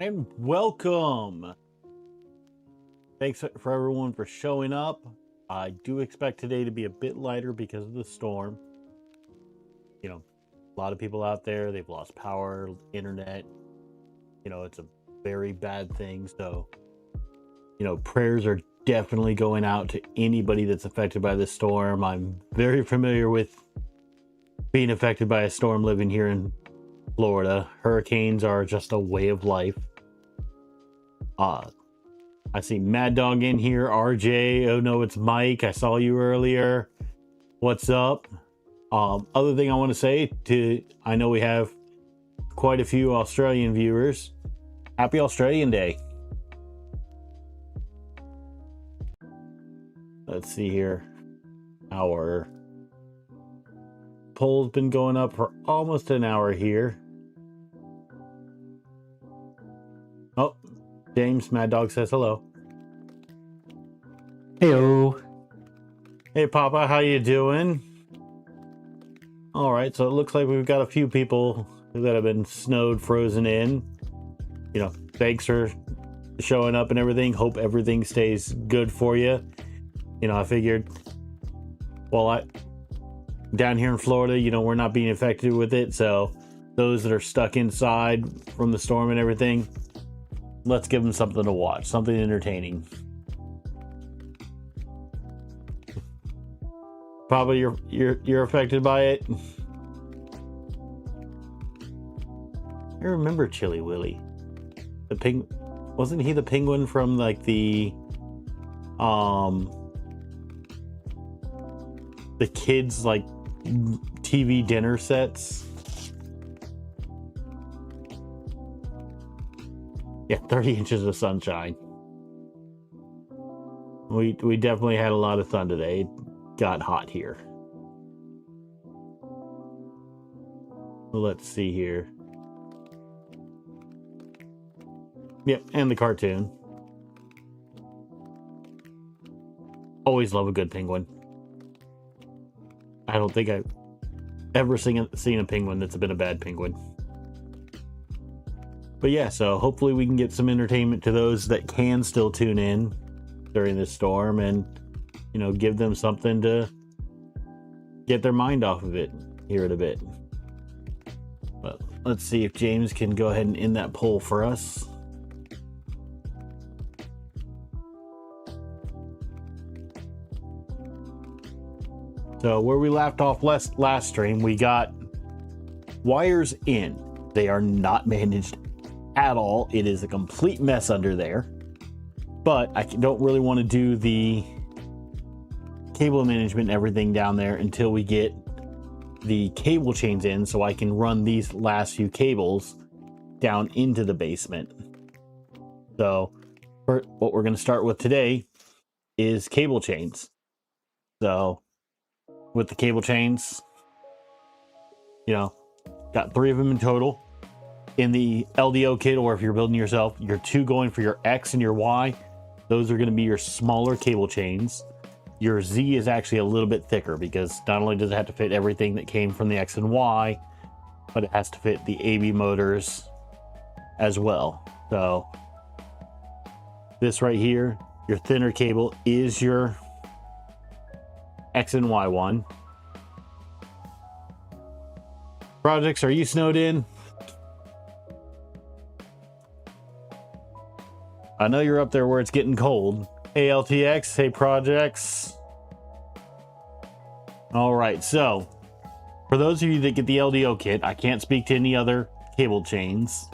and welcome. Thanks for everyone for showing up. I do expect today to be a bit lighter because of the storm. You know, a lot of people out there, they've lost power, internet. It's a very bad thing. So, prayers are definitely going out to anybody that's affected by this storm. I'm very familiar with being affected by a storm living here in Florida. Hurricanes are just a way of life. I see Mad Dog in here. RJ, oh no, it's Mike. I saw you earlier. What's up? Other thing I want to say I know we have quite a few Australian viewers. Happy Australian Day. Let's see here. Our poll's been going up for almost an hour here. Oh, James Mad Dog says hello. Heyo. Hey Papa, how you doing? All right, so it looks like we've got a few people that have been snowed, frozen in. Thanks for showing up and everything. Hope everything stays good for you. I figured, down here in Florida, we're not being affected with it. So those that are stuck inside from the storm and everything, let's give them something to watch, something entertaining. Probably you're affected by it. I remember Chili Willy. Wasn't he the penguin from like the kids like TV dinner sets? Yeah, 30 inches of sunshine. We definitely had a lot of sun today. It got hot here. Let's see here. Yep, and the cartoon. Always love a good penguin. I don't think I've ever seen a penguin that's been a bad penguin. But yeah, so hopefully we can get some entertainment to those that can still tune in during this storm and, give them something to get their mind off of it here in a bit. But let's see if James can go ahead and end that poll for us. So where we left off last stream, we got wires in. They are not managed at all. It is a complete mess under there. But I don't really want to do the cable management and everything down there until we get the cable chains in, so I can run these last few cables down into the basement. So what we're going to start with today is cable chains. So with the cable chains, got 3 of them in total. In the LDO kit, or if you're building yourself, you're 2 going for your X and your Y. Those are going to be your smaller cable chains. Your Z is actually a little bit thicker because not only does it have to fit everything that came from the X and Y, but it has to fit the AB motors as well. So this right here, your thinner cable, is your X and Y one. Projects, are you snowed in? I know you're up there where it's getting cold. Hey LTX, hey Projects. All right, so for those of you that get the LDO kit, I can't speak to any other cable chains,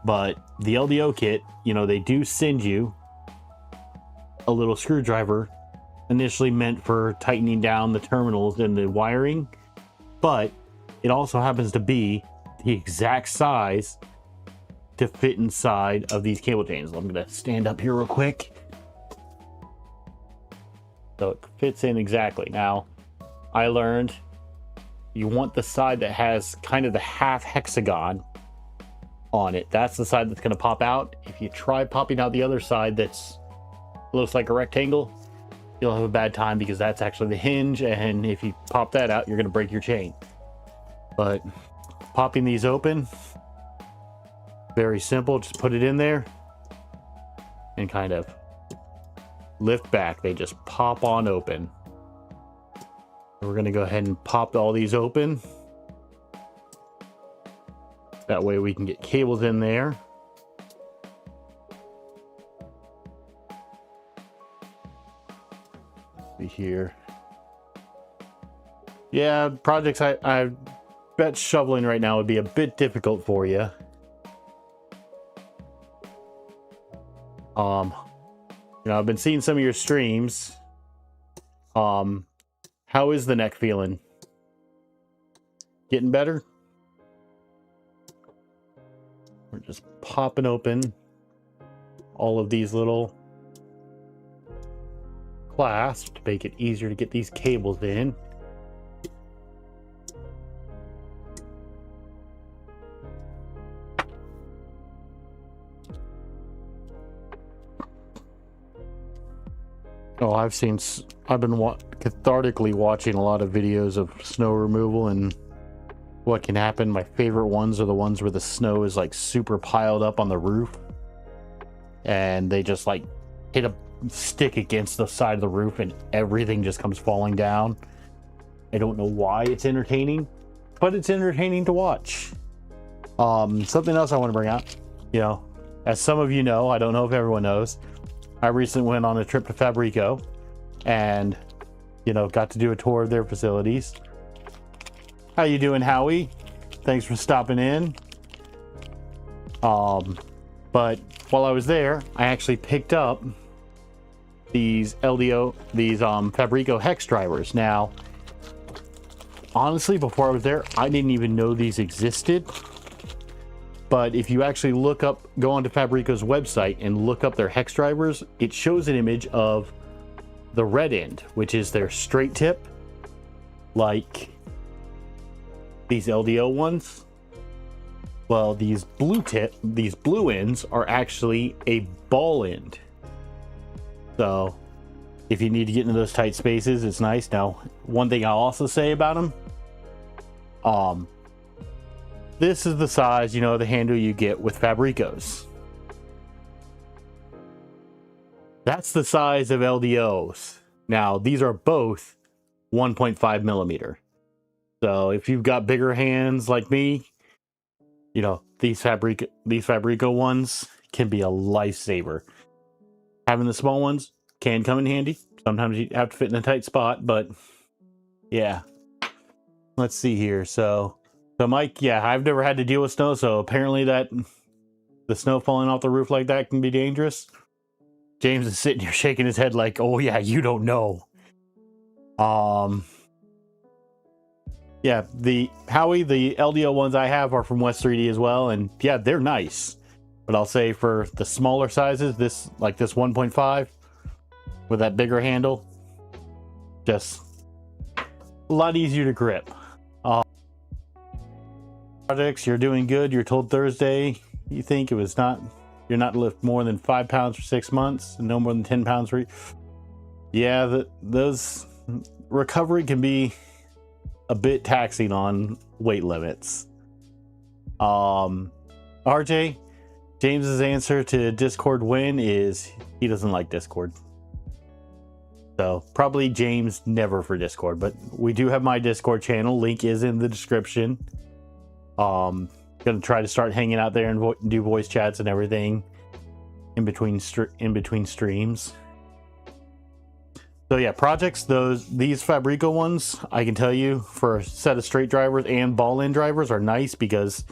but the LDO kit, they do send you a little screwdriver initially meant for tightening down the terminals and the wiring, but it also happens to be the exact size to fit inside of these cable chains. I'm going to stand up here real quick. So it fits in exactly. Now, I learned you want the side that has kind of the half hexagon on it. That's the side that's going to pop out. If you try popping out the other side that's looks like a rectangle, you'll have a bad time because that's actually the hinge, and if you pop that out, you're going to break your chain. But popping these open, Very simple. Just put it in there and kind of lift back. They just pop on open. We're going to go ahead and pop all these open. That way we can get cables in there. See here. Yeah, projects I bet shoveling right now would be a bit difficult for you. You know, I've been seeing some of your streams. How is the neck feeling? Getting better? We're just popping open all of these little clasps to make it easier to get these cables in. Oh, I've been cathartically watching a lot of videos of snow removal and what can happen. My favorite ones are the ones where the snow is like super piled up on the roof and they just like hit a stick against the side of the roof and everything just comes falling down. I don't know why it's entertaining, but it's entertaining to watch. Something else I want to bring up, you know, as some of you know, I don't know if everyone knows, I recently went on a trip to Fabrico and, you know, got to do a tour of their facilities. How you doing, Howie? Thanks for stopping in. But while I was there, I actually picked up these Fabrico hex drivers. Now, honestly, before I was there, I didn't even know these existed. But if you actually go onto Fabrico's website and look up their hex drivers, it shows an image of the red end, which is their straight tip, like these LDO ones. Well, these blue ends are actually a ball end. So if you need to get into those tight spaces, it's nice. Now, one thing I'll also say about them, this is the size, you know, the handle you get with Fabricos. That's the size of LDOs. Now, these are both 1.5 millimeter. So if you've got bigger hands like me, you know, these Fabrico ones can be a lifesaver. Having the small ones can come in handy. Sometimes you have to fit in a tight spot, but yeah. Let's see here. So Mike, yeah, I've never had to deal with snow, so apparently the snow falling off the roof like that can be dangerous. James is sitting here shaking his head like, oh yeah, you don't know. Yeah, the LDO ones I have are from West 3D as well, and yeah, they're nice. But I'll say for the smaller sizes, this 1.5 with that bigger handle, just a lot easier to grip. Projects, you're doing good. You're told Thursday you think you're not to lift more than 5 pounds for 6 months and no more than 10 pounds for yeah, those recovery can be a bit taxing on weight limits. RJ, James's answer to Discord win is he doesn't like Discord. So probably James never for Discord, but we do have my Discord channel. Link is in the description. Gonna try to start hanging out there and do voice chats and everything in between streams. So yeah, projects, these Fabrico ones, I can tell you for a set of straight drivers and ball end drivers are nice because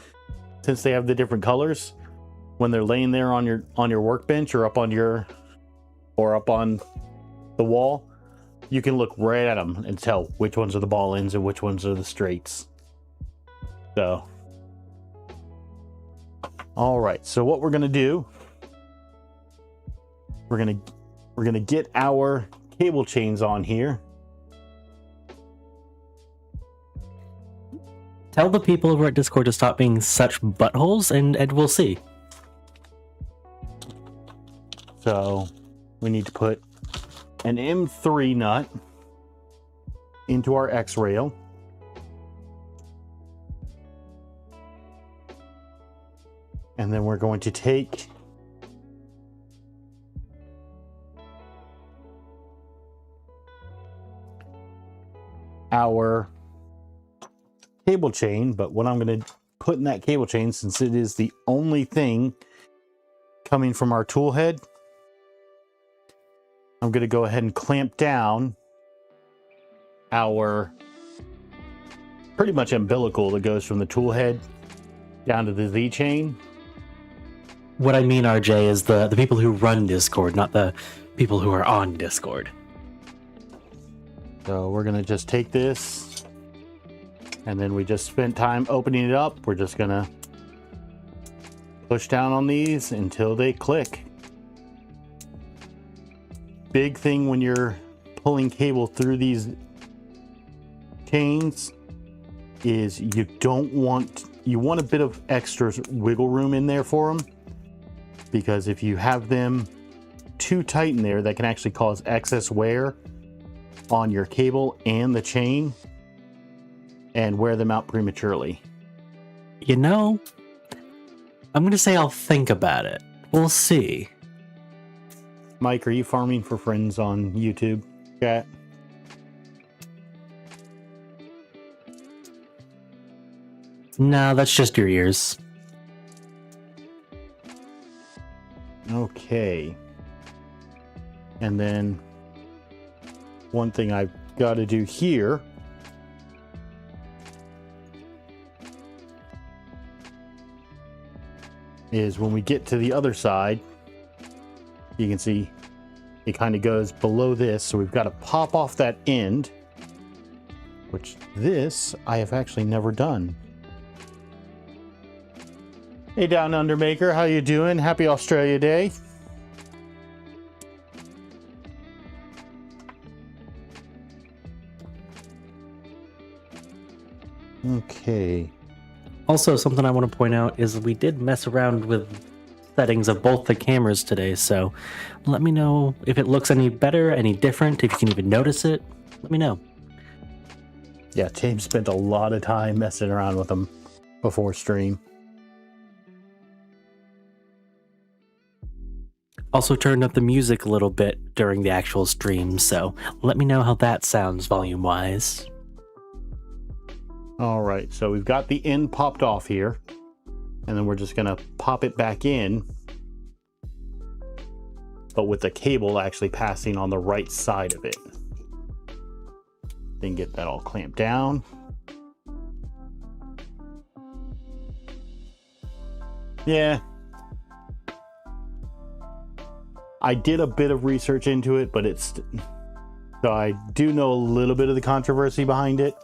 since they have the different colors, when they're laying there on your workbench or up on the wall, you can look right at them and tell which ones are the ball ends and which ones are the straights. So all right, so what we're gonna do, we're gonna get our cable chains on here. Tell the people over at Discord to stop being such buttholes, and we'll see. So we need to put an M3 nut into our X rail. And then we're going to take our cable chain, but what I'm going to put in that cable chain, since it is the only thing coming from our tool head, I'm going to go ahead and clamp down our pretty much umbilical that goes from the tool head down to the Z chain. What I mean, RJ, is the people who run Discord, not the people who are on Discord. So we're going to just take this, and then we just spent time opening it up. We're just going to push down on these until they click. Big thing when you're pulling cable through these chains is you want a bit of extra wiggle room in there for them, because if you have them too tight in there, that can actually cause excess wear on your cable and the chain and wear them out prematurely. You know, I'm going to say I'll think about it. We'll see. Mike, are you farming for friends on YouTube chat? No, that's just your ears. Okay. And then one thing I've got to do here is when we get to the other side, you can see it kind of goes below this, so we've got to pop off that end, which this I have actually never done. Hey, Down Under Maker, how you doing? Happy Australia Day. Okay. Also, something I want to point out is we did mess around with settings of both the cameras today, so let me know if it looks any better, any different, if you can even notice it. Let me know. Yeah, James spent a lot of time messing around with them before stream. Also turned up the music a little bit during the actual stream, so let me know how that sounds volume-wise. All right, so we've got the end popped off here, and then we're just gonna pop it back in, but with the cable actually passing on the right side of it. Then get that all clamped down. Yeah. I did a bit of research into it, but so I do know a little bit of the controversy behind it.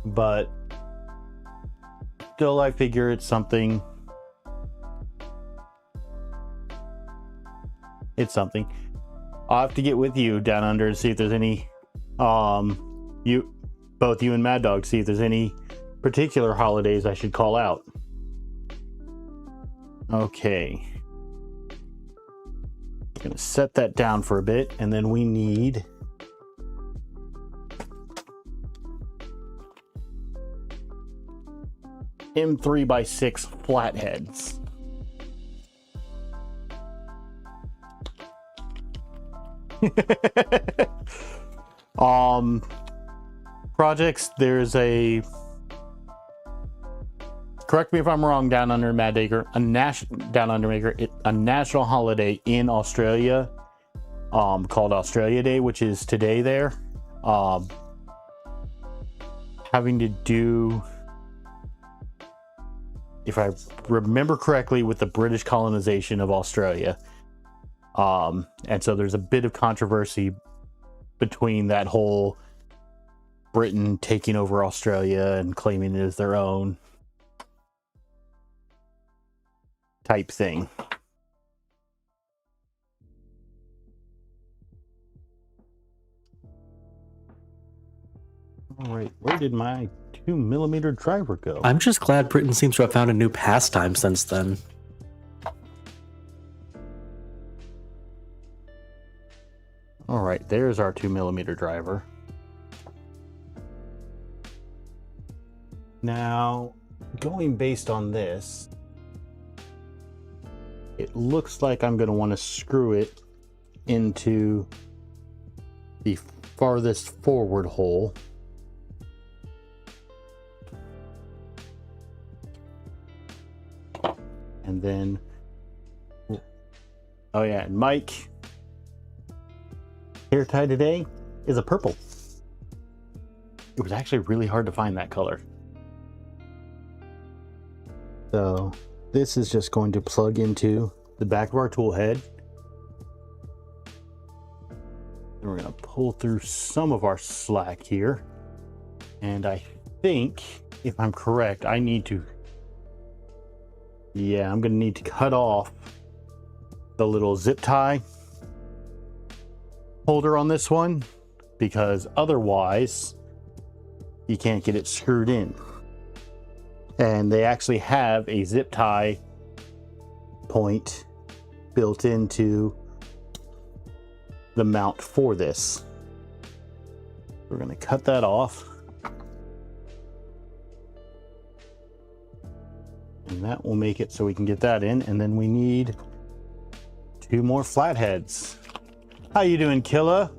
But still, I figure it's something. It's something. I'll have to get with you Down Under and see if there's any, both you and Mad Dog, see if there's any particular holidays I should call out. Okay. I'm gonna set that down for a bit, and then we need M3x6 flatheads. Projects, there's a, correct me if I'm wrong, Down Under Mad Maker, a national holiday in Australia called Australia Day, which is today there, having to do, if I remember correctly, with the British colonization of Australia. And so there's a bit of controversy between that whole Britain taking over Australia and claiming it as their own type thing. All right, where did my 2mm driver go? I'm just glad Britain seems to have found a new pastime since then. All right, there's our 2mm driver. Now, going based on this, it looks like I'm going to want to screw it into the farthest forward hole. And then, oh yeah, and Mike, hair tie today is a purple. It was actually really hard to find that color. So this is just going to plug into the back of our tool head. And we're going to pull through some of our slack here. And I think, if I'm correct, I need to, yeah, I'm going to need to cut off the little zip tie holder on this one, because otherwise you can't get it screwed in. And they actually have a zip tie point built into the mount for this. We're going to cut that off. And that will make it so we can get that in. And then we need 2 more flatheads. How you doing, Killa?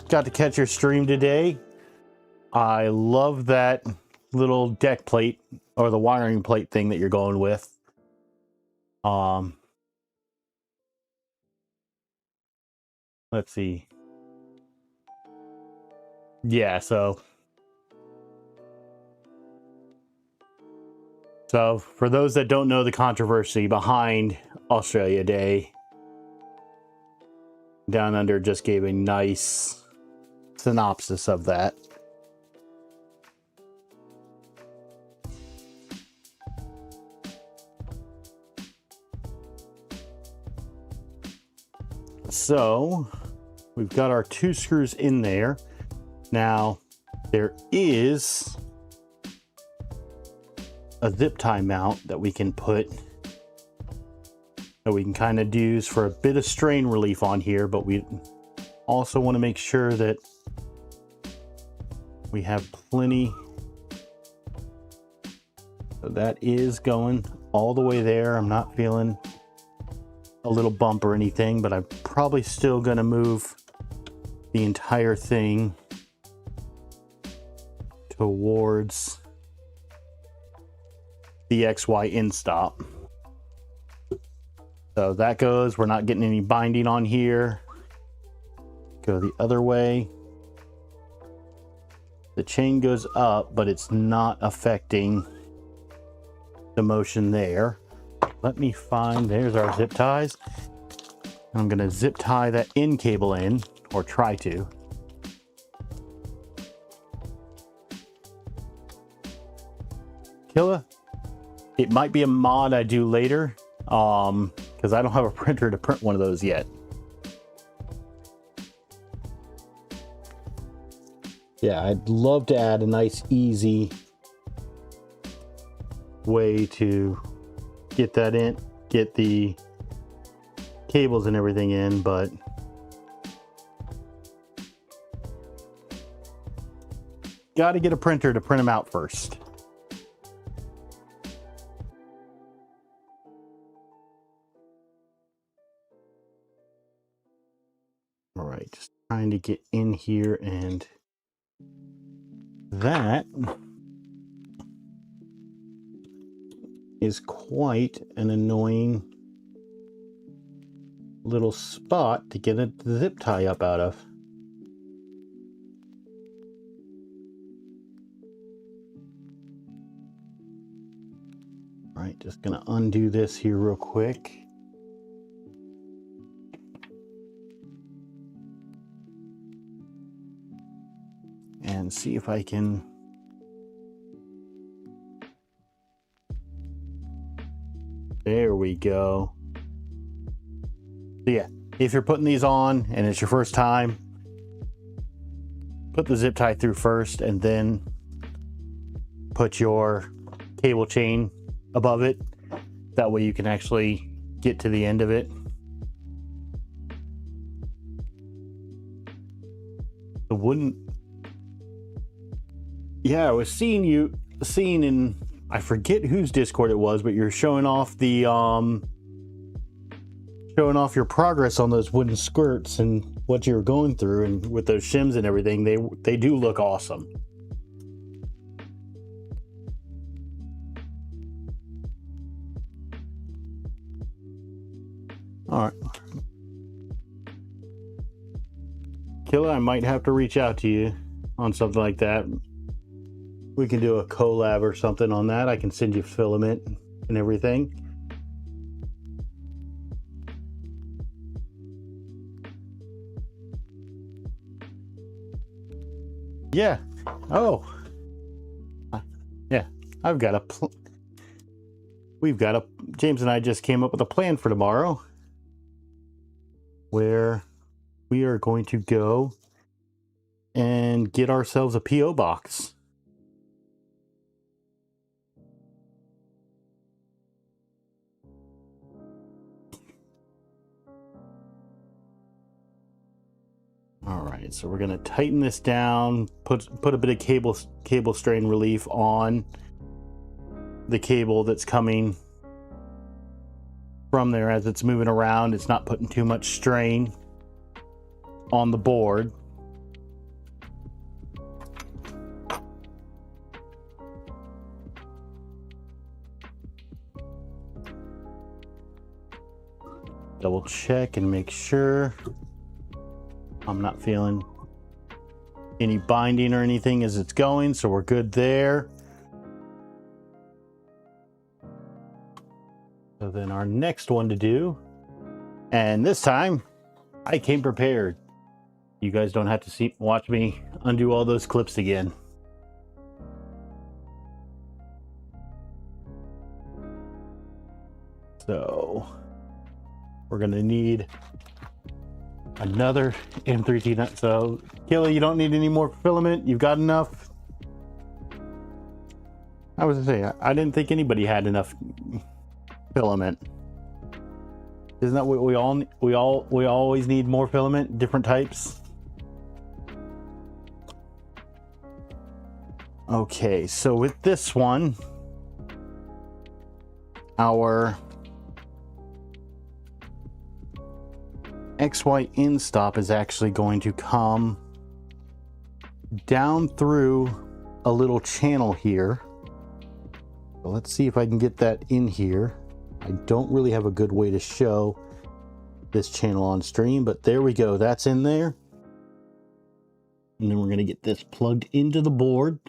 Got to catch your stream today. I love that little deck plate or the wiring plate thing that you're going with. Let's see. Yeah, so for those that don't know the controversy behind Australia Day, Down Under just gave a nice synopsis of that. So we've got our 2 screws in there. Now there is a zip tie mount that we can put, that we can kind of use for a bit of strain relief on here, but we also want to make sure that we have plenty. So that is going all the way there. I'm not feeling a little bump or anything, but I'm probably still going to move the entire thing towards the XY in stop. So that goes, we're not getting any binding on here. Go the other way. The chain goes up, but it's not affecting the motion there. Let me find, there's our zip ties. I'm going to zip tie that in cable in, or try to. Killa, it might be a mod I do later, because I don't have a printer to print one of those yet. Yeah, I'd love to add a nice, easy way to get that in, get the cables and everything in, but got to get a printer to print them out first. All right, just trying to get in here, and that is quite an annoying little spot to get a zip tie up out of. All right, just gonna undo this here real quick. And see if I can there we go. So yeah, if you're putting these on and it's your first time, put the zip tie through first and then put your cable chain above it. That way you can actually get to the end of it. The wooden, yeah, I was seeing in, I forget whose Discord it was, but you're showing off the showing off your progress on those wooden skirts and what you're going through, and with those shims and everything, they do look awesome. All right. Killa, I might have to reach out to you on something like that. We can do a collab or something on that. I can send you filament and everything. Yeah. Oh. Yeah. James and I just came up with a plan for tomorrow, where we are going to go and get ourselves a PO box. All right, so we're going to tighten this down, put a bit of cable strain relief on the cable that's coming from there as it's moving around. It's not putting too much strain on the board. Double check and make sure I'm not feeling any binding or anything as it's going, so we're good there. So then our next one to do, and this time I came prepared. You guys don't have to watch me undo all those clips again. So we're gonna need another M3T nut. So Killa, you don't need any more filament. You've got enough. I was gonna say, I didn't think anybody had enough filament. Isn't that what we always need? More filament, different types. Okay, so with this one, our XY end stop is actually going to come down through a little channel here. So let's see if I can get that in here. I don't really have a good way to show this channel on stream, but there we go. That's in there. And then we're going to get this plugged into the board.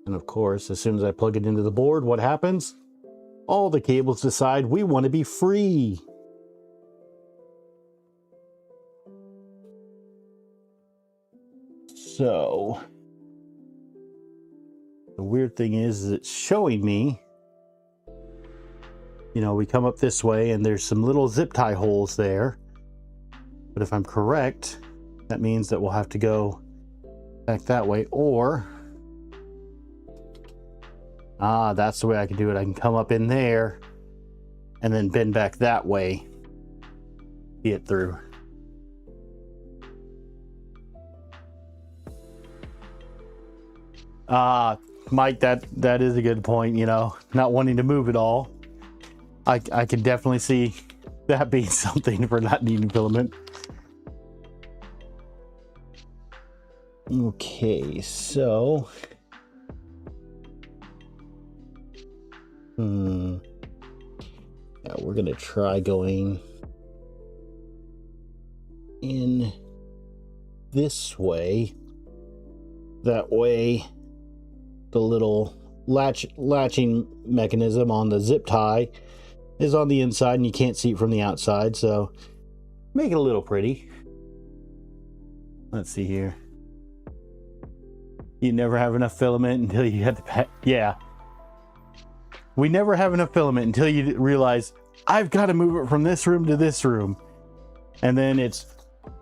And of course, as soon as I plug it into the board, what happens? All the cables decide we want to be free. So the weird thing is it's showing me, you know, we come up this way and there's some little zip tie holes there. But if I'm correct, that means that we'll have to go back that way, or that's the way I can do it. I can come up in there and then bend back that way, see it through. Mike, that is a good point, you know, not wanting to move it all. I can definitely see that being something for not needing filament. Okay, so yeah, we're gonna try going in this way. That way the little latching mechanism on the zip tie is on the inside and you can't see it from the outside, so make it a little pretty. Let's see here. You never have enough filament until you have to pack. Yeah, we never have enough filament until you realize I've got to move it from this room to this room, and then it's,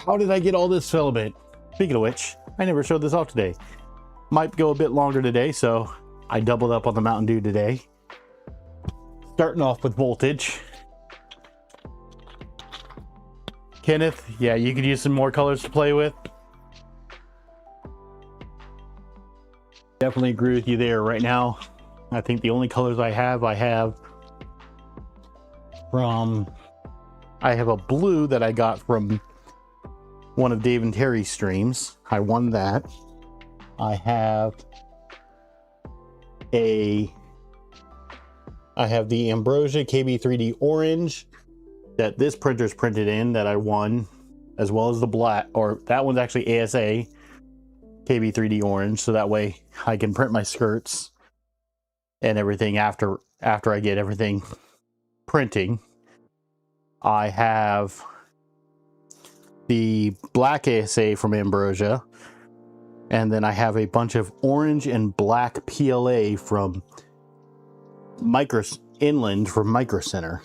how did I get all this filament? Speaking of which, I never showed this off today. Might go a bit longer today, so I doubled up on the Mountain Dew today. Starting off with voltage. Kenneth, yeah, you could use some more colors to play with. Definitely agree with you there. Right now, I think the only colors I have a blue that I got from one of Dave and Terry's streams. I won that. I have the Ambrosia KB3D orange that this printer's printed in that I won, as well as the black, or that one's actually ASA KB3D orange, so that way I can print my skirts and everything after I get everything printing. I have the black ASA from Ambrosia, and then I have a bunch of orange and black PLA from Inland from Micro Center.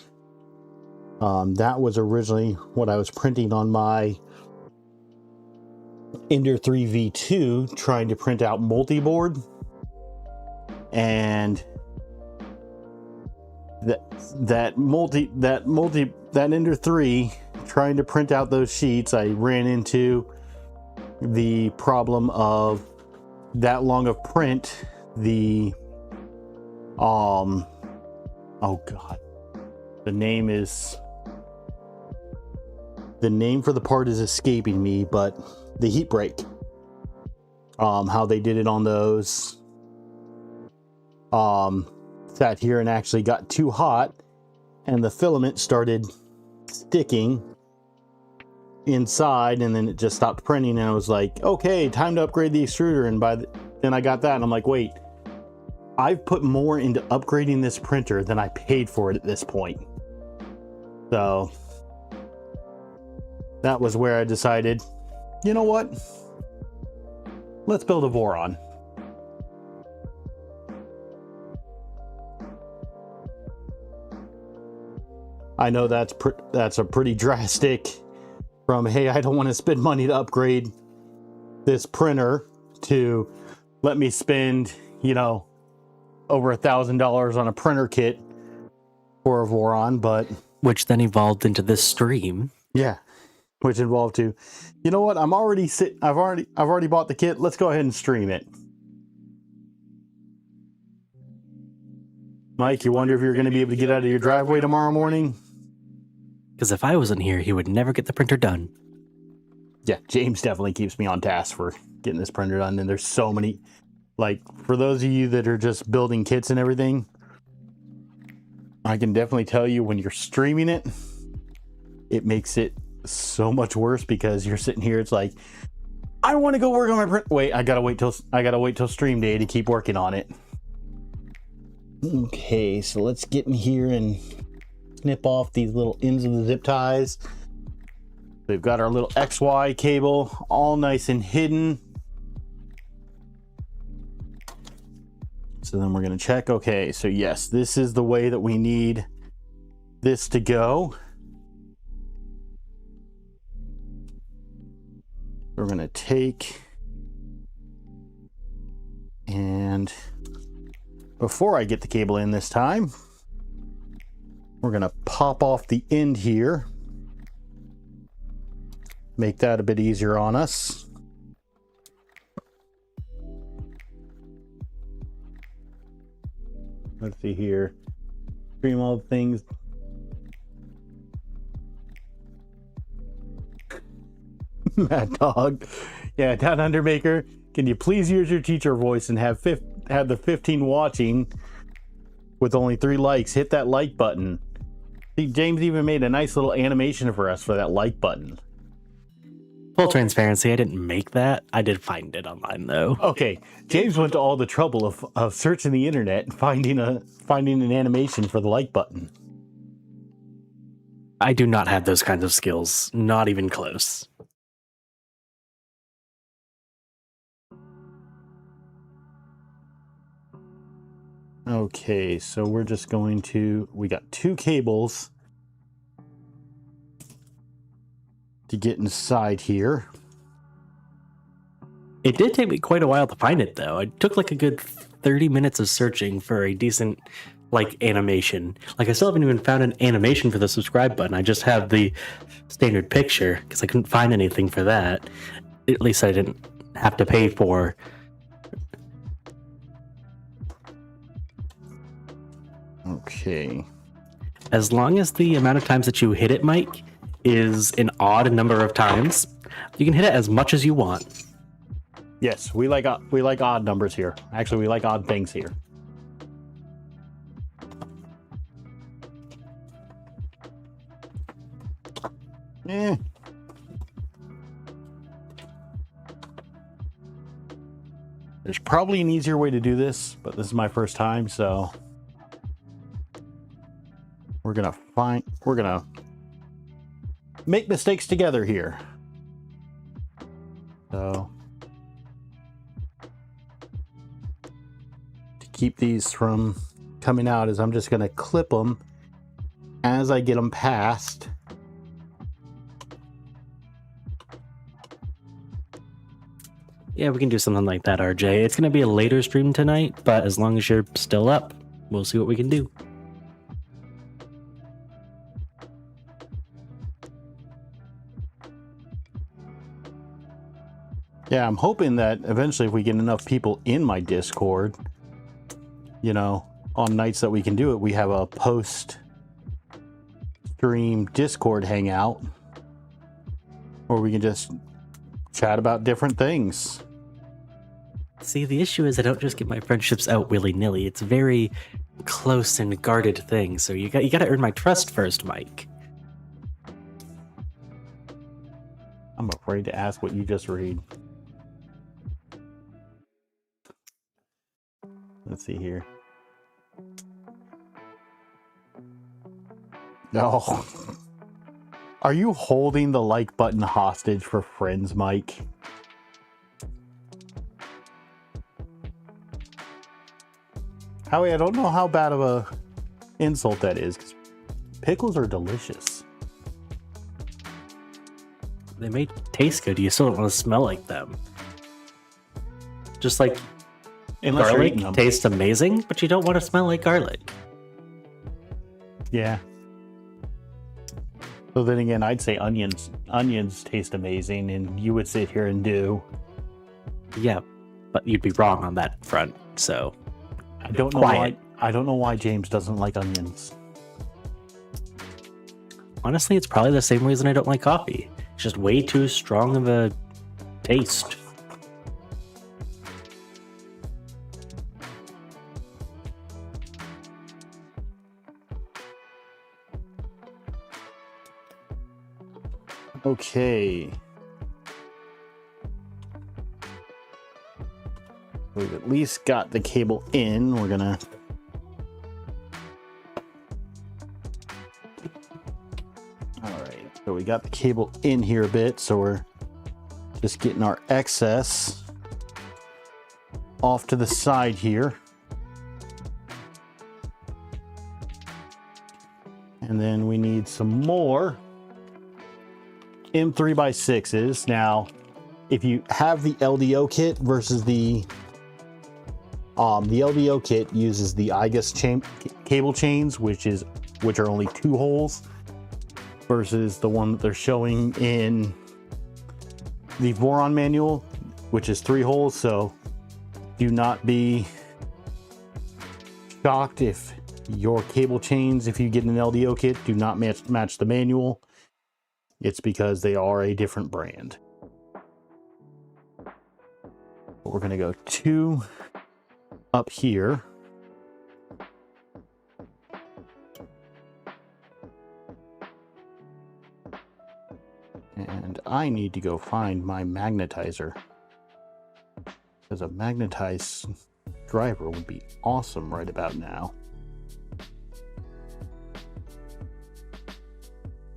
That was originally what I was printing on my Ender 3 V2, trying to print out multi-board, and that Ender 3, trying to print out those sheets, I ran into the problem of that long of print. Oh god, the name for the part is escaping me, but the heat break, how they did it on those, sat here and actually got too hot, and the filament started sticking inside, and then it just stopped printing, and I was like, okay, time to upgrade the extruder. And then I got that, and I'm like, wait, I've put more into upgrading this printer than I paid for it at this point. So that was where I decided, you know what, let's build a Voron. I know that's a pretty drastic from, hey, I don't want to spend money to upgrade this printer, to let me spend, over $1,000 on a printer kit for a Voron, but which then evolved into this stream. Yeah, which involved to, you know what? I've already bought the kit. Let's go ahead and stream it. Mike, you wonder if you're going to be able to get out of your driveway tomorrow morning? Because if I wasn't here, he would never get the printer done. Yeah, James definitely keeps me on task for getting this printer done. And there's so many, like, for those of you that are just building kits and everything, I can definitely tell you, when you're streaming it, it makes it so much worse, because you're sitting here, it's like, I want to go work on my print. Wait, I gotta wait till stream day to keep working on it. Okay, so let's get in here and snip off these little ends of the zip ties. We've got our little XY cable all nice and hidden. So then we're going to check. Okay, so yes, this is the way that we need this to go. We're going to take, and before I get the cable in this time, we're going to pop off the end here. Make that a bit easier on us. Let's see here. Stream all the things. Mad Dog. Yeah, Down Undermaker. Can you please use your teacher voice and have the 15 watching with only 3 likes? Hit that like button. See, James even made a nice little animation for us for that like button. Full transparency, I didn't make that. I did find it online, though. Okay, James went to all the trouble of searching the internet and finding an animation for the like button. I do not have those kinds of skills. Not even close. Okay, so we're just going to... We got 2 cables to get inside here. It did take me quite a while to find it, though. It took like a good 30 minutes of searching for a decent, animation. I still haven't even found an animation for the subscribe button. I just have the standard picture, because I couldn't find anything for that. At least I didn't have to pay for Okay. As long as the amount of times that you hit it, Mike, is an odd number of times, you can hit it as much as you want. Yes, we like odd numbers here. Actually, we like odd things here. Eh. There's probably an easier way to do this, but this is my first time, so we're gonna make mistakes together here. So to keep these from coming out is I'm just gonna clip them as I get them past. Yeah, we can do something like that, RJ. It's going to be a later stream tonight, but as long as you're still up, we'll see what we can do. Yeah, I'm hoping that eventually if we get enough people in my Discord, you know, on nights that we can do it, we have a post-stream Discord hangout where we can just chat about different things. See, the issue is I don't just get my friendships out willy-nilly. It's very close and guarded thing, so you got to earn my trust first, Mike. I'm afraid to ask what you just read. Let's see here. No. Are you holding the like button hostage for friends, Mike? Howie, I don't know how bad of a insult that is, 'cause pickles are delicious. They may taste good, you still don't want to smell like them. Just like Unless you're eating garlic them. tastes amazing, but you don't want to smell like garlic. Yeah. So then again, I'd say onions taste amazing, and you would sit here and do. Yeah, but you'd be wrong on that front, so I don't know quiet. I don't know why James doesn't like onions. Honestly, it's probably the same reason I don't like coffee. It's just way too strong of a taste. Okay. We've at least got the cable in. We're gonna so we got the cable in here a bit, so we're just getting our excess off to the side here. And then we need some more M3x6s. Now, if you have the LDO kit versus the LDO kit uses the IGUS cable chains, which are only 2 holes, versus the one that they're showing in the Voron manual, which is 3 holes. So do not be shocked if your cable chains, if you get an LDO kit, do not match the manual. It's because they are a different brand. But we're going to go 2 up here. And I need to go find my magnetizer, because a magnetized driver would be awesome right about now.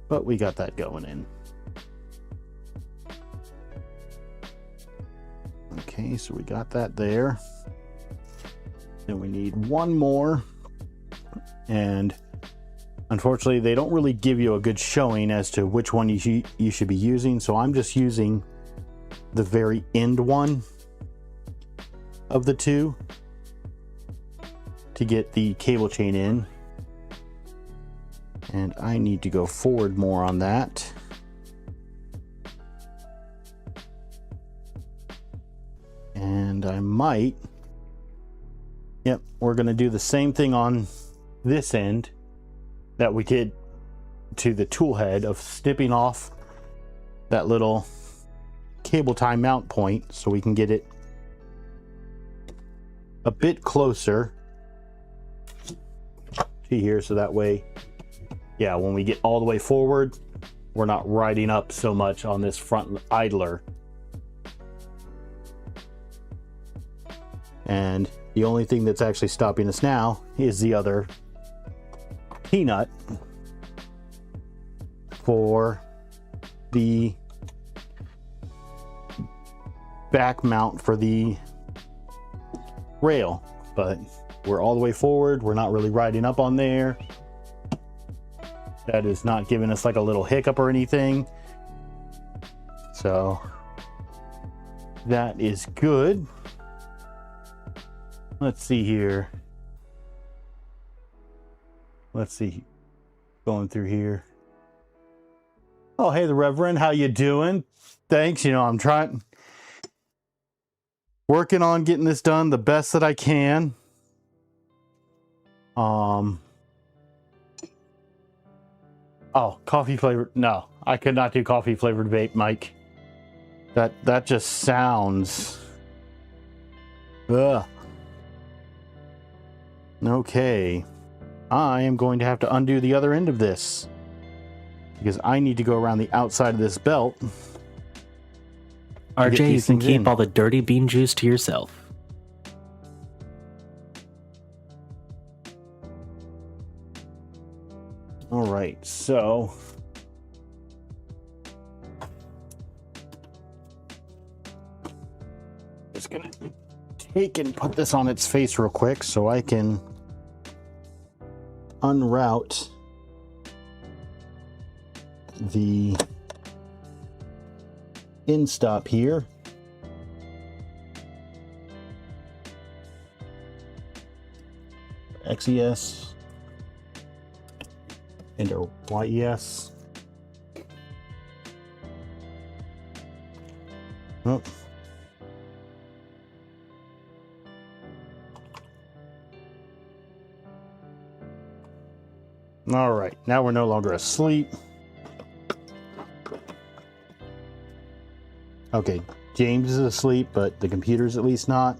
But we got that going in. Okay, so we got that there. Then we need one more. And unfortunately, they don't really give you a good showing as to which one you should be using. So I'm just using the very end one of the 2 to get the cable chain in. And I need to go forward more on that. And I might. Yep, we're going to do the same thing on this end that we did to the tool head of snipping off that little cable tie mount point so we can get it a bit closer to here, so that way, yeah, when we get all the way forward, we're not riding up so much on this front idler. And the only thing that's actually stopping us now is the other T-nut for the back mount for the rail. But we're all the way forward. We're not really riding up on there. That is not giving us like a little hiccup or anything. So that is good. Let's see here. Let's see. Going through here. Oh, hey, the Reverend. How you doing? Thanks. You know, I'm working on getting this done the best that I can. Oh, coffee flavored. No, I could not do coffee flavored vape, Mike. That just sounds. Ugh. Okay. I am going to have to undo the other end of this because I need to go around the outside of this belt. RJ, you can keep all the dirty bean juice to yourself. All right, so just gonna take and put this on its face real quick so I can unroute the end stop here. XES and our YES. Oh. All right, now we're no longer asleep. Okay, James is asleep, but the computer's at least not.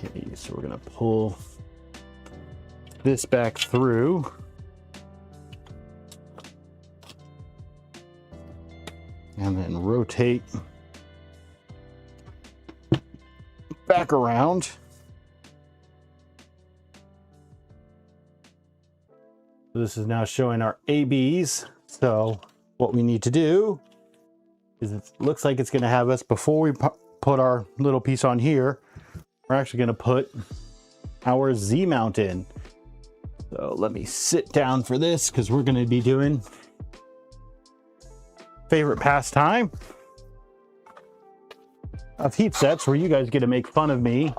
Okay, so we're gonna pull this back through. And then rotate back around. This is now showing our ABs. So what we need to do is it looks like it's going to have us, before we put our little piece on here, we're actually going to put our Z mount in. So let me sit down for this because we're going to be doing favorite pastime of heat sets where you guys get to make fun of me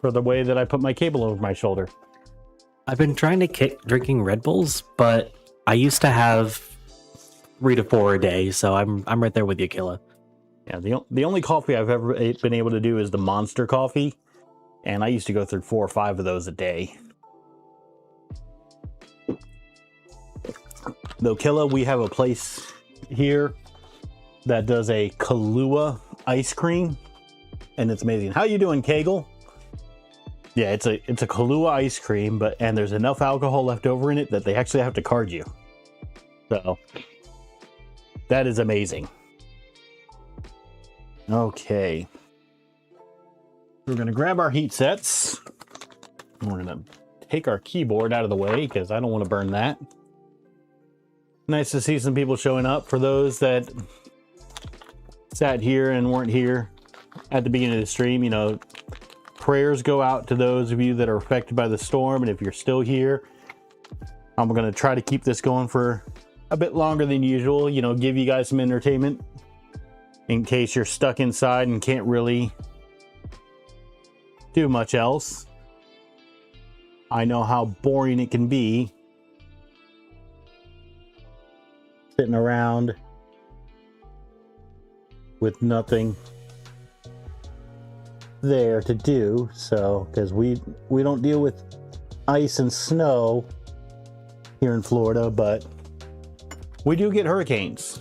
for the way that I put my cable over my shoulder. I've been trying to kick drinking Red Bulls, but I used to have 3 to 4 a day, so I'm right there with you, Killa. Yeah, the only coffee I've ever been able to do is the Monster coffee, and I used to go through 4 or 5 of those a day. Though, Killa, we have a place here that does a Kahlua ice cream, and it's amazing. How you doing, Kegel? Yeah, it's a Kahlua ice cream, and there's enough alcohol left over in it that they actually have to card you. So that is amazing. Okay, we're gonna grab our heat sets. We're gonna take our keyboard out of the way because I don't want to burn that. Nice to see some people showing up. For those that sat here and weren't here at the beginning of the stream, you know, prayers go out to those of you that are affected by the storm. And if you're still here, I'm going to try to keep this going for a bit longer than usual, you know, give you guys some entertainment in case you're stuck inside and can't really do much else. I know how boring it can be sitting around with nothing there to do. So, because we don't deal with ice and snow here in Florida, but we do get hurricanes.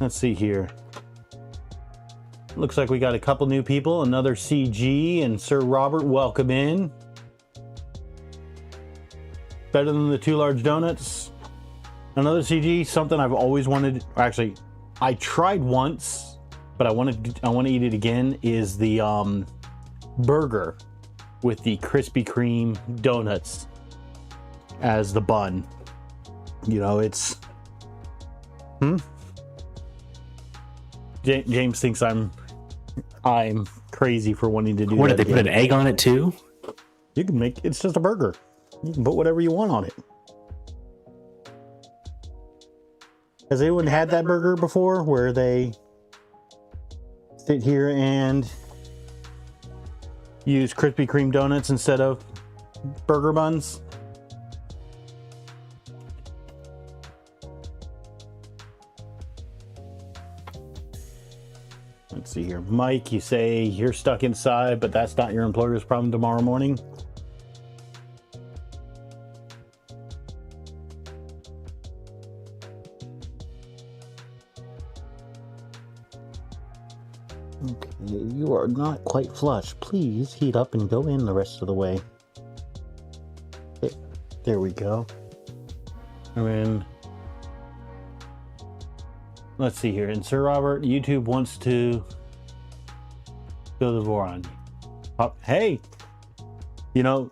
Let's see here. Looks like we got a couple new people. Another CG and Sir Robert, welcome in. Better than the 2 large donuts. Another CG, something I've always wanted. Actually, I tried once, but I want to eat it again. Is the burger with the Krispy Kreme donuts as the bun. You know, it's James thinks I'm crazy for wanting to do that. What did they put an egg on it too? You can make it's just a burger. You can put whatever you want on it. Has anyone had that burger before where they sit here and use Krispy Kreme donuts instead of burger buns? Let's see here. Mike, you say you're stuck inside, but that's not your employer's problem tomorrow morning. Okay, you are not quite flush. Please heat up and go in the rest of the way. Okay, there we go. And then let's see here. And Sir Robert, YouTube wants to go to Voron. Hey, you know,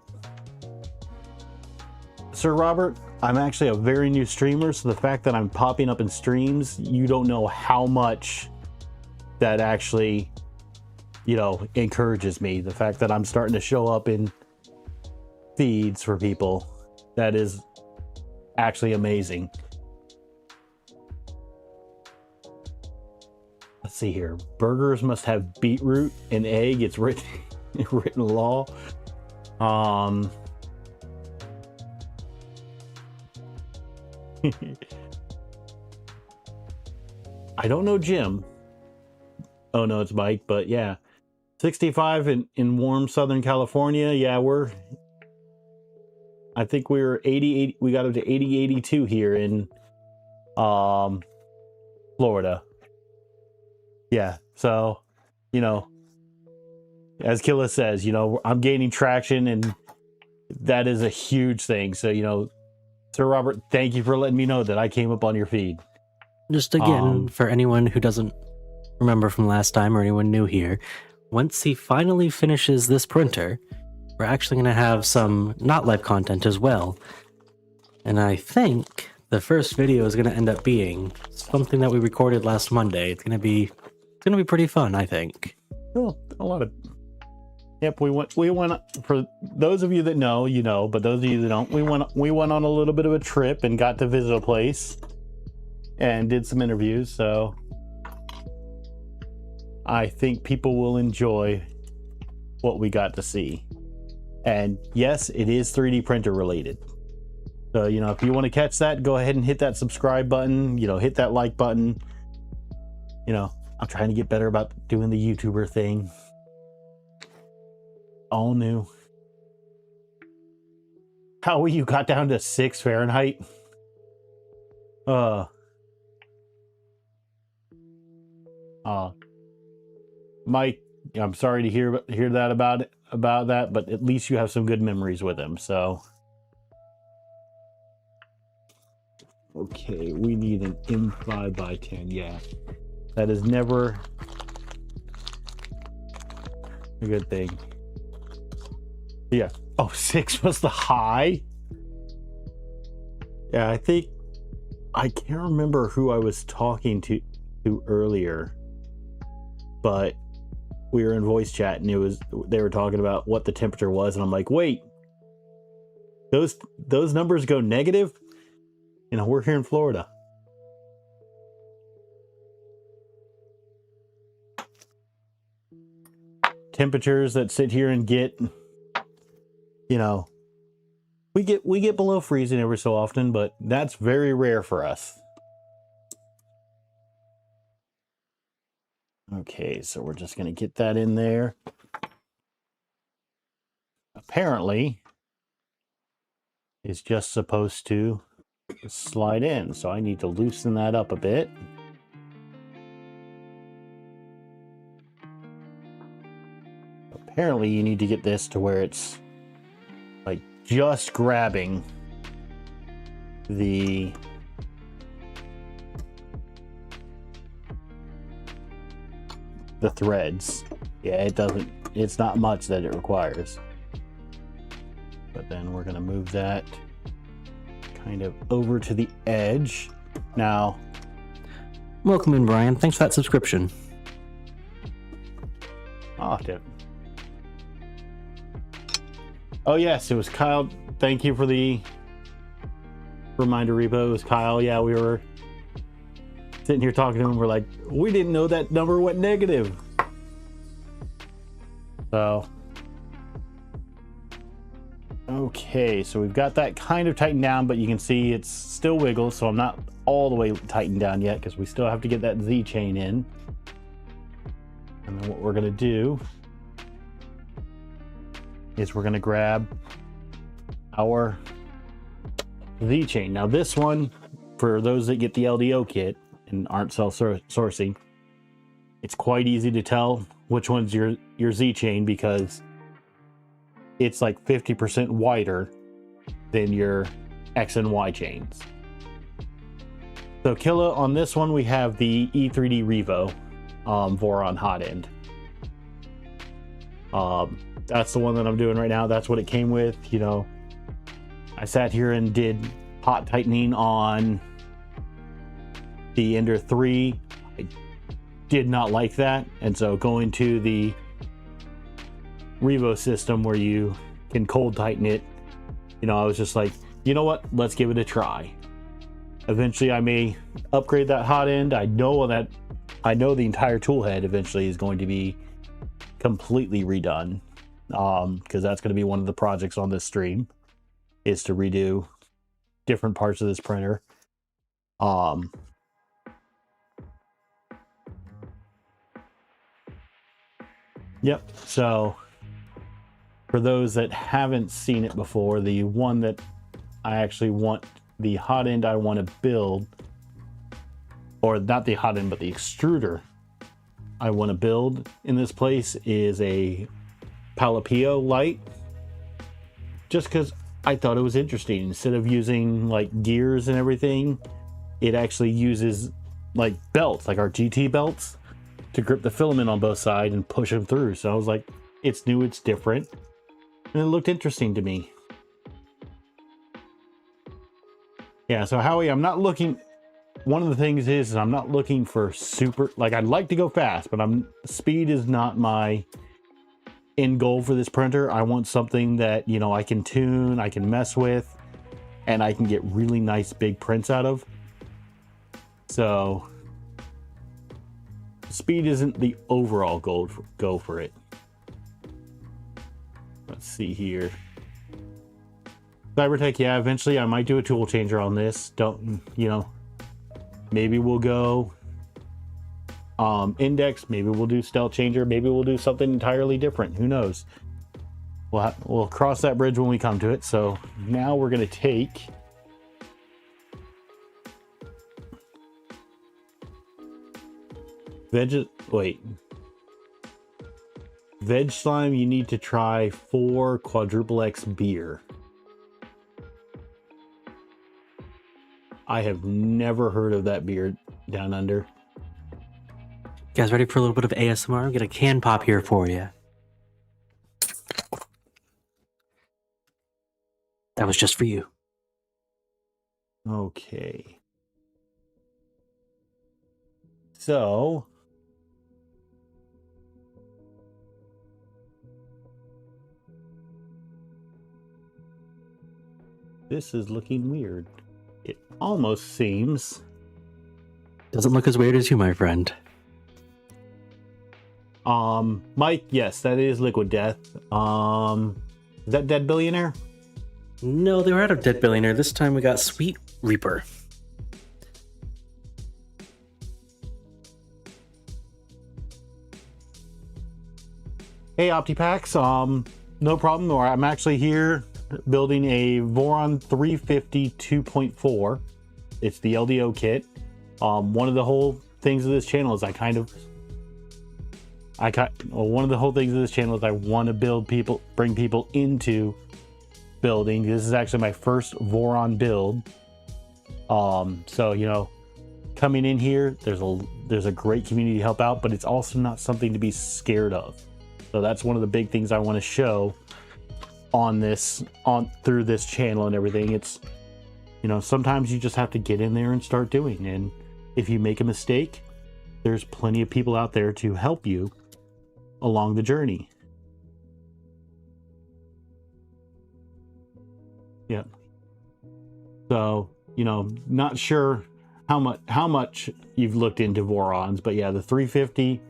Sir Robert, I'm actually a very new streamer, so the fact that I'm popping up in streams, you don't know how much that actually, you know, encourages me. The fact that I'm starting to show up in feeds for people, that is actually amazing. Let's see here. Burgers must have beetroot and egg. It's written written law. I don't know Jim. Oh no, it's Mike, but yeah. 65 in warm Southern California. Yeah, I think we were 80, we got up to 80, 82 here in Florida. Yeah, so, you know, as Killa says, you know, I'm gaining traction, and that is a huge thing. So, you know, Sir Robert, thank you for letting me know that I came up on your feed. Just again, for anyone who doesn't remember from last time or anyone new here, once he finally finishes this printer, we're actually going to have some not live content as well. And I think the first video is going to end up being something that we recorded last Monday. It's going to be pretty fun, I think. Well, a lot of... Yep, we went, for those of you that know, you know, but those of you that don't, we went on a little bit of a trip and got to visit a place and did some interviews, so I think people will enjoy what we got to see. And yes, it is 3D printer related. So, you know, if you want to catch that, go ahead and hit that subscribe button, you know, hit that like button. You know, I'm trying to get better about doing the YouTuber thing. All new. How you got down to 6 Fahrenheit? Mike, I'm sorry to hear that about that, but at least you have some good memories with him. So, okay, we need an M5x10. Yeah, that is never a good thing. Yeah. Oh, 6 was the high. Yeah, I can't remember who I was talking to earlier, but we were in voice chat and they were talking about what the temperature was, and I'm like, wait, those numbers go negative? You know, we're here in Florida. Temperatures that sit here and get, you know, we get below freezing every so often, but that's very rare for us. Okay, so we're just going to get that in there. Apparently, it's just supposed to slide in, so I need to loosen that up a bit. Apparently, you need to get this to where it's like just grabbing the threads. Yeah, it's not much that it requires. But then we're going to move that kind of over to the edge. Now, Welcome in, Brian. Thanks for that subscription. Oh, yes, it was Kyle. Thank you for the reminder, Repo. It was Kyle. Yeah, we were sitting here talking to him. We're like, we didn't know that number went negative. So, okay, so we've got that kind of tightened down, but you can see it's still wiggles, so I'm not all the way tightened down yet because we still have to get that Z chain in. And then what we're going to do is we're going to grab our Z chain. Now this one, for those that get the LDO kit and aren't self-sourcing, it's quite easy to tell which one's your Z chain because it's like 50% wider than your X and Y chains. So Killa, on this one we have the E3D Revo Voron hot end. That's the one that I'm doing right now. That's what it came with. You know, I sat here and did hot tightening on the Ender 3. I did not like that, and so going to the Revo system where you can cold tighten it, you know, I was just like, you know what, let's give it a try. Eventually I may upgrade that hot end. I know the entire tool head eventually is going to be completely redone, because that's going to be one of the projects on this stream, is to redo different parts of this printer. Yep, so for those that haven't seen it before, the one that I actually want, the hot end I want to build, or not the hot end, but the extruder I want to build in this place is a Palapio light, just because I thought it was interesting. Instead of using like gears and everything, it actually uses like belts, like our GT belts, to grip the filament on both sides and push them through. So I was like, it's new, it's different, and it looked interesting to me. Yeah, so Howie, I'm not looking, one of the things is I'm not looking for super, like I'd like to go fast, but speed is not my end goal for this printer. I want something that, you know, I can tune, I can mess with, and I can get really nice big prints out of. So speed isn't the overall goal for it. Let's see here. Cybertech, yeah, eventually I might do a tool changer on this. Don't, you know, maybe we'll go index, maybe we'll do stealth changer, maybe we'll do something entirely different. Who knows? We'll cross that bridge when we come to it. So now we're going to take Veg slime. You need to try 4 quadruple X beer. I have never heard of that beer down under. You guys ready for a little bit of ASMR? Get a can pop here for you. That was just for you. Okay. So this is looking weird. It almost seems... Doesn't look as weird as you, my friend. Mike, yes, that is Liquid Death. Is that Dead Billionaire? No, they were out of Dead Billionaire. This time we got Sweet Reaper. Hey OptiPax, no problem. Or I'm actually here building a Voron 350 2.4. It's the LDO kit. One of the whole things of this channel is one of the whole things of this channel is I want to bring people into building. This is actually my first Voron build. So you know, coming in here, there's a great community to help out, but it's also not something to be scared of. So that's one of the big things I want to show through this channel and everything. It's, you know, sometimes you just have to get in there and start doing. And if you make a mistake, there's plenty of people out there to help you along the journey. Yeah. So, you know, not sure how much you've looked into Vorons, but yeah, the 350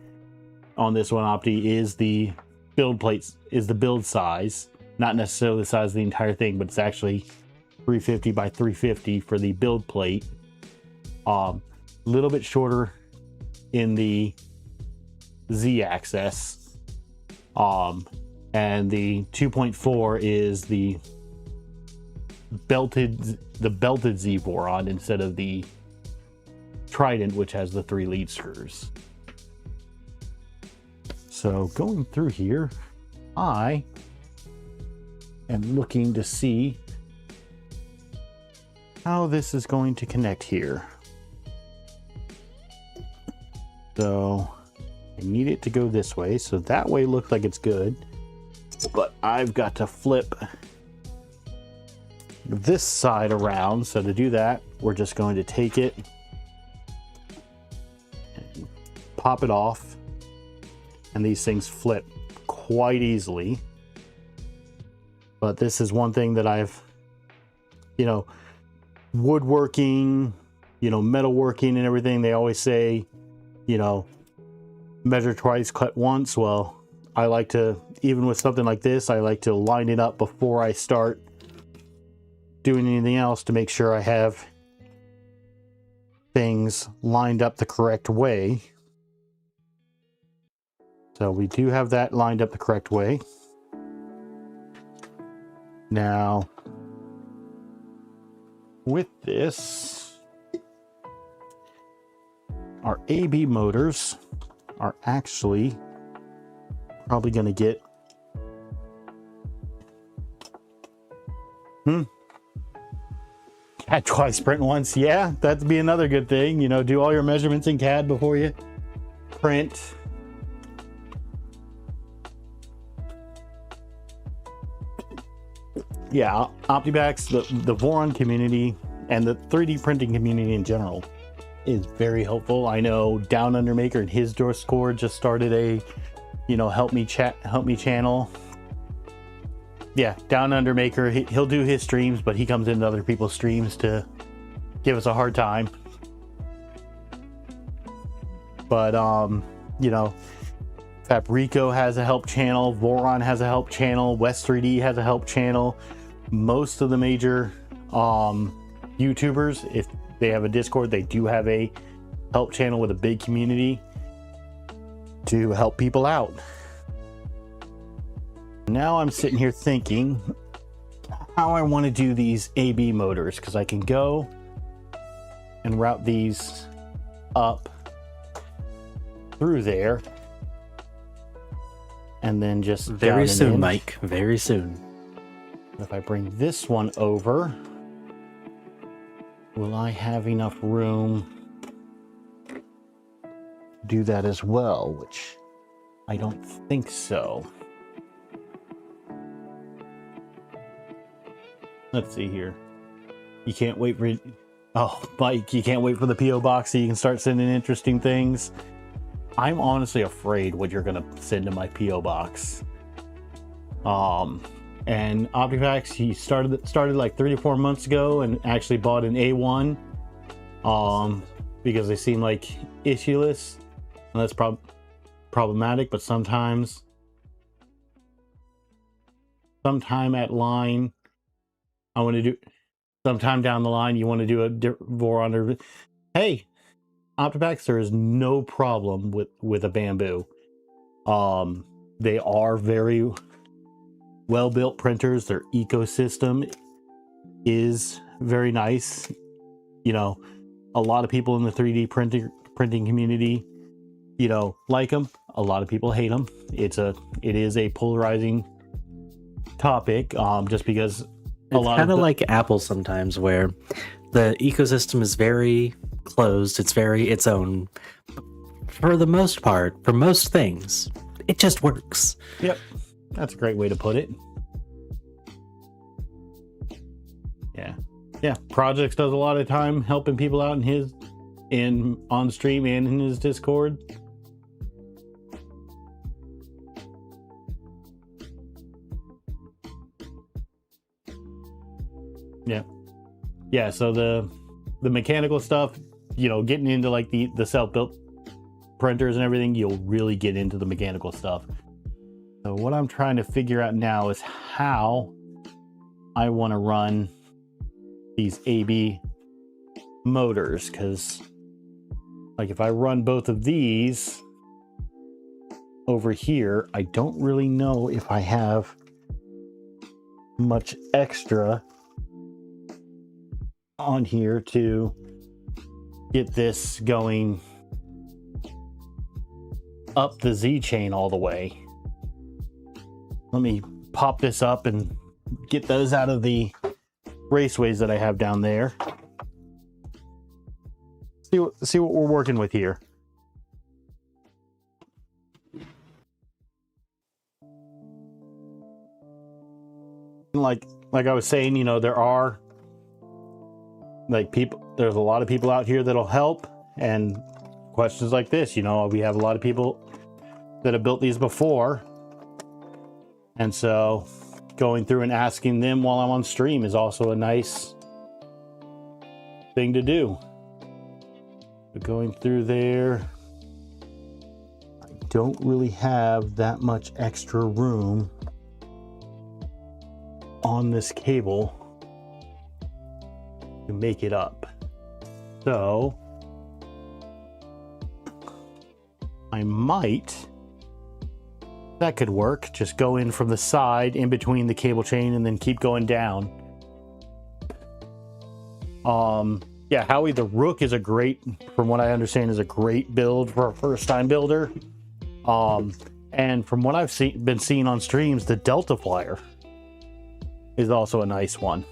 on this one, Opti, is the build plates, is the build size, not necessarily the size of the entire thing, but it's actually 350 by 350 for the build plate. Little bit shorter in the Z-axis, and the 2.4 is the belted Z Voron instead of the Trident, which has the 3 lead screws. So going through here, I am looking to see how this is going to connect here. So I need it to go this way, so that way looked like it's good, but I've got to flip this side around. So to do that, we're just going to take it and pop it off, and these things flip quite easily. But this is one thing that I've, you know, woodworking, you know, metalworking and everything, they always say, you know, measure twice, cut once. Well, I like to, even with something like this, I like to line it up before I start doing anything else to make sure I have things lined up the correct way. So we do have that lined up the correct way. Now, with this, our AB motors are actually probably going to get CAD twice, print once. Yeah, that'd be another good thing. You know, do all your measurements in CAD before you print. Yeah, OptiPax, the Voron community and the 3D printing community in general is very helpful. I know Down Under Maker and his Discord just started a, you know, help me channel. Yeah, Down Under Maker, he'll do his streams, but he comes into other people's streams to give us a hard time. But you know, Fabrico has a help channel, Voron has a help channel, West 3D has a help channel. Most of the major YouTubers, if they have a Discord, they do have a help channel with a big community to help people out. Now I'm sitting here thinking how I want to do these AB motors, because I can go and route these up through there and then just very soon, Mike, very soon. If I bring this one over, will I have enough room to do that as well? Which I don't think so. Let's see here. You can't wait for... Oh, Mike, you can't wait for the P.O. box so you can start sending interesting things. I'm honestly afraid what you're going to send to my P.O. box. And OptiPax, he started like 3 to 4 months ago and actually bought an A1 because they seem like issueless, and that's problematic. But sometime at line, I want to do, sometime down the line, you want to do a Voron. Hey, OptiPax, there is no problem with a bamboo. They are very well built printers. Their ecosystem is very nice. You know, a lot of people in the 3D printing community, you know, like them. A lot of people hate them. It is a polarizing topic, just because it's kind of like Apple sometimes, where the ecosystem is very closed. It's very its own. For the most part, for most things, it just works. Yep, that's a great way to put it. Yeah. Projects does a lot of time helping people out on stream and in his Discord. Yeah. So the mechanical stuff, you know, getting into like the self-built printers and everything, you'll really get into the mechanical stuff. So what I'm trying to figure out now is how I want to run these AB motors, because like if I run both of these over here, I don't really know if I have much extra on here to get this going up the Z chain all the way. Let me pop this up and get those out of the raceways that I have down there. See what we're working with here. Like I was saying, you know, there's a lot of people out here that'll help, and questions like this, you know, we have a lot of people that have built these before, and so going through and asking them while I'm on stream is also a nice thing to do. But going through there, I don't really have that much extra room on this cable to make it up. So I might, that could work, just go in from the side in between the cable chain and then keep going down. Yeah, Howie the Rook is from what I understand, is a great build for a first time builder. And from what I've been seeing on streams, the Delta Flyer is also a nice one.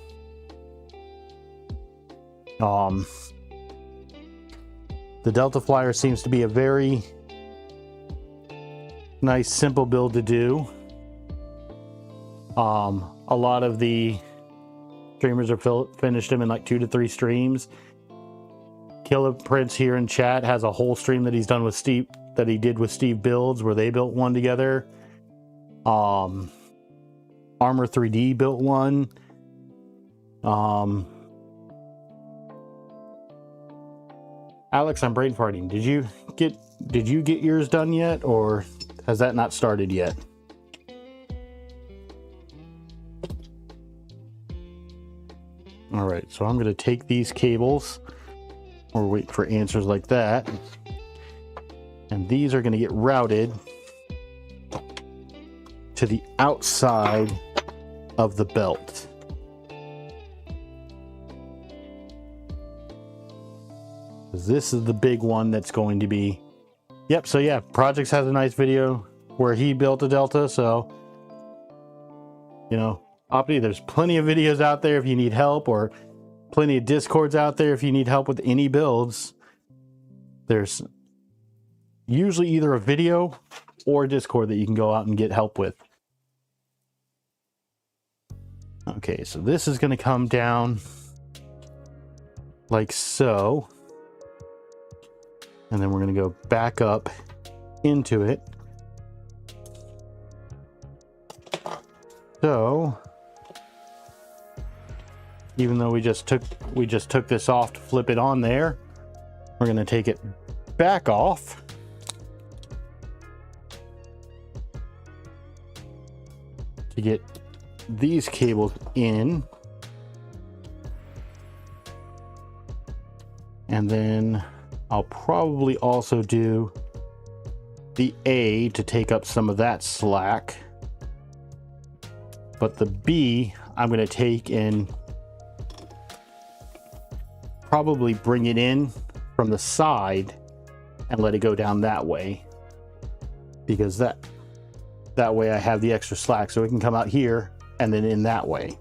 The Delta Flyer seems to be a very nice, simple build to do. A lot of the streamers have finished them in like 2 to 3 streams. Killer Prince here in chat has a whole stream that he's done with Steve, that he did with Steve Builds, where they built one together. Armor 3D built one. Alex, I'm brain farting. Did you get yours done yet, or has that not started yet? All right, so I'm going to take these cables, or wait for answers like that, and these are going to get routed to the outside of the belt. This is the big one that's going to be... Yep, so yeah, Projects has a nice video where he built a Delta, so, you know, Opti, there's plenty of videos out there if you need help, or plenty of Discords out there if you need help with any builds. There's usually either a video or a Discord that you can go out and get help with. Okay, so this is going to come down like so. And then we're going to go back up into it. So, even though we just took this off to flip it on there, we're going to take it back off. To get these cables in. And then I'll probably also do the A to take up some of that slack. But the B, I'm going to take and probably bring it in from the side and let it go down that way. Because that way I have the extra slack, so it can come out here and then in that way.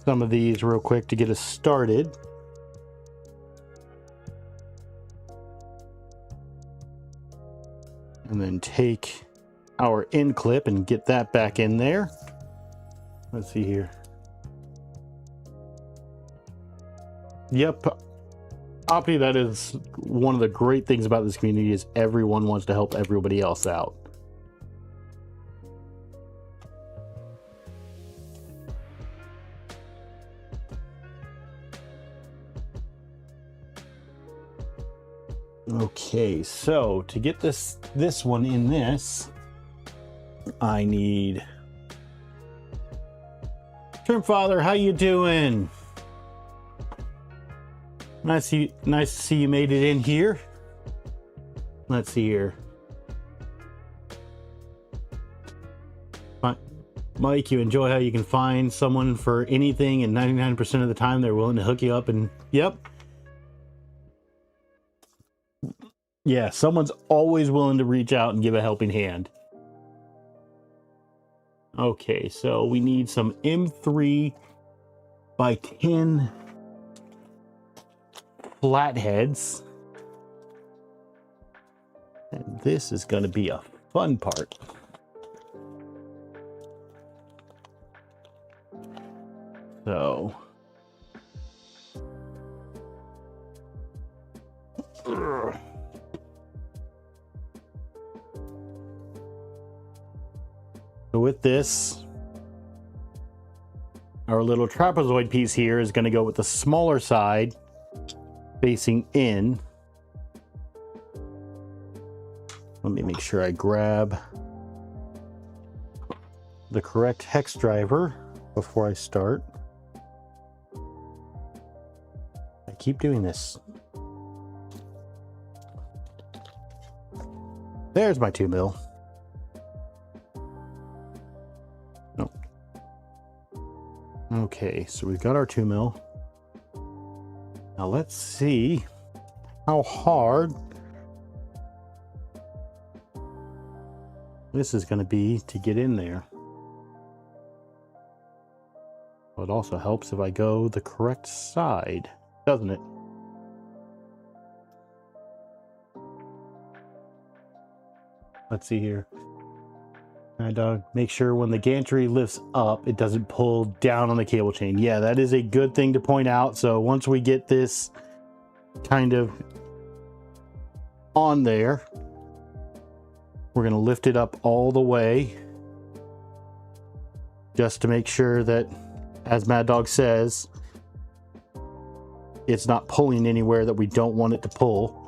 Some of these real quick to get us started. And then take our end clip and get that back in there. Let's see here. Yep. Oppie, that is one of the great things about this community is everyone wants to help everybody else out. Okay, so to get this one in this, I need Shrimp Father. How you doing? Nice to see you made it in here. Let's see here. Mike, you enjoy how you can find someone for anything, and 99% of the time they're willing to hook you up. And yep. Yeah, someone's always willing to reach out and give a helping hand. Okay, so we need some M3 by 10 flatheads. And this is going to be a fun part. So with this, our little trapezoid piece here is going to go with the smaller side facing in. Let me make sure I grab the correct hex driver before I start. I keep doing this. There's my 2 mil. Nope. Okay, so we've got our 2 mil. Now let's see how hard this is going to be to get in there. Well, it also helps if I go the correct side, doesn't it? Let's see here. And make sure when the gantry lifts up, it doesn't pull down on the cable chain. Yeah, that is a good thing to point out. So once we get this kind of on there, we're going to lift it up all the way just to make sure that, as Mad Dog says, it's not pulling anywhere that we don't want it to pull.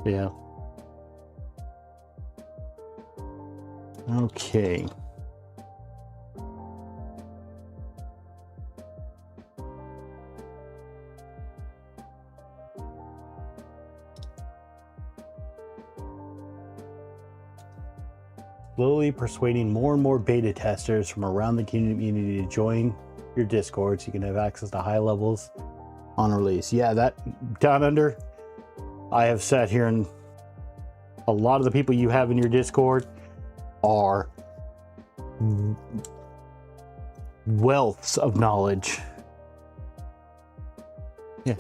Yeah. Okay. Slowly persuading more and more beta testers from around the community to join your Discord so you can have access to high levels on release. Yeah, that down under, I have sat here and a lot of the people you have in your Discord are wealths of knowledge. Yeah.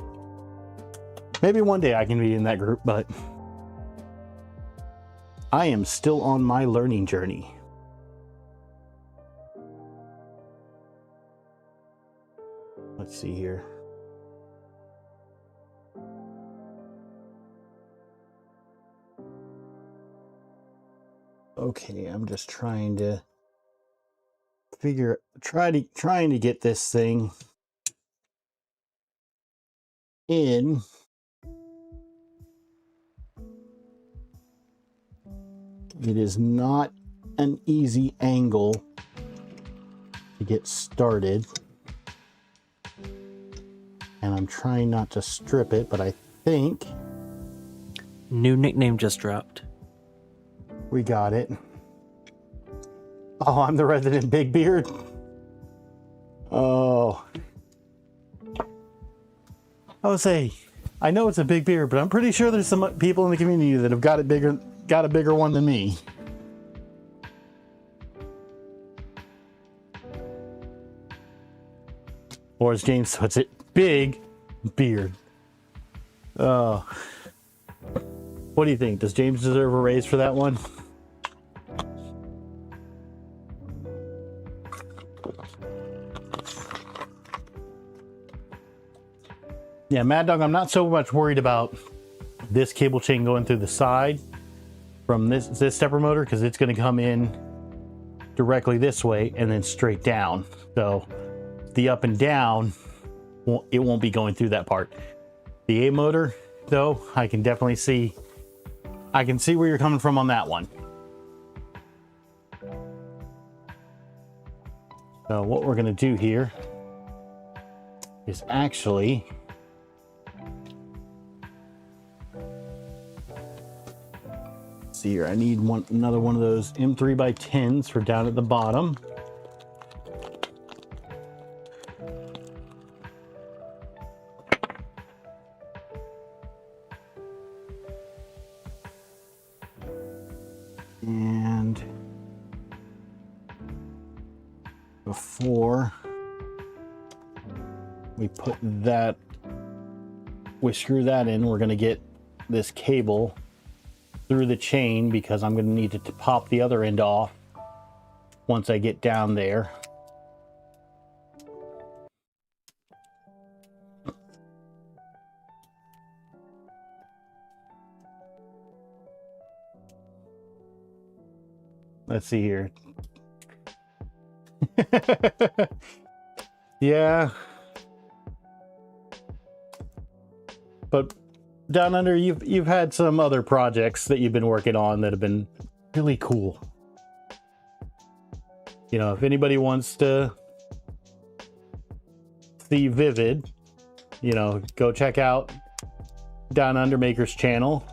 Maybe one day I can be in that group, but I am still on my learning journey. Let's see here. Okay, I'm just trying to trying to get this thing in It is not an easy angle to get started. And I'm trying not to strip it, but I think New nickname just dropped. we got it. Oh, I'm the resident Big Beard. Oh. I would say, I know it's a big beard, but I'm pretty sure there's some people in the community that have got a bigger one than me. Or as James puts it, big beard. Oh. What do you think? Does James deserve a raise for that one? Yeah, Mad Dog, I'm not so much worried about this cable chain going through the side from this stepper motor, because it's going to come in directly this way and then straight down. So the up and down, it won't be going through that part. The A motor, though, I can definitely see. I can see where you're coming from on that one. So what we're going to do here is actually see here. I need another one of those M3x10s for down at the bottom. And before we put that, we screw that in, we're going to get this cable through the chain, because I'm going to need to pop the other end off once I get down there. Let's see here. Yeah. But down under, you've had some other projects that you've been working on that have been really cool. You know, if anybody wants to see Vivid, you know, go check out Down Under Maker's channel.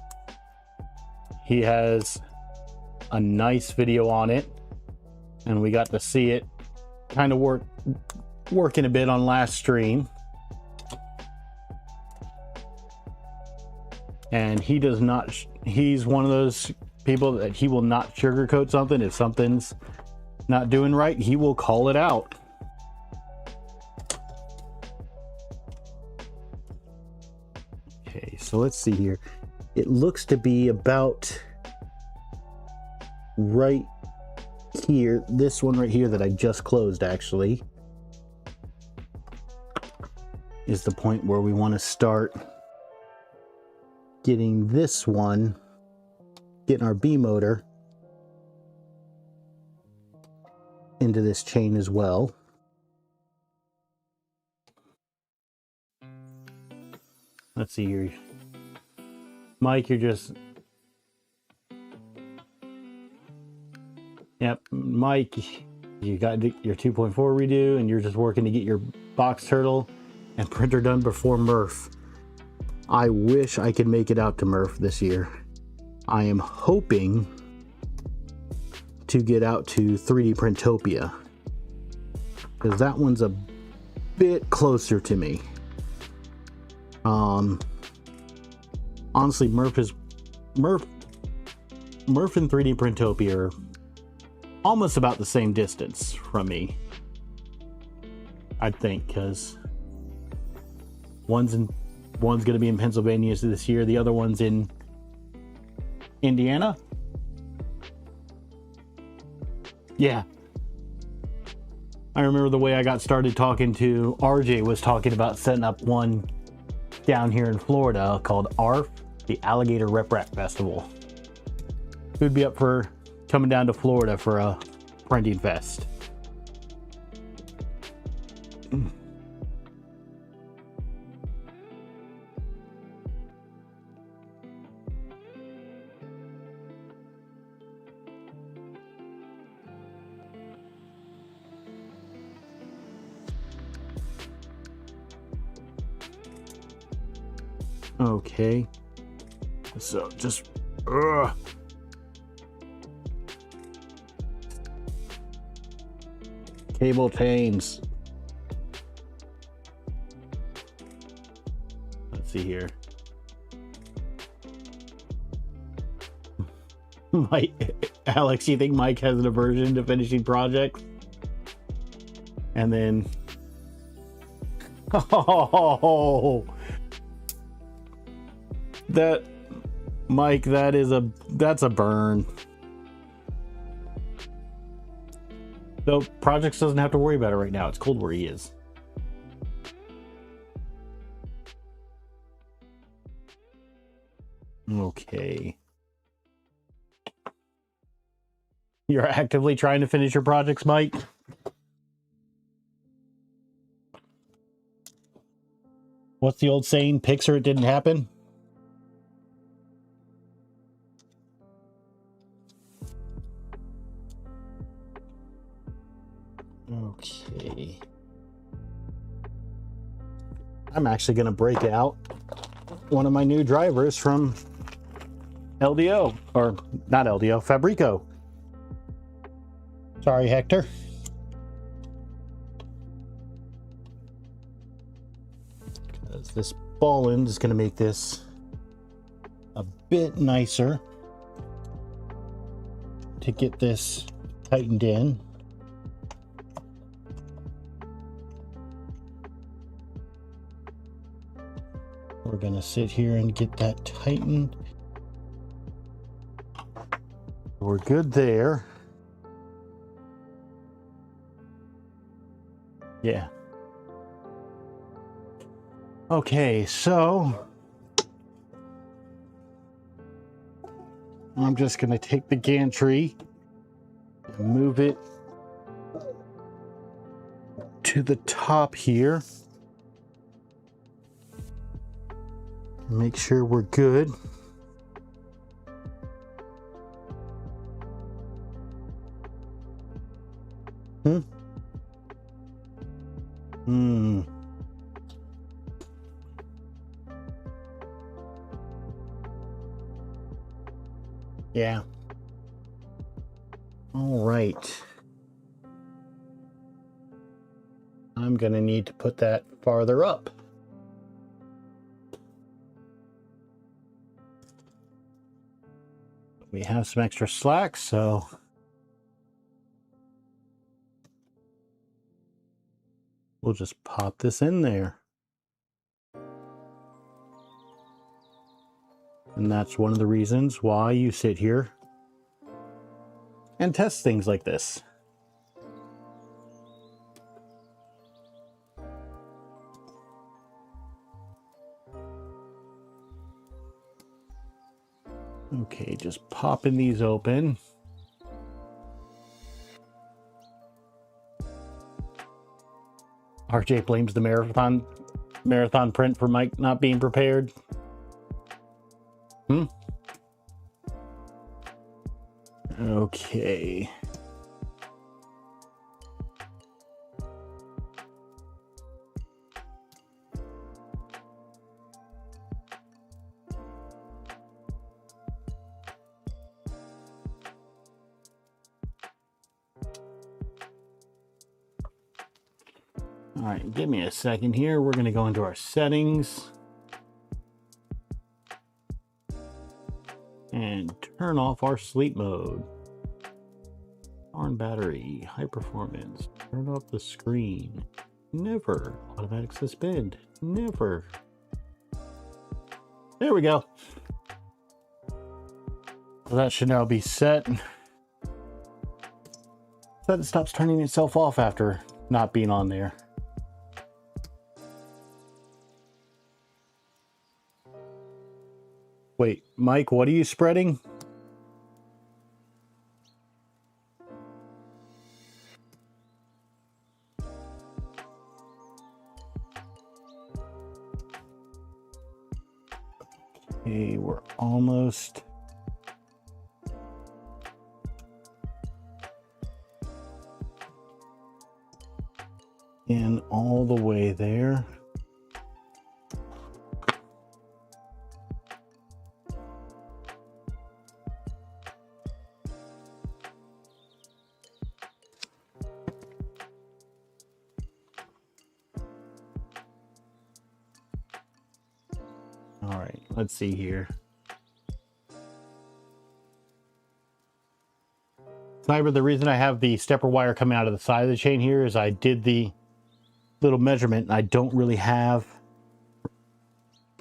He has a nice video on it, and we got to see it kind of working a bit on last stream. And he does not, he's one of those people that he will not sugarcoat something. If something's not doing right, he will call it out. Okay, so let's see here. It looks to be about right here. This one right here that I just closed actually is the point where we want to start getting this one, getting our B motor into this chain as well. Let's see here. Mike, you're just... Yep, Mike, you got your 2.4 redo, and you're just working to get your box turtle and printer done before Murph. I wish I could make it out to Murph this year. I am hoping to get out to 3D Printopia, because that one's a bit closer to me. Honestly, Murph and 3D Printopia are almost about the same distance from me, I think, because one's going to be in Pennsylvania this year, the other one's in Indiana. Yeah, I remember the way I got started talking to RJ was talking about setting up one down here in Florida called ARF, the Alligator Rep Rap Festival. Who'd be up for coming down to Florida for a printing fest? Okay. So just cable chains. Let's see here. Alex, you think Mike has an aversion to finishing projects? And then, oh, that, Mike, that's a burn. So projects doesn't have to worry about it right now. It's cold where he is. Okay. You're actively trying to finish your projects, Mike? What's the old saying? Picture it didn't happen? Okay. I'm actually going to break out one of my new drivers from LDO, or not LDO, Fabrico. Sorry, Hector. Because this ball end is going to make this a bit nicer to get this tightened in. We're going to sit here and get that tightened. We're good there. Yeah. Okay, so I'm just going to take the gantry and move it to the top here. Make sure we're good. Yeah. All right. I'm going to need to put that farther up. We have some extra slack, so we'll just pop this in there. And that's one of the reasons why you sit here and test things like this. Okay, just popping these open. RJ blames the marathon print for Mike not being prepared. Okay. All right, give me a second here. We're going to go into our settings and turn off our sleep mode. On battery, high performance, turn off the screen. Never. Automatic suspend. Never. There we go. So that should now be set. That it stops turning itself off after not being on there. Wait, Mike, what are you spreading? Okay, we're almost in all the way there. All right, let's see here. Cyber, the reason I have the stepper wire coming out of the side of the chain here is I did the little measurement and I don't really have,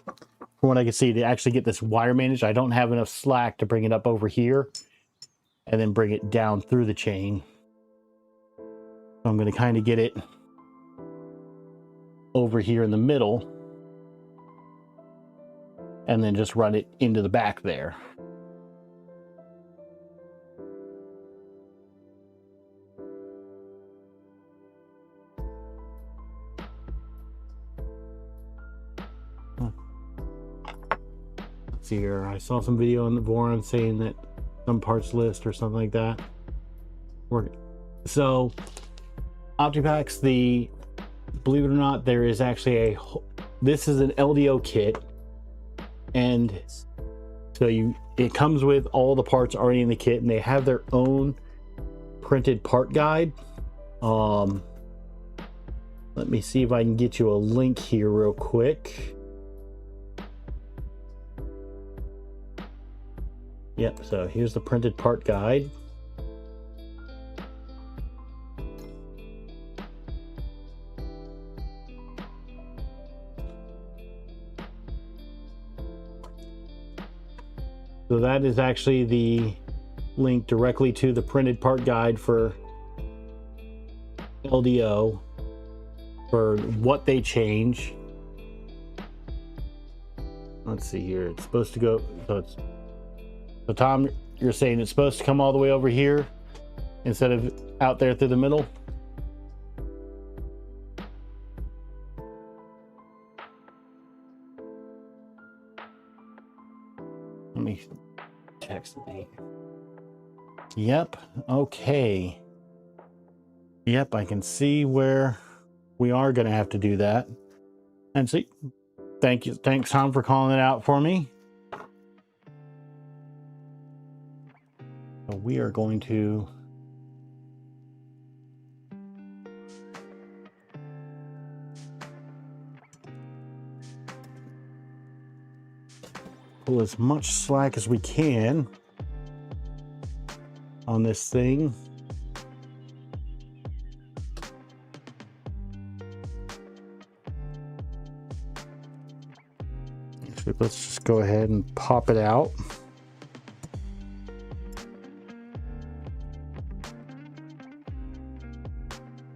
from what I can see, to actually get this wire managed. I don't have enough slack to bring it up over here and then bring it down through the chain. So I'm going to kind of get it over here in the middle and then just run it into the back there. Let's see here. I saw some video on the Voron saying that some parts list or something like that. So OptiPacks, believe it or not, there is actually this is an LDO kit, and so it comes with all the parts already in the kit, and they have their own printed part guide. Let me see if I can get you a link here real quick. Yep, so here's the printed part guide. So that is actually the link directly to the printed part guide for LDO, for what they change. Let's see here. It's supposed to go, so Tom, you're saying it's supposed to come all the way over here instead of out there through the middle? Let me text me. Yep, okay. Yep, I can see where we are going to have to do that. And see, thanks Tom for calling it out for me. So we are going to pull as much slack as we can on this thing. Actually, let's just go ahead and pop it out.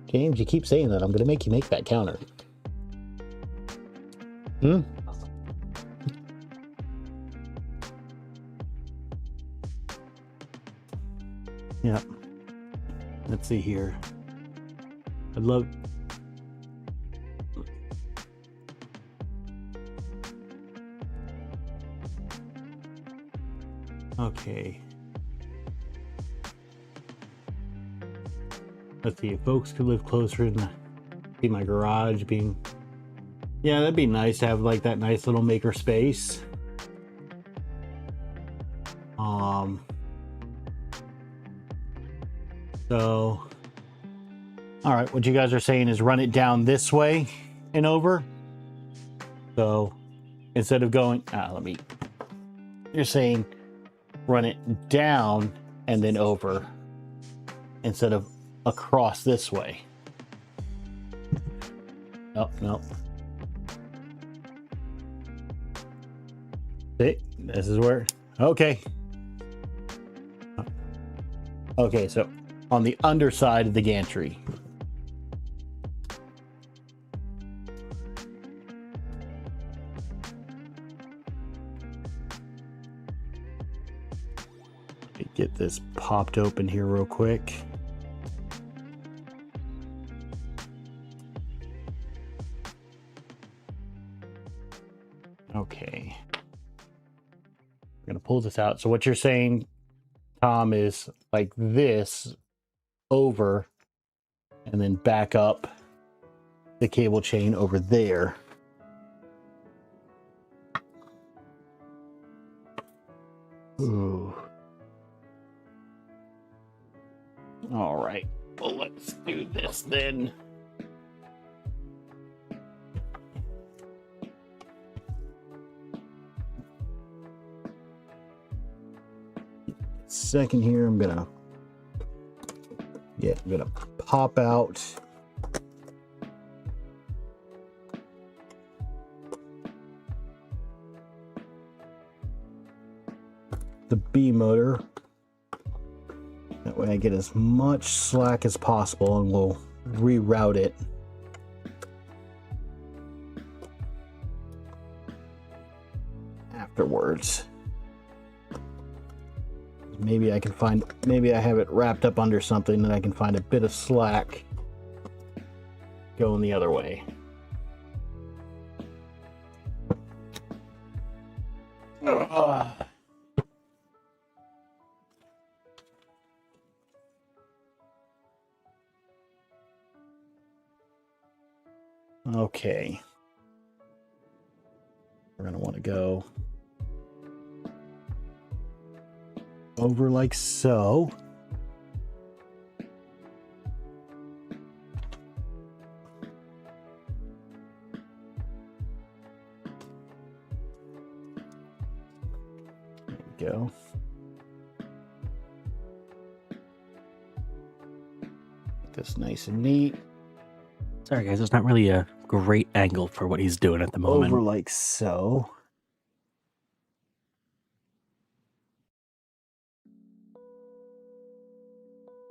James, you keep saying that. I'm going to make you make that counter. Yeah. Let's see here. I'd love... Okay. Let's see, if folks could live closer and see my garage being... Yeah, that'd be nice to have like that nice little maker space. So, all right, what you guys are saying is run it down this way and over. So instead of going, you're saying run it down and then over instead of across this way. Oh, no. See, this is where, okay. Okay, so on the underside of the gantry. Let me get this popped open here real quick. Okay. We're going to pull this out. So what you're saying, Tom, is like this over and then back up the cable chain over there. Ooh. All right. Well, let's do this then. second here. I'm gonna pop out the B motor. That way I get as much slack as possible, and we'll reroute it. Afterwards. Maybe I can find, maybe I have it wrapped up under something and I can find a bit of slack going the other way. Okay. We're going to want to go over like so. There we go. Get this nice and neat. Sorry guys, it's not really a great angle for what he's doing at the moment. Over like so.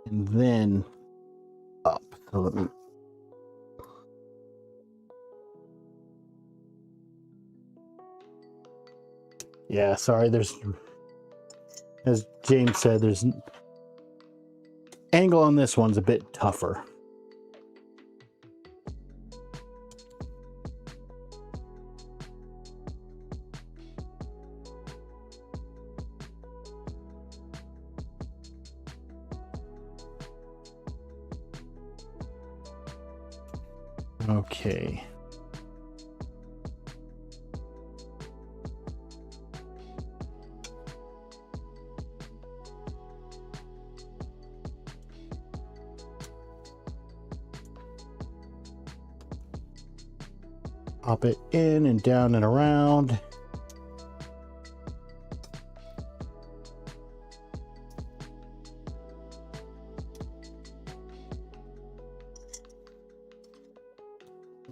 And then up. So let me. Yeah, sorry, there's, as James said, there's angle on this one's a bit tougher. Okay. Pop it in and down and around.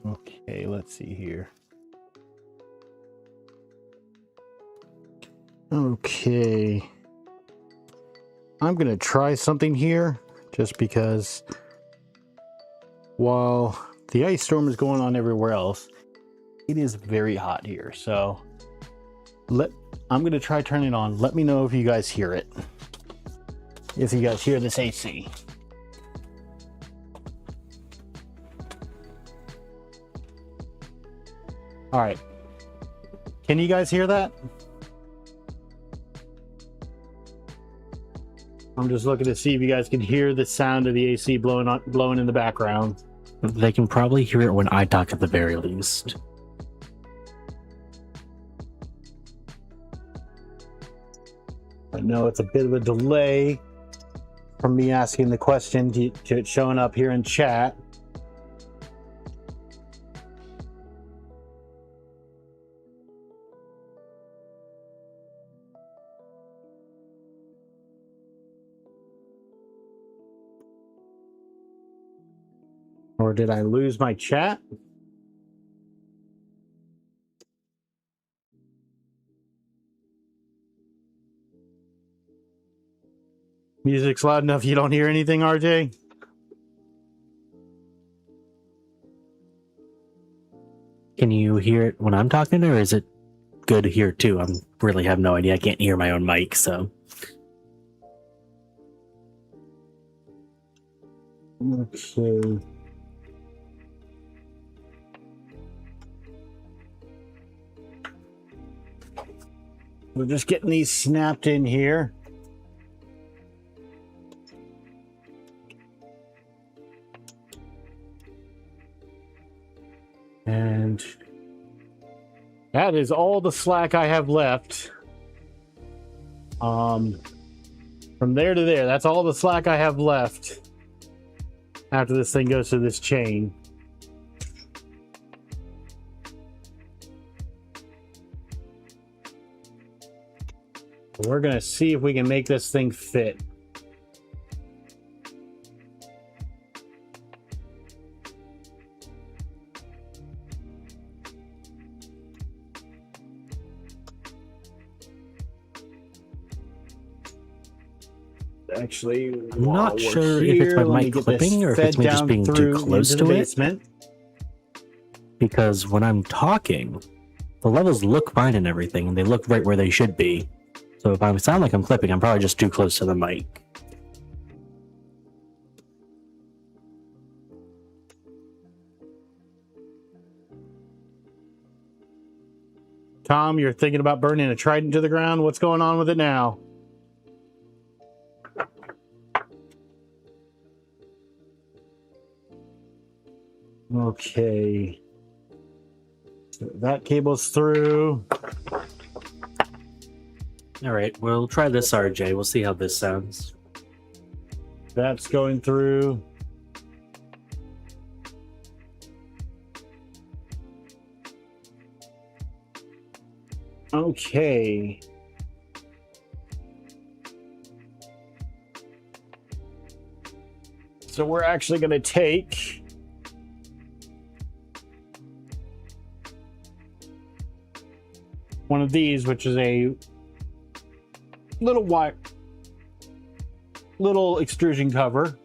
Okay, let's see here. Okay. I'm going to try something here just because while the ice storm is going on everywhere else, it is very hot here. So I'm going to try turning it on. Let me know if you guys hear it. If you guys hear this AC. All right. Can you guys hear that? I'm just looking to see if you guys can hear the sound of the AC blowing in the background. They can probably hear it when I talk at the very least. I know it's a bit of a delay from me asking the question to it showing up here in chat. Or did I lose my chat? Music's loud enough you don't hear anything, RJ? Can you hear it when I'm talking, or is it good here too? I really have no idea. I can't hear my own mic, so. Okay. We're just getting these snapped in here. And that is all the slack I have left. From there to there, that's all the slack I have left after this thing goes through this chain. We're gonna see if we can make this thing fit. Actually, I'm not sure if it's my mic clipping or if it's me just being too close to it. Because when I'm talking, the levels look fine and everything, and they look right where they should be. So if I sound like I'm clipping, I'm probably just too close to the mic. Tom, you're thinking about burning a trident to the ground? What's going on with it now? Okay. So that cable's through. All right, we'll try this RJ. We'll see how this sounds. That's going through. Okay. So we're actually going to take one of these, which is a little wire, little extrusion cover.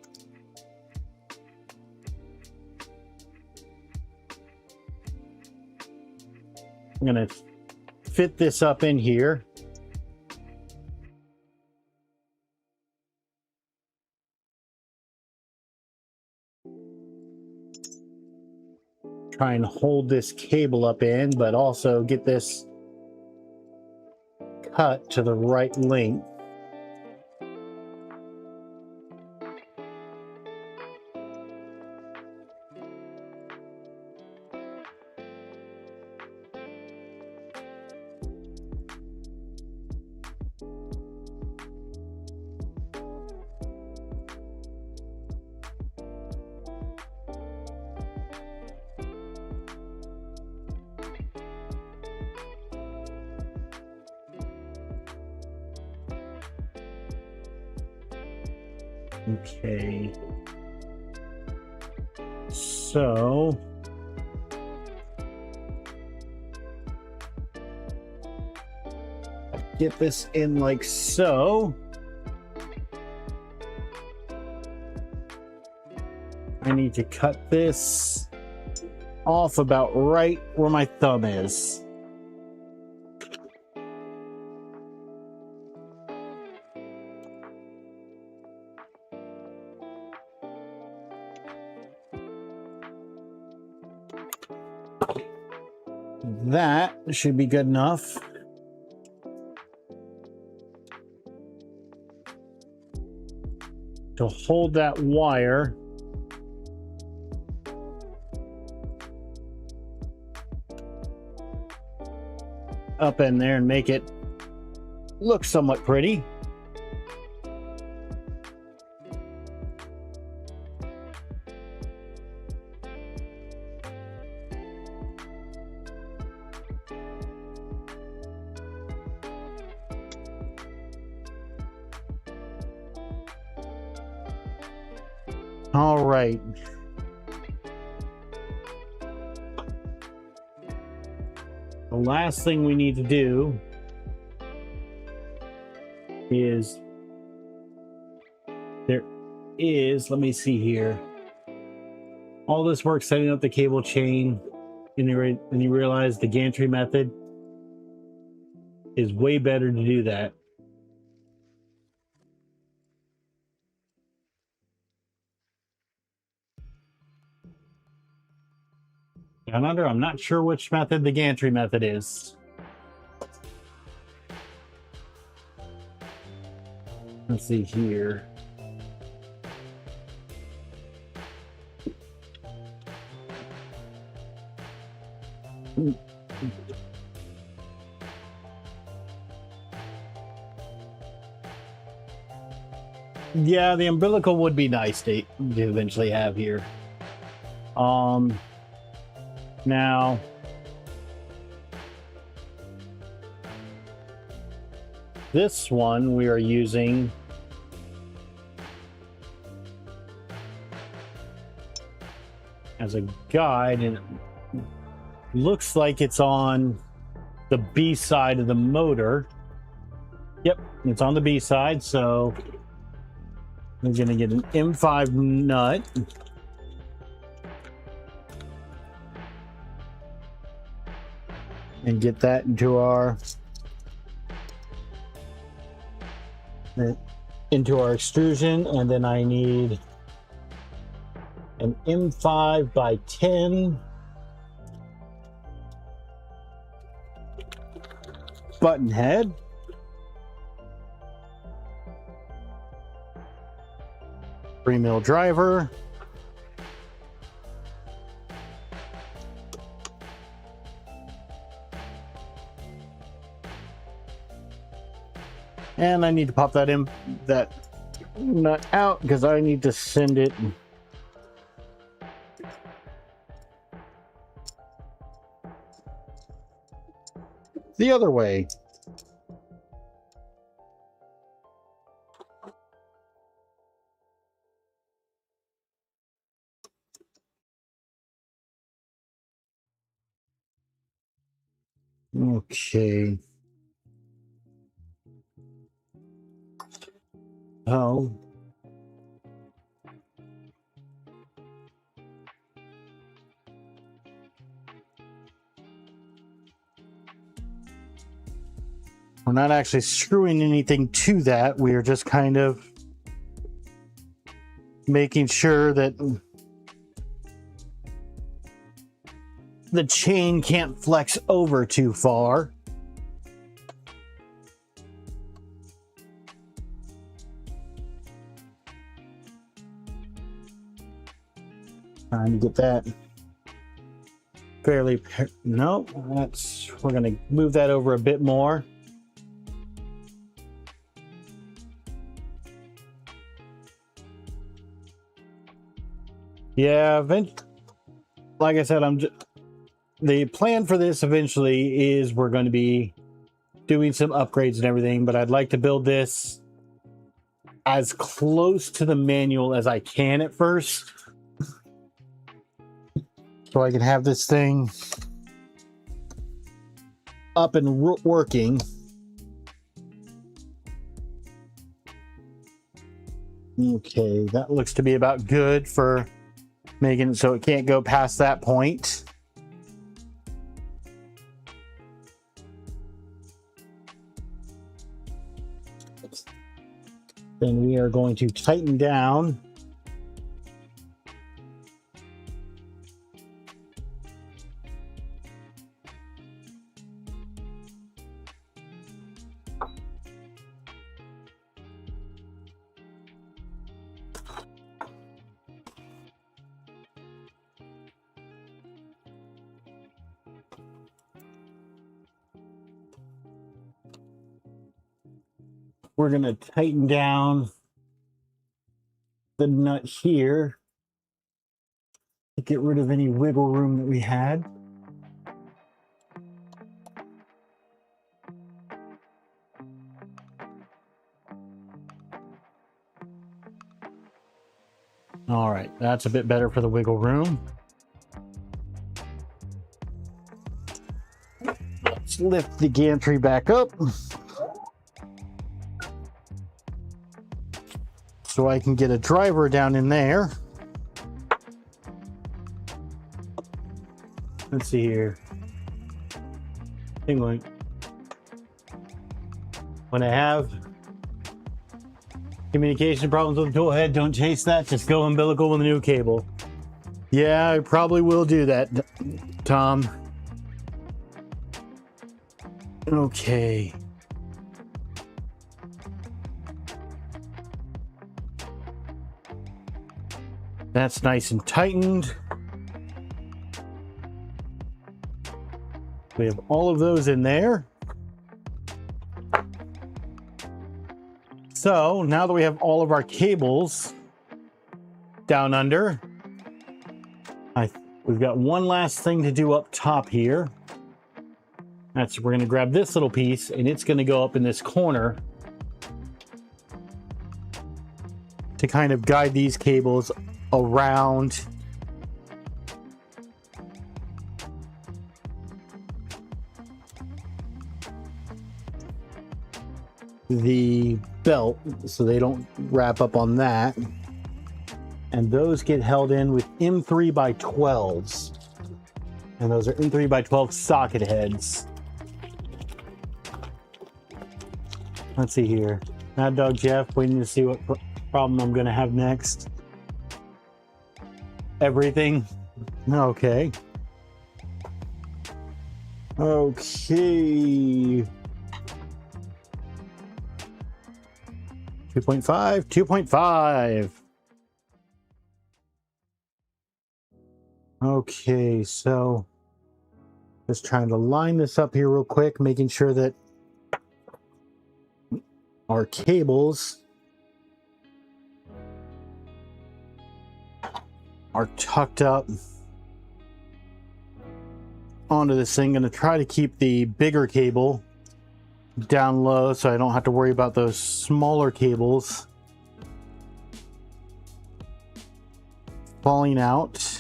I'm going to fit this up in here. Try and hold this cable up in, but also get this cut to the right length. Okay. So get this in like so. I need to cut this off about right where my thumb is. That should be good enough. To hold that wire up in there and make it look somewhat pretty. All right. The last thing we need to do is let me see here. All this work setting up the cable chain, and you realize the gantry method is way better to do that. Down under, I'm not sure which method the gantry method is. Let's see here. Yeah, the umbilical would be nice to eventually have here. Now, this one we are using as a guide, and it looks like it's on the B side of the motor. Yep, it's on the B side, so we're going to get an M5 nut. And get that into our extrusion, and then I need an M5 by 10 button head. Three-mill driver. And I need to pop that nut out because I need to send it the other way. Okay. Oh. We're not actually screwing anything to that. We are just kind of making sure that the chain can't flex over too far. Trying to get that fairly, no, we're going to move that over a bit more. Yeah, like I said, the plan for this eventually is we're going to be doing some upgrades and everything, but I'd like to build this as close to the manual as I can at first, so I can have this thing up and working. Okay, that looks to be about good for making it so it can't go past that point. Then we are going to tighten down we're going to tighten down the nut here to get rid of any wiggle room that we had. All right, that's a bit better for the wiggle room. Let's lift the gantry back up so I can get a driver down in there. Let's see here. When I have communication problems with the tool head, don't chase that. Just go umbilical with a new cable. Yeah, I probably will do that, Tom. Okay. That's nice and tightened. We have all of those in there. So now that we have all of our cables down under, we've got one last thing to do up top here. We're going to grab this little piece, and it's going to go up in this corner to kind of guide these cables around the belt so they don't wrap up on that. And those get held in with M3x12s. And those are M3x12 socket heads. Let's see here. Mad Dog Jeff, waiting to see what problem I'm going to have next. Everything. Okay. Okay. 2.5, 2.5. Okay, so just trying to line this up here real quick, making sure that our cables are tucked up onto this thing. Gonna try to keep the bigger cable down low so I don't have to worry about those smaller cables falling out.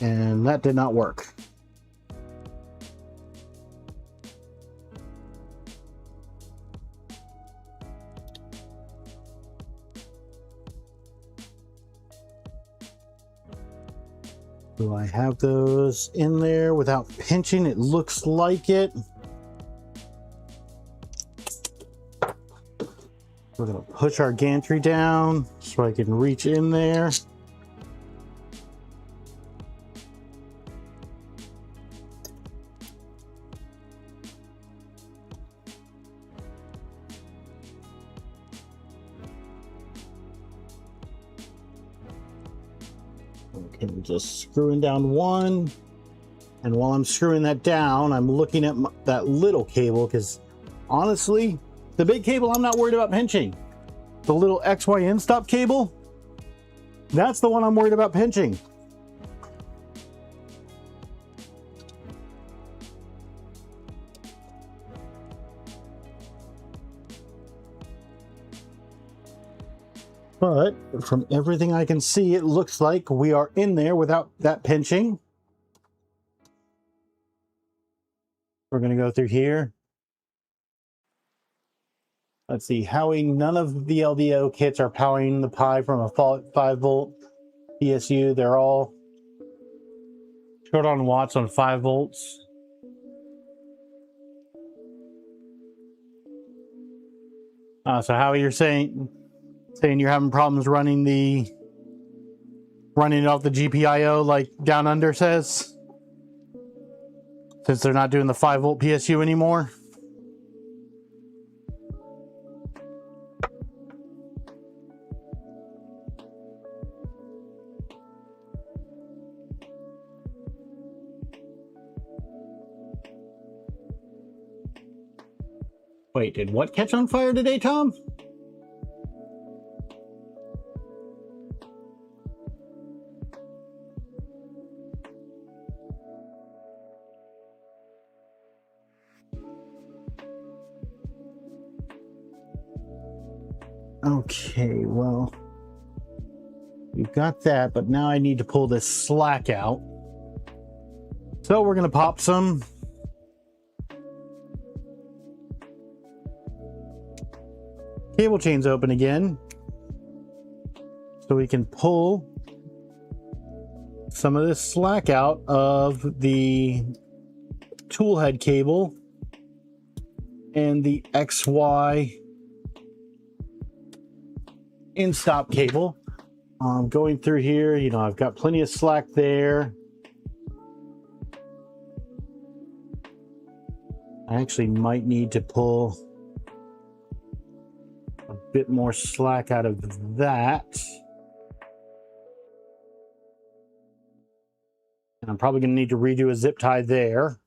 And that did not work. Do I have those in there without pinching? It looks like it. We're going to push our gantry down so I can reach in there. Okay, just screwing down one. And while I'm screwing that down, I'm looking at that little cable because honestly, the big cable I'm not worried about pinching. The little XYN stop cable, that's the one I'm worried about pinching. But from everything I can see, it looks like we are in there without that pinching. We're going to go through here. Let's see, Howie, none of the LDO kits are powering the Pi from a 5-volt PSU. They're all short on watts on 5 volts. So Howie, you're saying you're having problems running it off the GPIO like Down Under says? Since they're not doing the 5-volt PSU anymore? Wait, did what catch on fire today, Tom? Okay, well, we've got that, but now I need to pull this slack out. So we're going to pop some cable chains open again so we can pull some of this slack out of the tool head cable and the XY in-stop cable. Going through here, you know, I've got plenty of slack there. I actually might need to pull a bit more slack out of that. And I'm probably going to need to redo a zip tie there.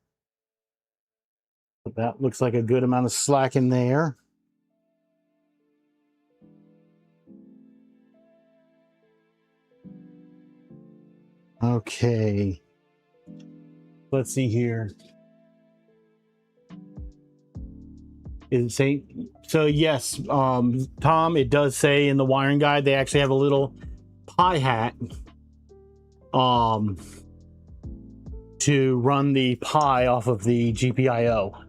But that looks like a good amount of slack in there. Okay. Let's see here. Is it saying, so yes, Tom, it does say in the wiring guide they actually have a little pi hat to run the pi off of the GPIO.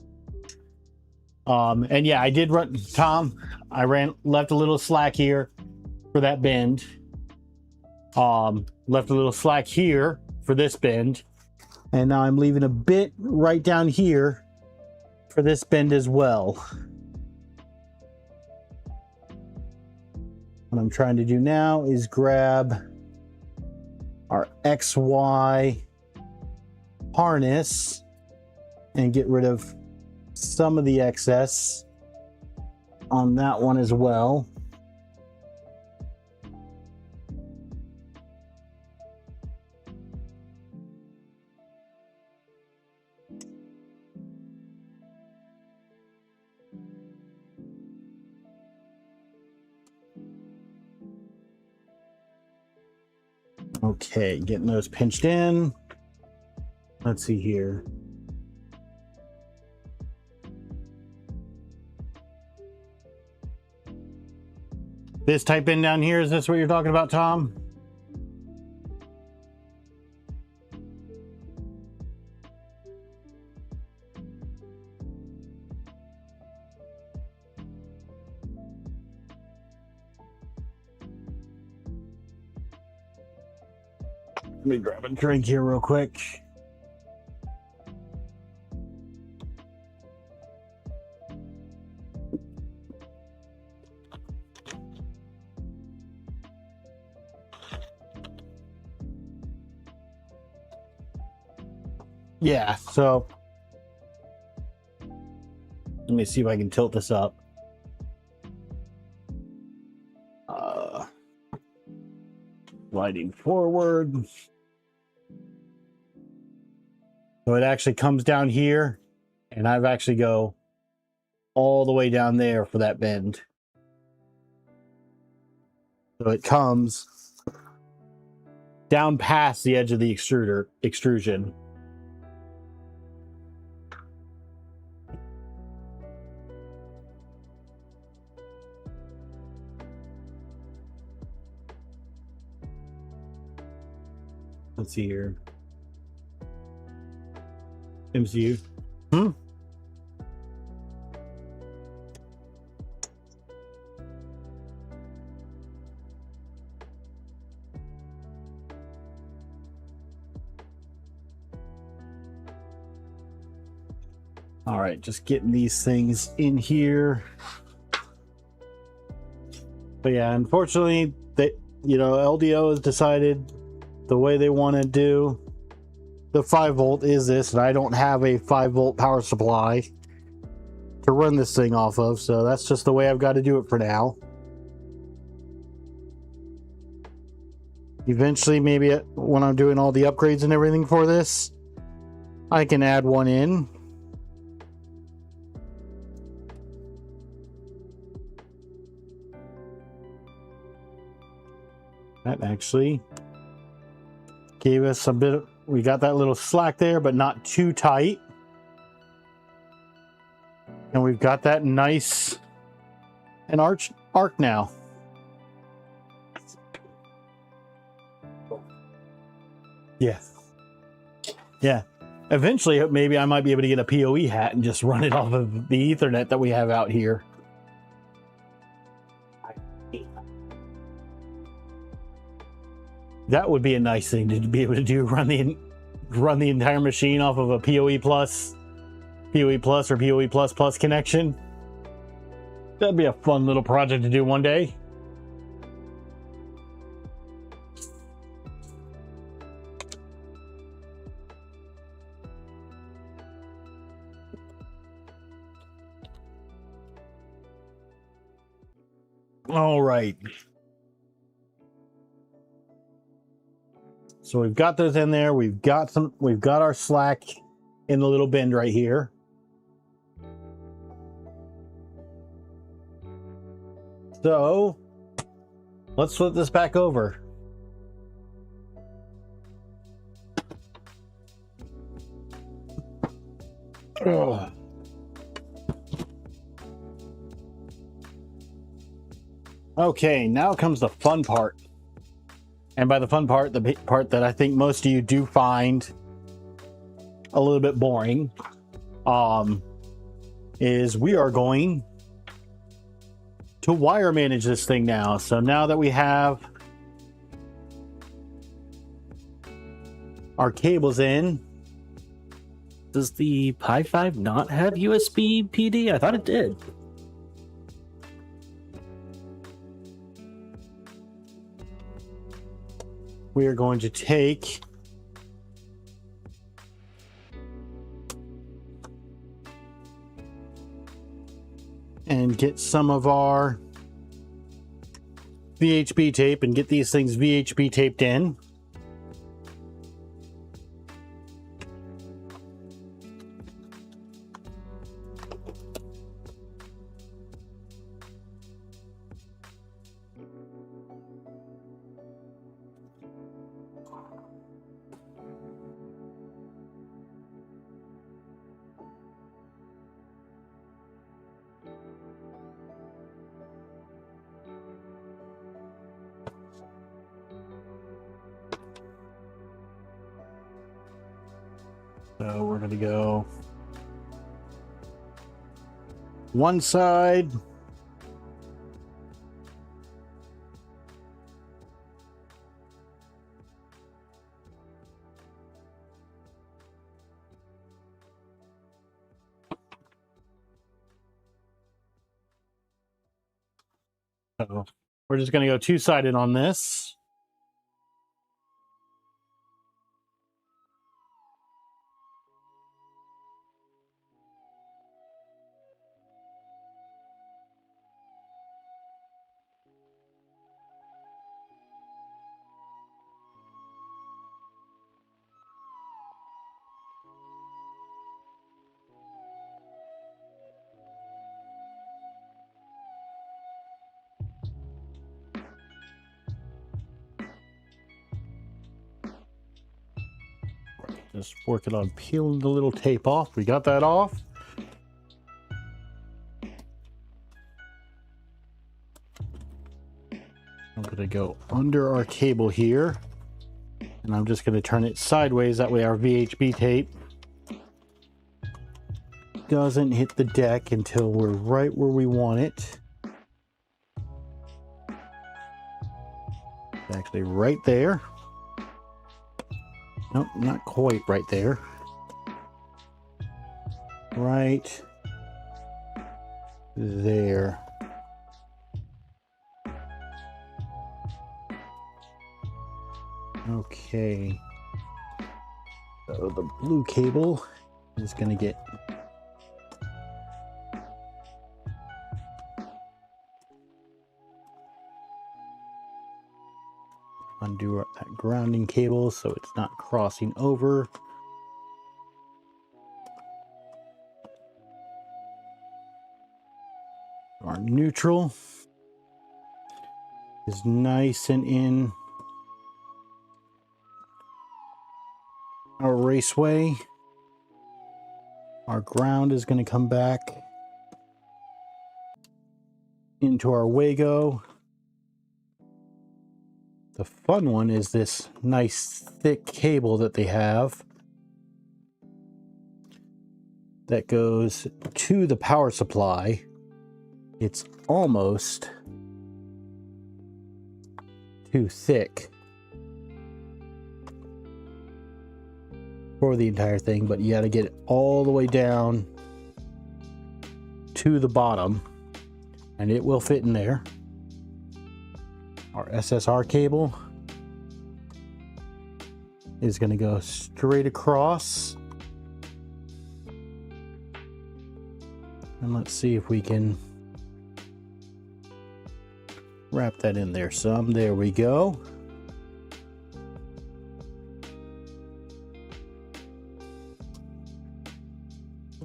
And yeah, I did run, Tom, left a little slack here for that bend. Left a little slack here for this bend. And now I'm leaving a bit right down here for this bend as well. What I'm trying to do now is grab our XY harness and get rid of some of the excess on that one as well. Okay, getting those pinched in. Let's see here. This type in down here, is this what you're talking about, Tom? Let me grab a drink here real quick. Yeah, so let me see if I can tilt this up. Sliding forward. So it actually comes down here, and I've actually go all the way down there for that bend. So it comes down past the edge of the extrusion. Let's see here. MCU. All right, just getting these things in here. But yeah, unfortunately, LDO has decided the way they want to do the 5-volt is this, and I don't have a 5-volt power supply to run this thing off of, so that's just the way I've got to do it for now. Eventually, maybe when I'm doing all the upgrades and everything for this, I can add one in. That actually gave us a bit of, we got that little slack there, but not too tight. And we've got that nice and arc now. Yeah. Yeah. Eventually, maybe I might be able to get a PoE hat and just run it off of the Ethernet that we have out here. That would be a nice thing to be able to do, run the entire machine off of a PoE plus or PoE plus connection. That'd be a fun little project to do one day. All right. So we've got those in there. We've got our slack in the little bend right here. So let's flip this back over. Ugh. Okay, now comes the fun part. And by the fun part, the part that I think most of you do find a little bit boring, is we are going to wire manage this thing now. So now that we have our cables in. Does the Pi 5 not have USB PD? I thought it did. We are going to take and get some of our VHB tape and get these things VHB taped in. So we're going to go one side. So we're just going to go two-sided on this. Just working on peeling the little tape off. We got that off. I'm going to go under our cable here, and I'm just going to turn it sideways. That way our VHB tape doesn't hit the deck until we're right where we want it. It's actually right there. Nope, not quite right there. Right there. Okay. So the blue cable is going to get undo that grounding cable so it's not crossing over. Our neutral is nice and in our raceway. Our ground is going to come back into our Wago. The fun one is this nice thick cable that they have that goes to the power supply. It's almost too thick for the entire thing, but you got to get it all the way down to the bottom, and it will fit in there. Our SSR cable is going to go straight across. And let's see if we can wrap that in there some. There we go.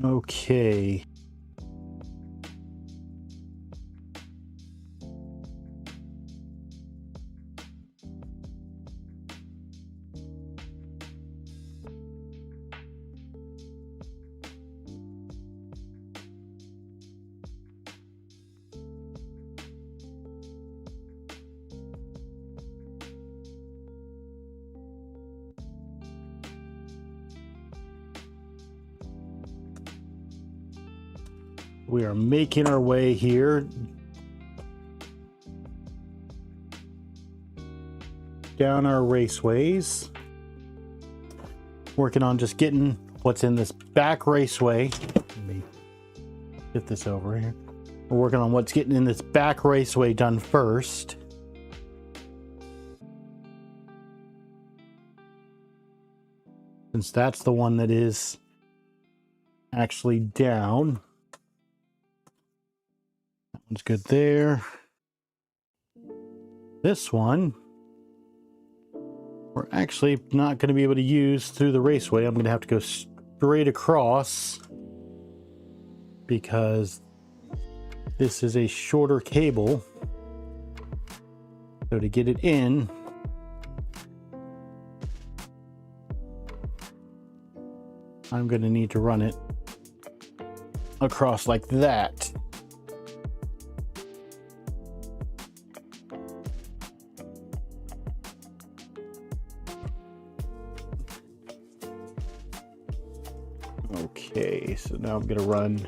Okay. We are making our way here down our raceways. Working on just getting what's in this back raceway. Let me get this over here. We're working on what's getting in this back raceway done first. Since that's the one that is actually down. That one's good there. This one, we're actually not going to be able to use through the raceway. I'm going to have to go straight across because this is a shorter cable. So to get it in, I'm going to need to run it across like that. Okay, so now I'm going to run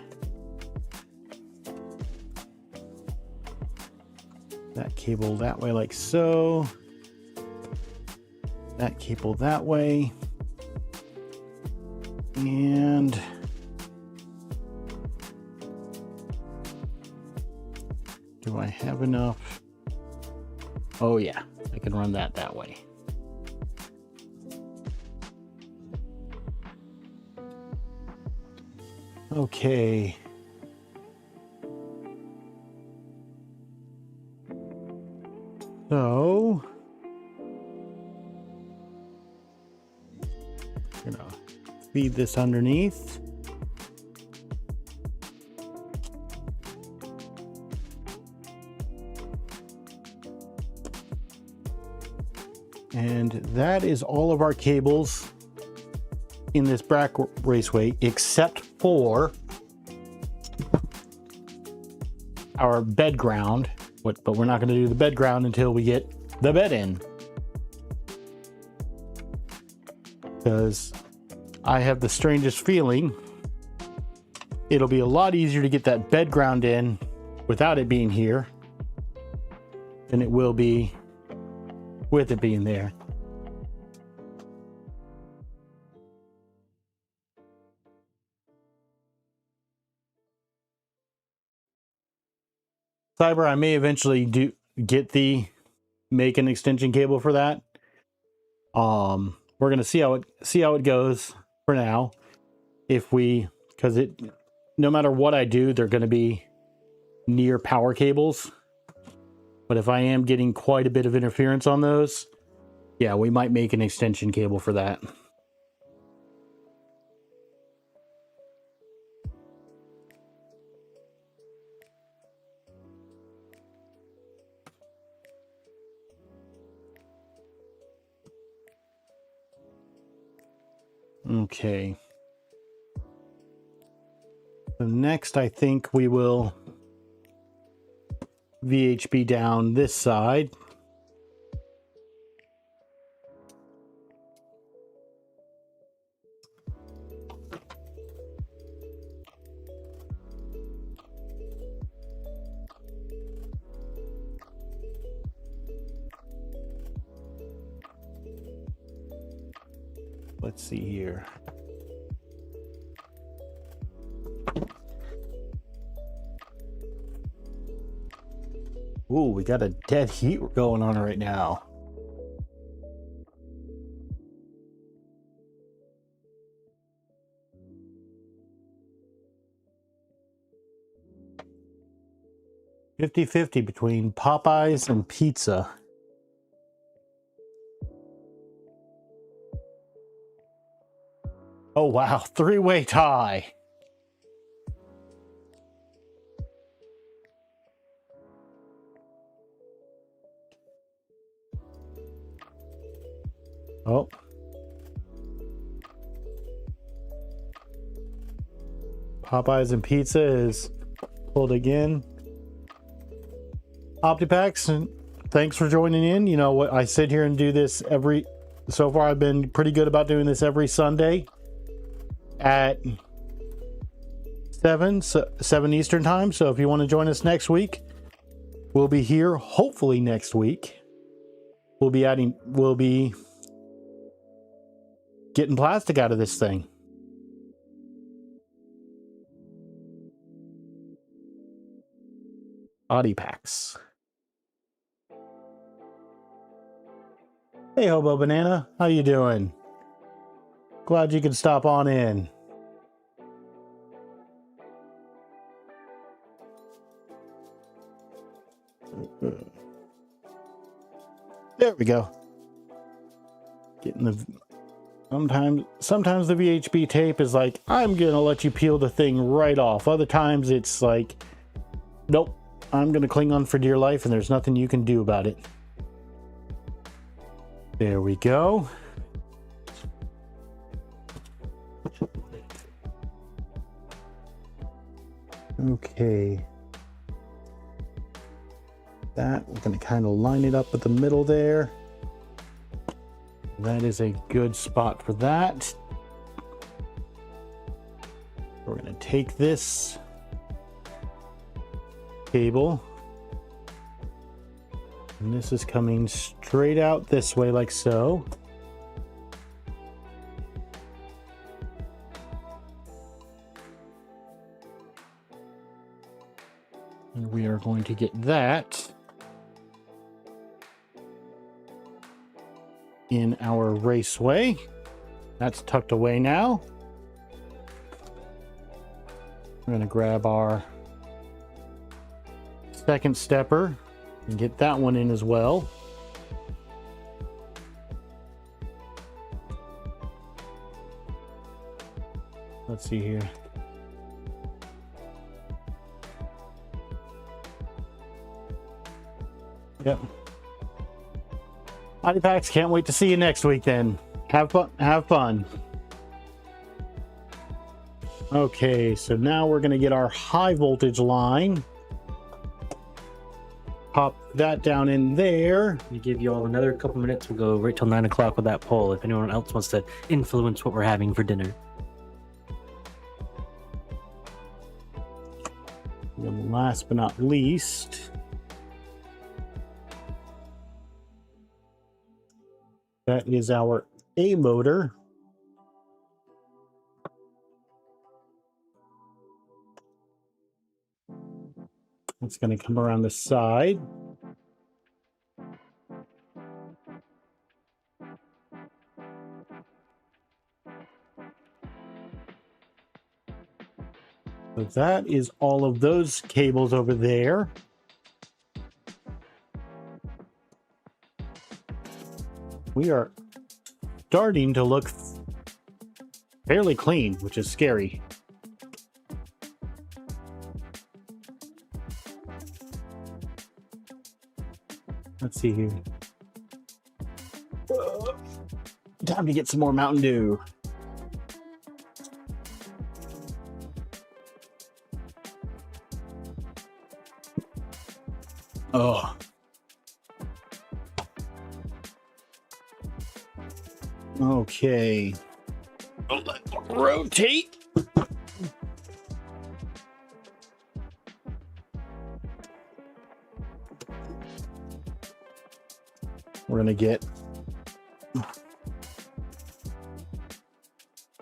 that cable that way like so. That cable that way. And do I have enough? Oh yeah, I can run that way. Okay. So I'm gonna feed this underneath. And that is all of our cables in this back raceway, except for our bed ground. But we're not going to do the bed ground until we get the bed in. Because I have the strangest feeling it'll be a lot easier to get that bed ground in without it being here than it will be with it being there. Cyber, I may eventually make an extension cable for that. We're gonna see how it goes for now. Because no matter what I do, they're gonna be near power cables. But if I am getting quite a bit of interference on those, yeah, we might make an extension cable for that. Okay. So next, I think we will VHB down this side. Let's see here. Ooh, we got a dead heat going on right now. $50-50 between Popeyes and pizza. Oh wow, three-way tie. Oh. Popeyes and pizza is pulled again. OptiPacks, thanks for joining in. You know what, I sit here and do this so far I've been pretty good about doing this every Sunday at 7 Eastern time. So if you want to join us next week, we'll be here. Hopefully next week, we'll be getting plastic out of this thing. Body packs. Hey, Hobo Banana, how you doing? Glad you could stop on in. There we go. Getting the sometimes the VHB tape is like, I'm gonna let you peel the thing right off. Other times it's like, nope, I'm gonna cling on for dear life and there's nothing you can do about it. There we go. Okay. That, we're going to kind of line it up with the middle there. That is a good spot for that. We're going to take this cable, and this is coming straight out this way like so. And we are going to get that in our raceway. That's tucked away now. We're going to grab our second stepper and get that one in as well. Let's see here. Yep. Body packs, can't wait to see you next week then. Have fun. Have fun. Okay, so now we're going to get our high voltage line. Pop that down in there. We give you all another couple minutes. We'll go right till 9 o'clock with that poll if anyone else wants to influence what we're having for dinner. And last but not least, that is our A motor. It's going to come around the side. So that is all of those cables over there. We are starting to look fairly clean, which is scary. Let's see here. Time to get some more Mountain Dew. Oh. Okay. Rotate. We're going to get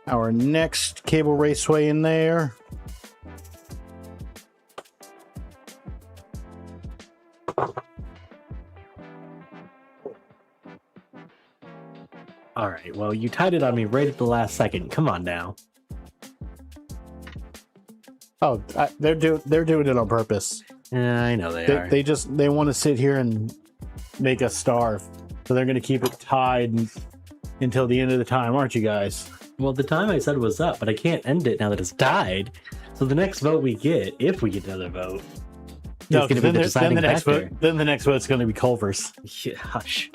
our next cable raceway in there. All right, well, you tied it on me right at the last second. Come on now. Oh, they're doing it on purpose. Yeah, I know they are. They want to sit here and make us starve. So they're going to keep it tied until the end of the time, aren't you guys? Well, the time I said was up, but I can't end it now that it's died. So the next vote we get, if we get another vote, No, is going to be the deciding factor. Then the next vote's going to be Culver's. Yeah, hush.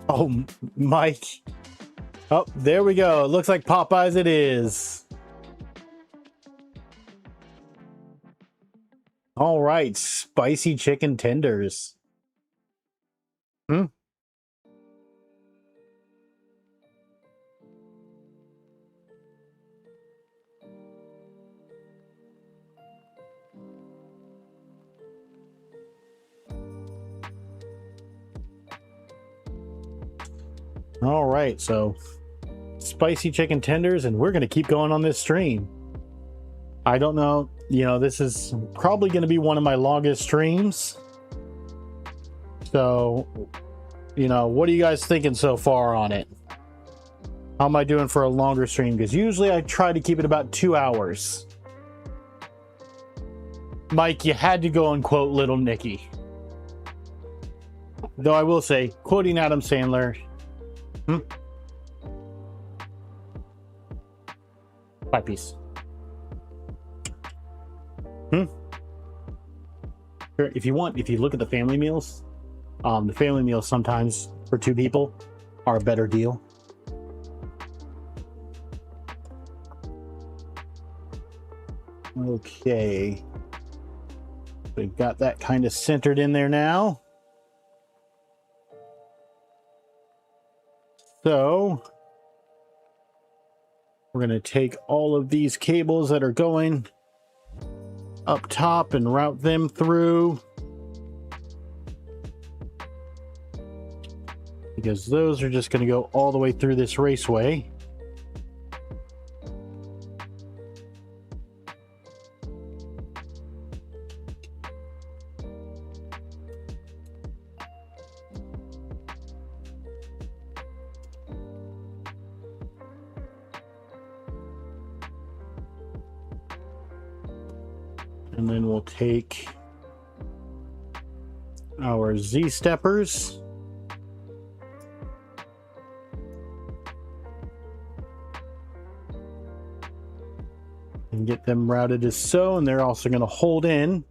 Oh, Mike. Oh, there we go. It looks like Popeyes it is. All right, spicy chicken tenders. All right, so spicy chicken tenders, and we're going to keep going on this stream. I don't know, this is probably going to be one of my longest streams. So, what are you guys thinking so far on it? How am I doing for a longer stream? Because usually I try to keep it about 2 hours. Mike, you had to go and quote Little Nicky. Though I will say, quoting Adam Sandler. Five piece. If you look at the family meals, the family meals sometimes for 2 people are a better deal. Okay. We've got that kind of centered in there now. So we're going to take all of these cables that are going up top and route them through, because those are just going to go all the way through this raceway. And then we'll take our Z-steppers. And get them routed as so, and they're also going to hold in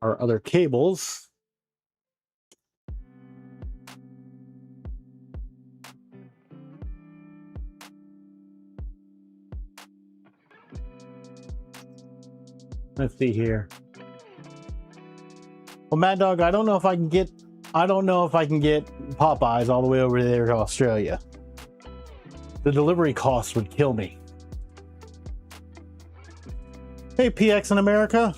our other cables. Let's see here. Well, Mad Dog, I don't know if I can get Popeyes all the way over there to Australia. The delivery costs would kill me. Hey, PX in America.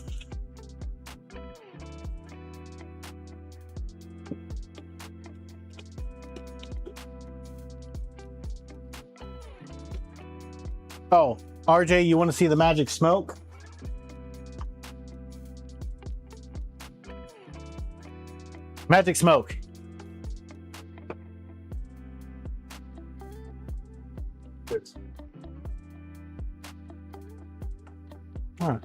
Oh, RJ, you want to see the magic smoke? Magic smoke. All right.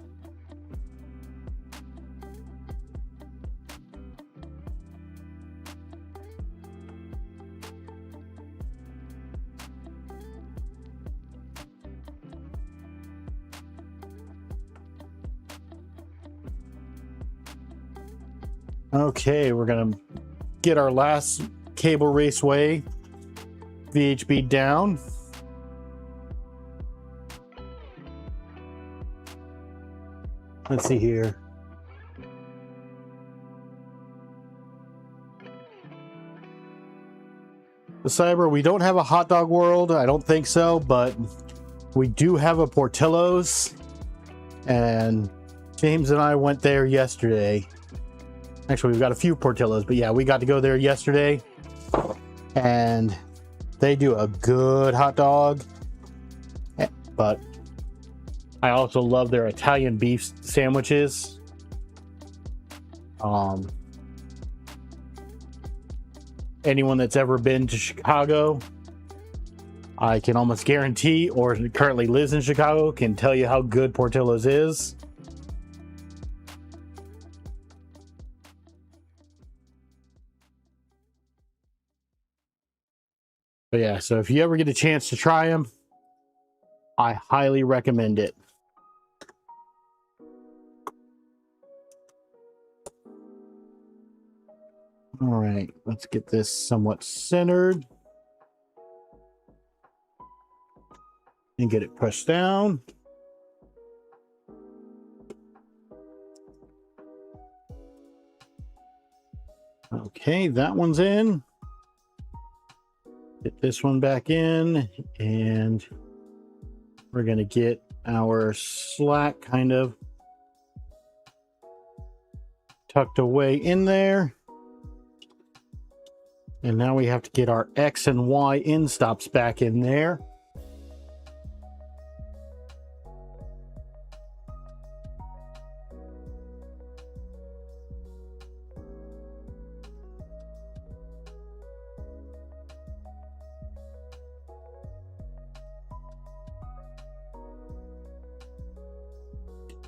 Okay, we're gonna get our last cable raceway VHB down. Let's see here. The Cyber, we don't have a hot dog world, I don't think so, but we do have a Portillo's, and James and I went there yesterday. Actually, we've got a few Portillos, but yeah, we got to go there yesterday, and they do a good hot dog. But I also love their Italian beef sandwiches. Anyone that's ever been to Chicago, I can almost guarantee, or currently lives in Chicago, can tell you how good Portillo's is. But yeah, so if you ever get a chance to try them, I highly recommend it. All right, let's get this somewhat centered and get it pushed down. Okay, that one's in. Get this one back in, and we're going to get our slack kind of tucked away in there. And now we have to get our X and Y end stops back in there.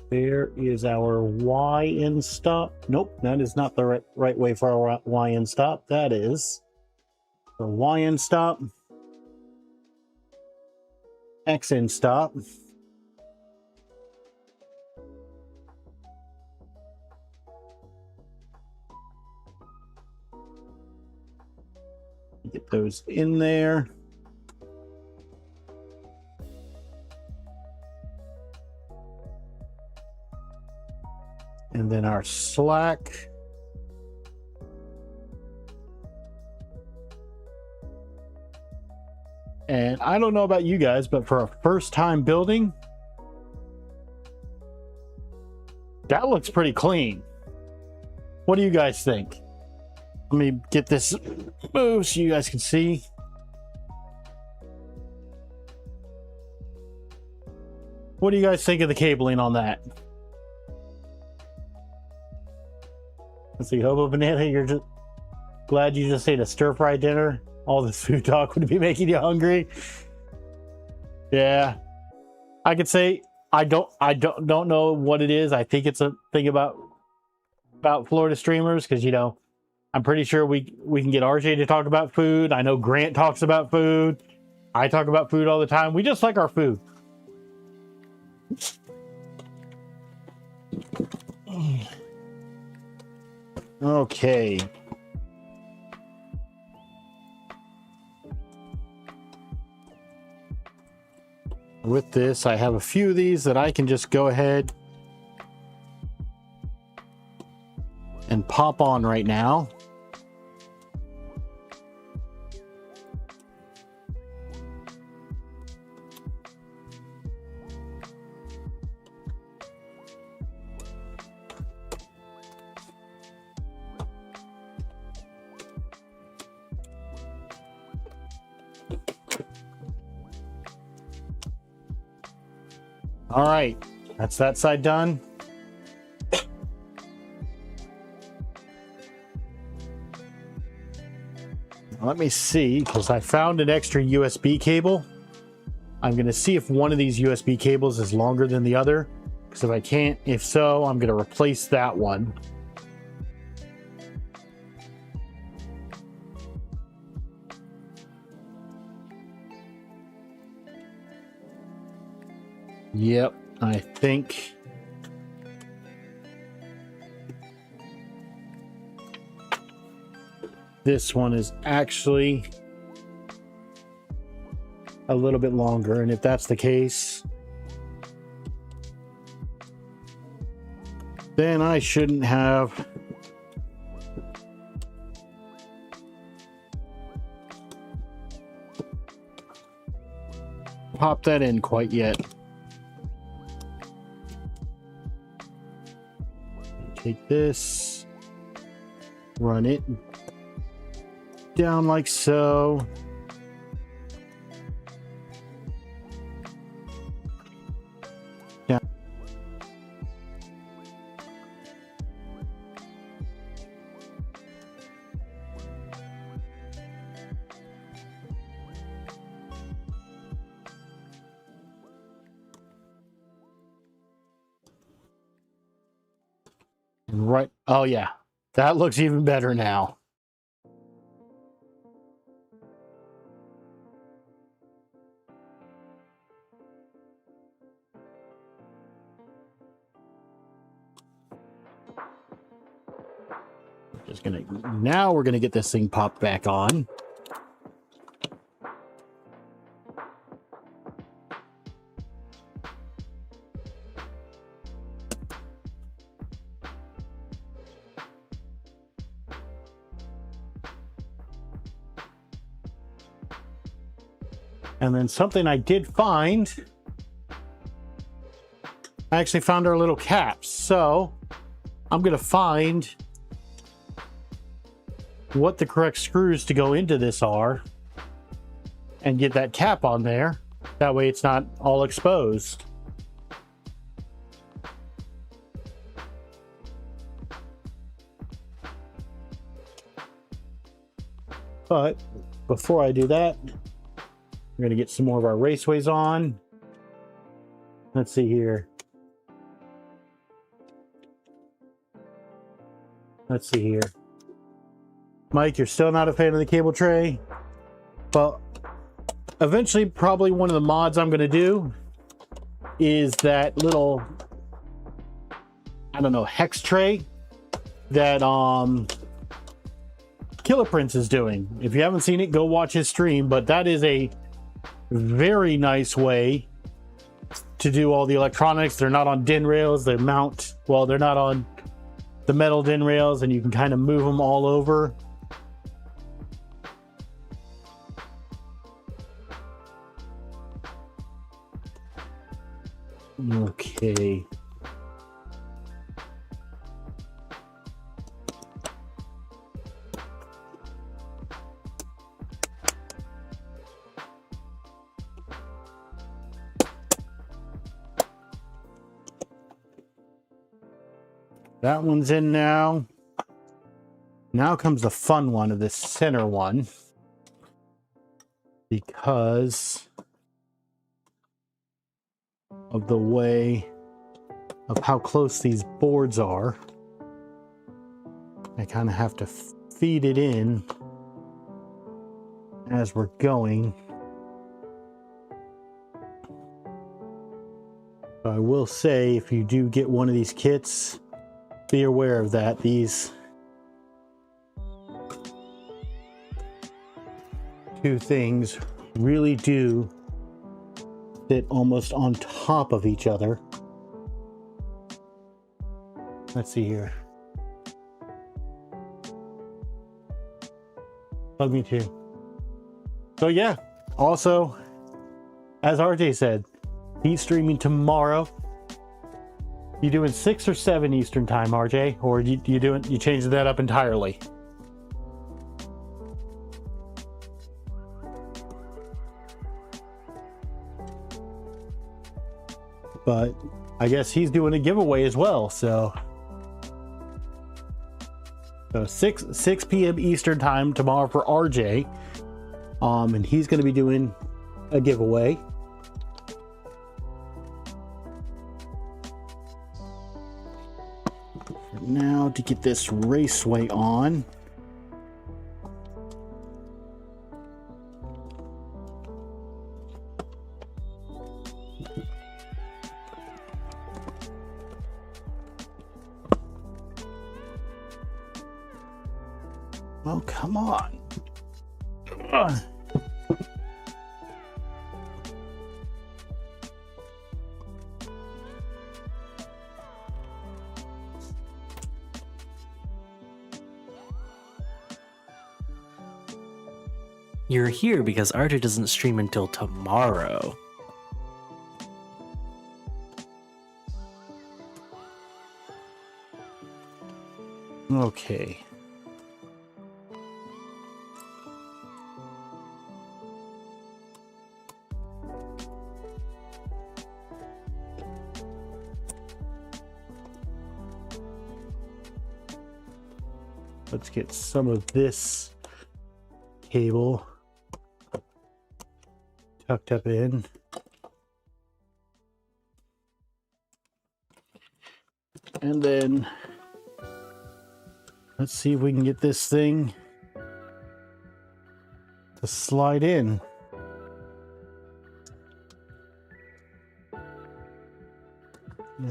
There is our Y end stop. Nope, that is not the right way for our Y end stop. That is the Y end stop, X end stop. Get those in there. And then our slack. And I don't know about you guys, but for a first time building, that looks pretty clean. What do you guys think? Let me get this moved so you guys can see. What do you guys think of the cabling on that? Let's see, Hobo Banana, you're just glad you just ate a stir-fry dinner. All this food talk would be making you hungry. Yeah, I could say I don't know what it is. I think it's a thing about Florida streamers, because, you know, I'm pretty sure we can get RJ to talk about food. I know Grant talks about food. I talk about food all the time. We just like our food. Okay. With this, I have a few of these that I can just go ahead and pop on right now. All right, that's that side done. Let me see, because I found an extra USB cable. I'm going to see if one of these USB cables is longer than the other, because if so, I'm going to replace that one. Yep, I think this one is actually a little bit longer, and if that's the case, then I shouldn't have popped that in quite yet. Take this, run it down like so. Down. Right. Oh yeah, that looks even better now. Now we're gonna get this thing popped back on. And then something I did find, I actually found our little caps. So I'm gonna find what the correct screws to go into this are and get that cap on there. That way it's not all exposed. But before I do that, we're going to get some more of our raceways on. Let's see here. Let's see here. Mike, you're still not a fan of the cable tray? Well, eventually, probably one of the mods I'm going to do is that little, I don't know, hex tray that Killer Prince is doing. If you haven't seen it, go watch his stream, but that is a very nice way to do all the electronics. They're not on DIN rails. They mount, well, they're not on the metal DIN rails, and you can kind of move them all over. Okay. That one's in now. Now comes the fun one of this center one, because of the way of how close these boards are. I kind of have to feed it in as we're going. I will say, if you do get one of these kits, be aware of that. These two things really do sit almost on top of each other. Let's see here. Plug me too. So yeah, also, as RJ said, he's streaming tomorrow. You doing 6 or 7 Eastern time, RJ, or you changed that up entirely? But I guess he's doing a giveaway as well, so 6 p.m. Eastern time tomorrow for RJ, and he's going to be doing a giveaway. Now to get this raceway on. Oh, come on. Ugh. You're here because RJ doesn't stream until tomorrow. Okay. Let's get some of this cable tucked up in. And then let's see if we can get this thing to slide in.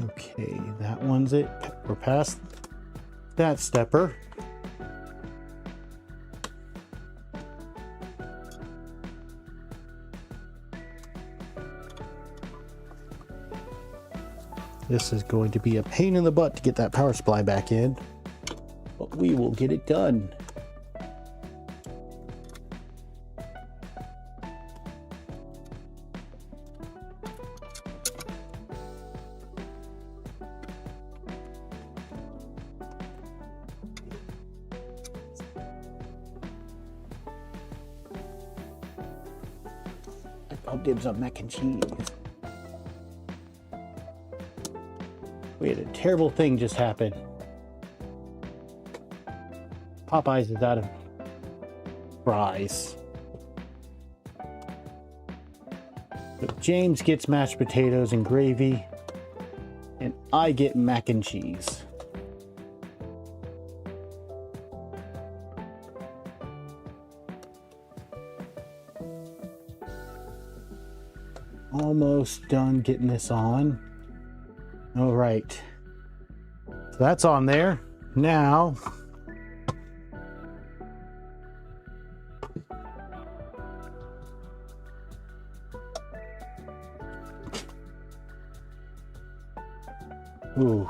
Okay, that one's it. We're past that stepper. This is going to be a pain in the butt to get that power supply back in, but we will get it done. call dibs on mac and cheese. We had a terrible thing just happen. Popeyes is out of fries. So James gets mashed potatoes and gravy, and I get mac and cheese. Almost done getting this on. All right. So that's on there. Now, ooh.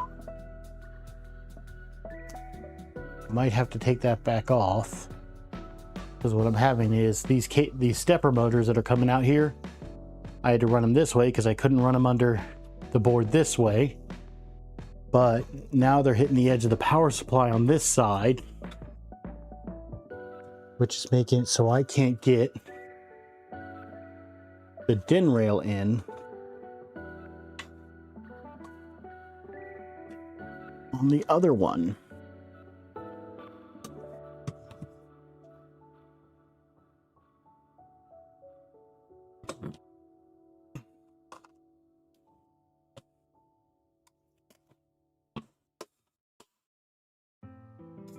Might have to take that back off. Because what I'm having is these stepper motors that are coming out here. I had to run them this way because I couldn't run them under the board this way. But now they're hitting the edge of the power supply on this side, which is making it so I can't get the DIN rail in on the other one.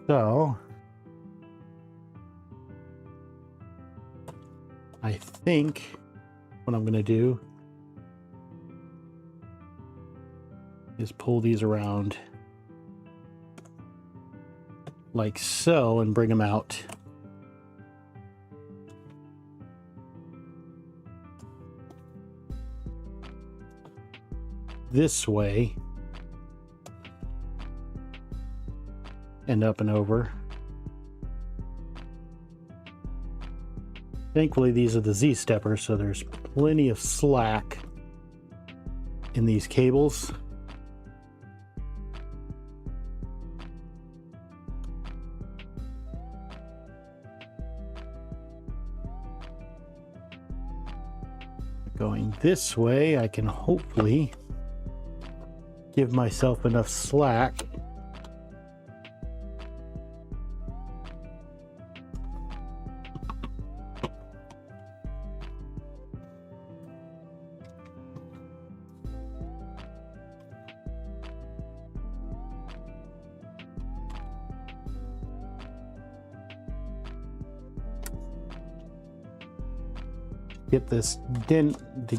So I think what I'm going to do is pull these around like so and bring them out. This way and up and over. Thankfully, these are the Z steppers, so there's plenty of slack in these cables. Going this way, I can hopefully give myself enough slack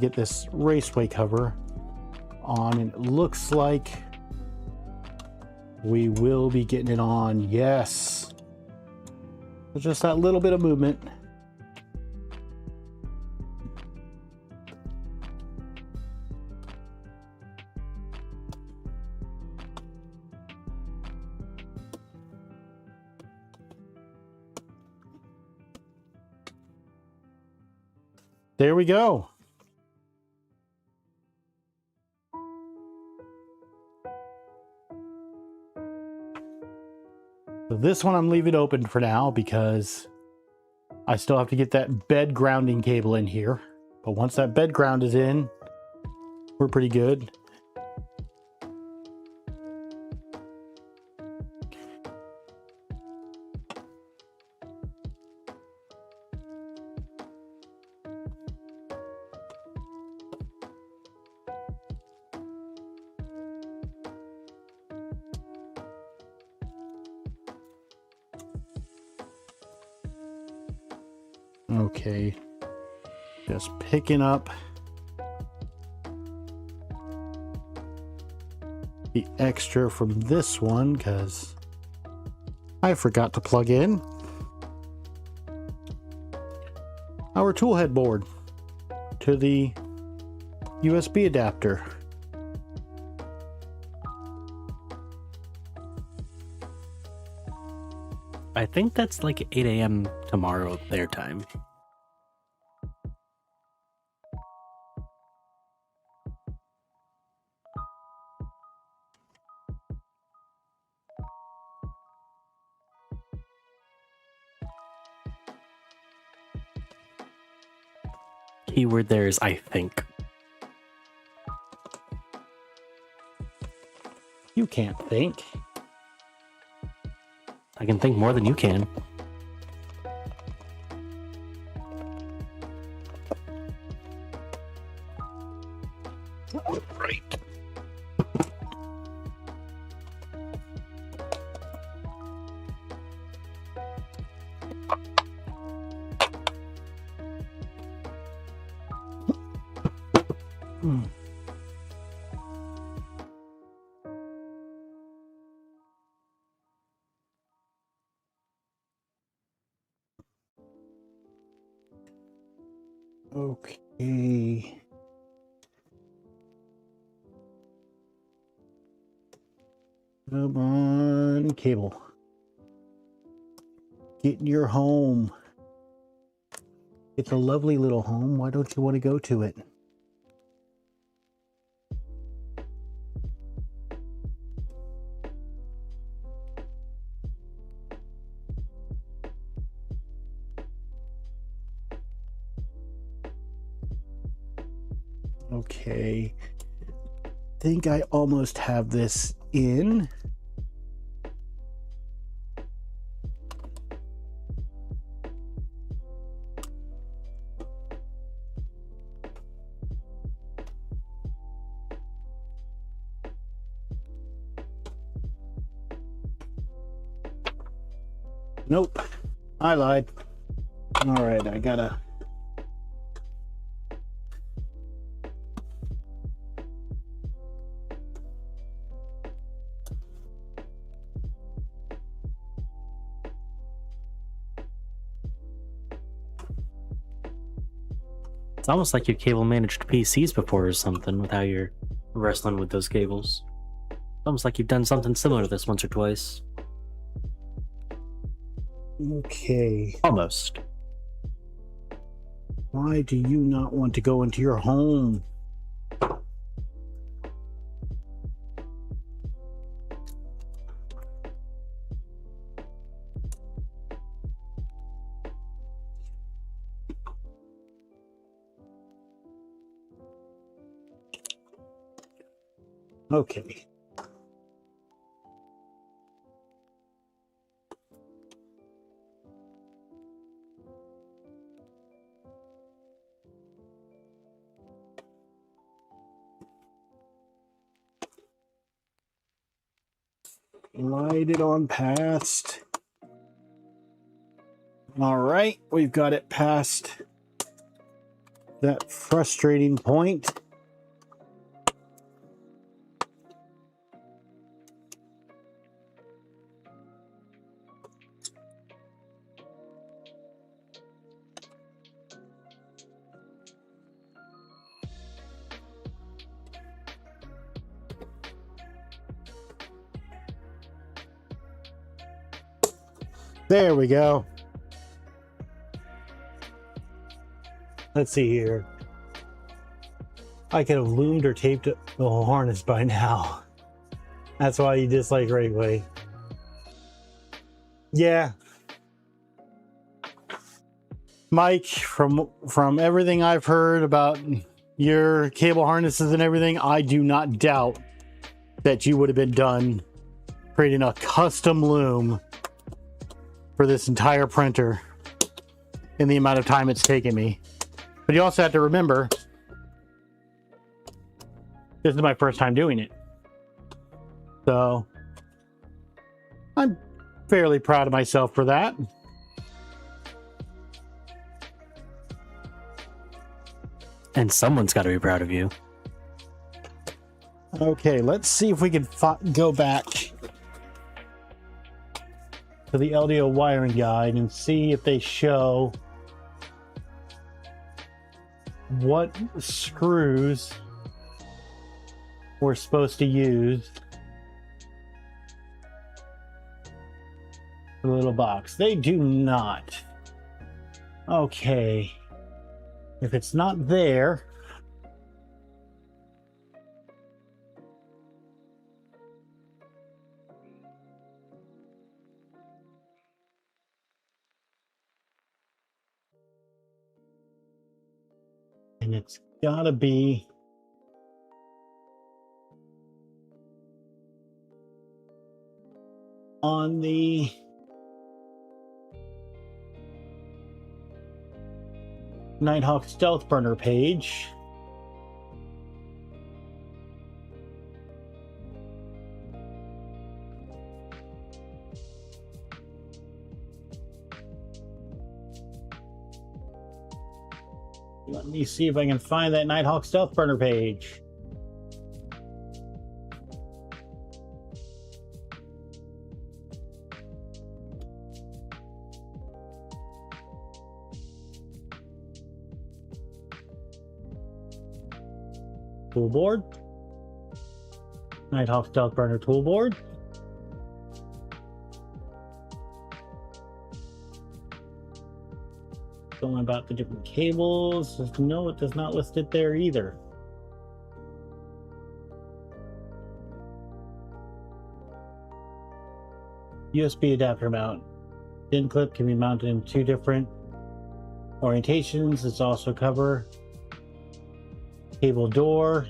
get this raceway cover on, and it looks like we will be getting it on. Yes, so just that little bit of movement. There we go. So this one I'm leaving open for now because I still have to get that bed grounding cable in here. But once that bed ground is in, we're pretty good. Okay, just picking up the extra from this one because I forgot to plug in our tool head board to the USB adapter. I think that's like 8 a.m. tomorrow, their time. keyword there is I think. You can't think. I can think more than you can. Right. Okay. Come on, cable. Get in your home. It's a lovely little home. Why don't you want to go to it? Okay. Think I almost have this in. Nope. I lied. All right, I gotta. It's almost like your cable managed PCs before or something with how you're wrestling with those cables. It's almost like you've done something similar to this once or twice. Okay. Almost. Why do you not want to go into your home? Okay. Slide it on past. All right, we've got it past that frustrating point. There we go. Let's see here. I could have loomed or taped the whole harness by now. That's why you dislike Rayquay. Yeah. Mike, from everything I've heard about your cable harnesses and everything, I do not doubt that you would have been done creating a custom loom for this entire printer in the amount of time it's taken me. But you also have to remember, this is my first time doing it. So I'm fairly proud of myself for that. And someone's got to be proud of you. Okay, let's see if we can go back to the LDO wiring guide and see if they show what screws we're supposed to use for the little box. They do not. Okay. If it's not there, And it's gotta be on the Nighthawk Stealth Burner page. Let me see if I can find that Nighthawk Stealth Burner page. Toolboard. Nighthawk Stealth Burner toolboard. Going about the different cables. No, it does not list it there either. USB adapter mount. Thin clip can be mounted in 2 different orientations. It's also cover. Cable door.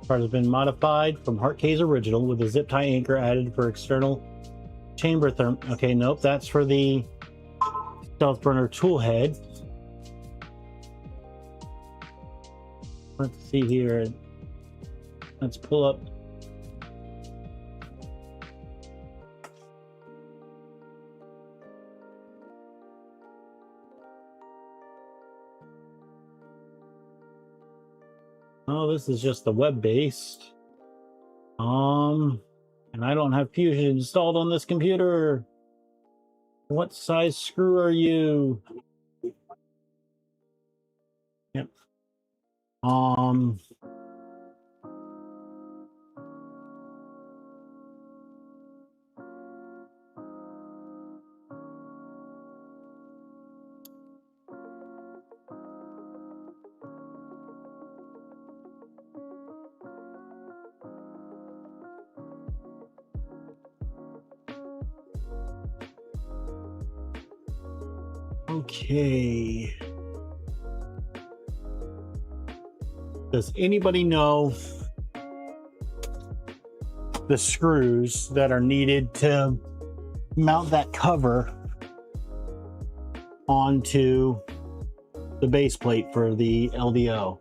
Part has been modified from Hartkay's original with a zip tie anchor added for external chamber therm. Okay, nope, that's for the Stealth Burner tool head. Let's see here. Let's pull up. Oh, this is just the web-based. And I don't have Fusion installed on this computer. What size screw are you? Yep. Okay. Does anybody know the screws that are needed to mount that cover onto the base plate for the LDO?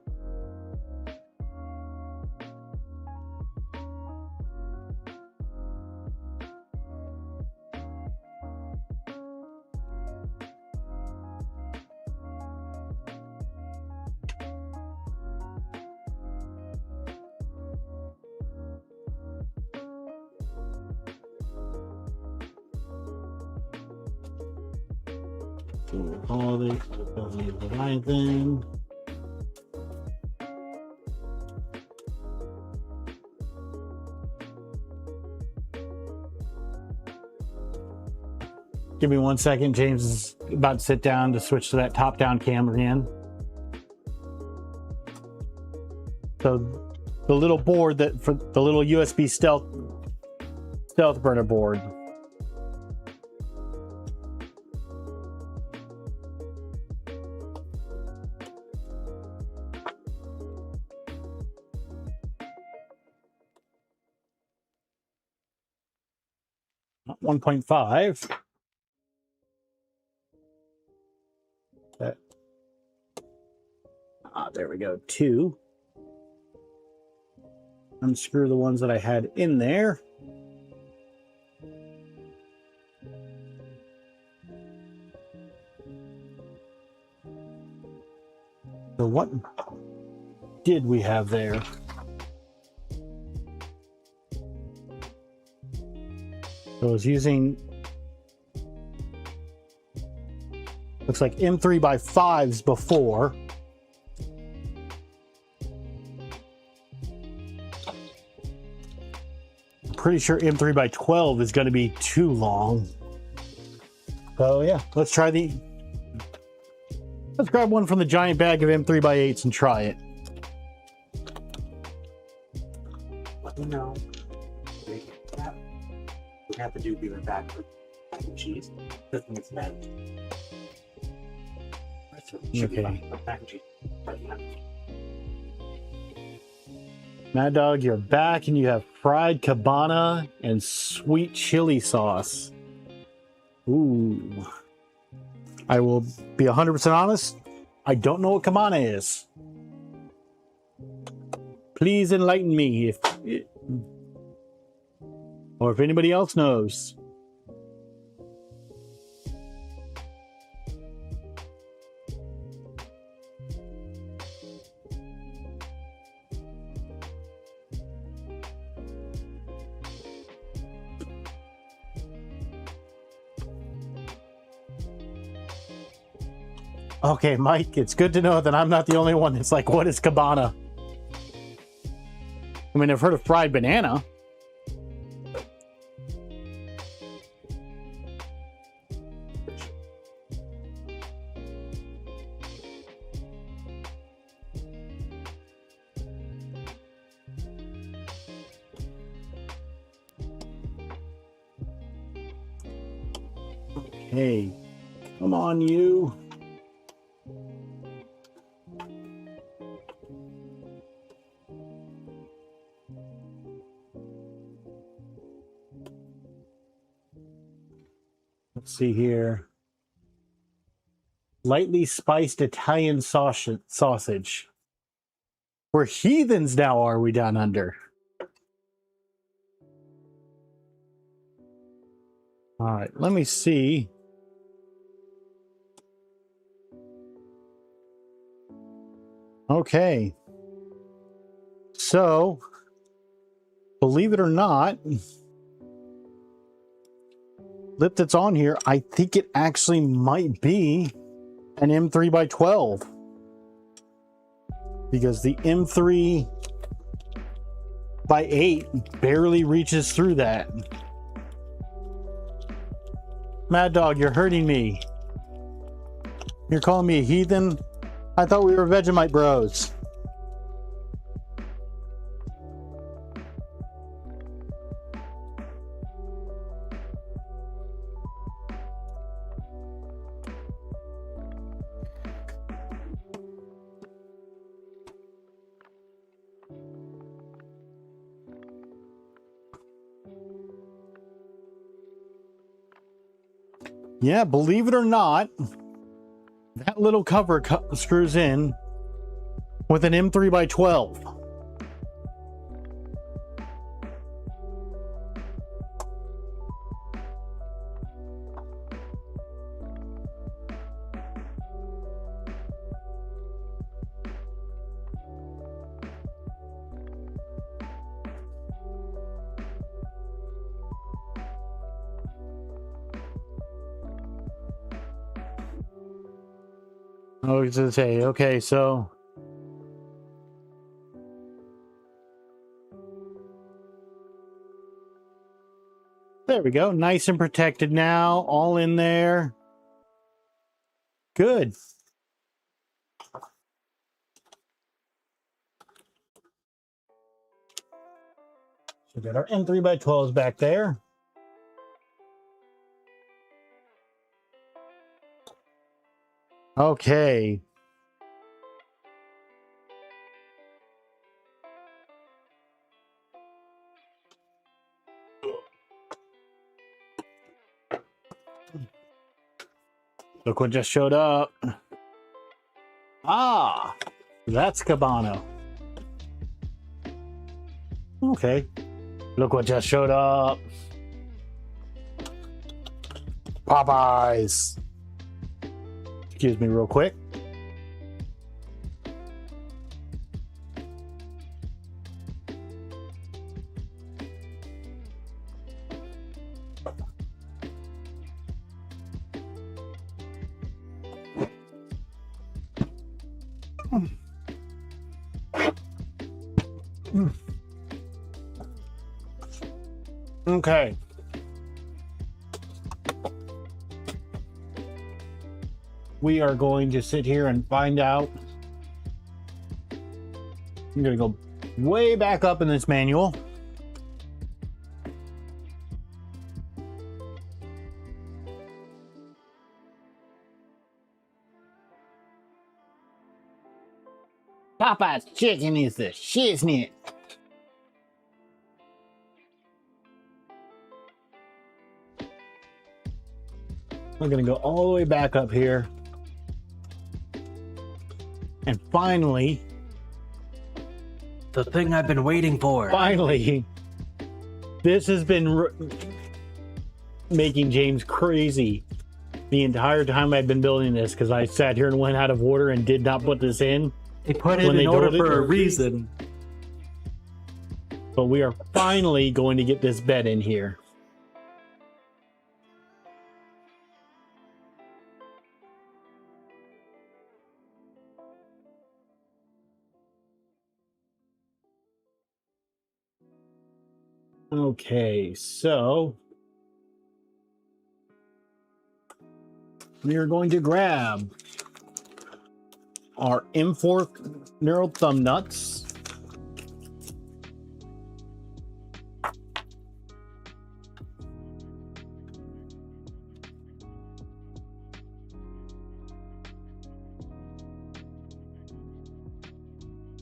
All the Leviathan. Give me 1 second. James is about to sit down to switch to that top-down camera again. So the little board that for the little USB stealth burner board. Not 1.5. There we go. 2. Unscrew the ones that I had in there. So what did we have there? So I was using, looks like M3x5s before. I'm pretty sure M3x12 is going to be too long. So yeah, let's grab one from the giant bag of M3x8s and try it. Let me know. We have to do beer and back with cheese. This thing is meant. Okay. Mad Dog, you're back and you have fried cabana and sweet chili sauce. Ooh. I will be 100% honest. I don't know what cabana is. Please enlighten me or if anybody else knows. Okay, Mike, it's good to know that I'm not the only one that's like, what is cabana? I mean, I've heard of fried banana. Okay, come on, you. Let's see here. Lightly spiced Italian sausage. We're heathens now, are we, down under? All right, let me see. Okay. So, believe it or not, lip that's on here, I think it actually might be an M3 by 12. Because the M3 by 8 barely reaches through that. Mad Dog, you're hurting me. You're calling me a heathen? I thought we were Vegemite bros. Yeah, believe it or not, that little cover screws in with an M3 by 12. I was going to say, okay, so there we go. Nice and protected now. All in there. Good. So we got our M3 by 12s back there. Okay. Look what just showed up. Ah, that's Cabano. Okay. Look what just showed up. Popeyes. Excuse me real quick. Okay. We are going to sit here and find out. I'm going to go way back up in this manual. Popeye's chicken is the shiznit. We're gonna go all the way back up here. And finally, The thing I've been waiting for. finally, this has been making James crazy the entire time I've been building this, because I sat here and went out of order and did not put this in. They put it When they in order told it- for a reason. But we are finally going to get this bed in here. Okay, so we are going to grab our M4 knurled thumb nuts.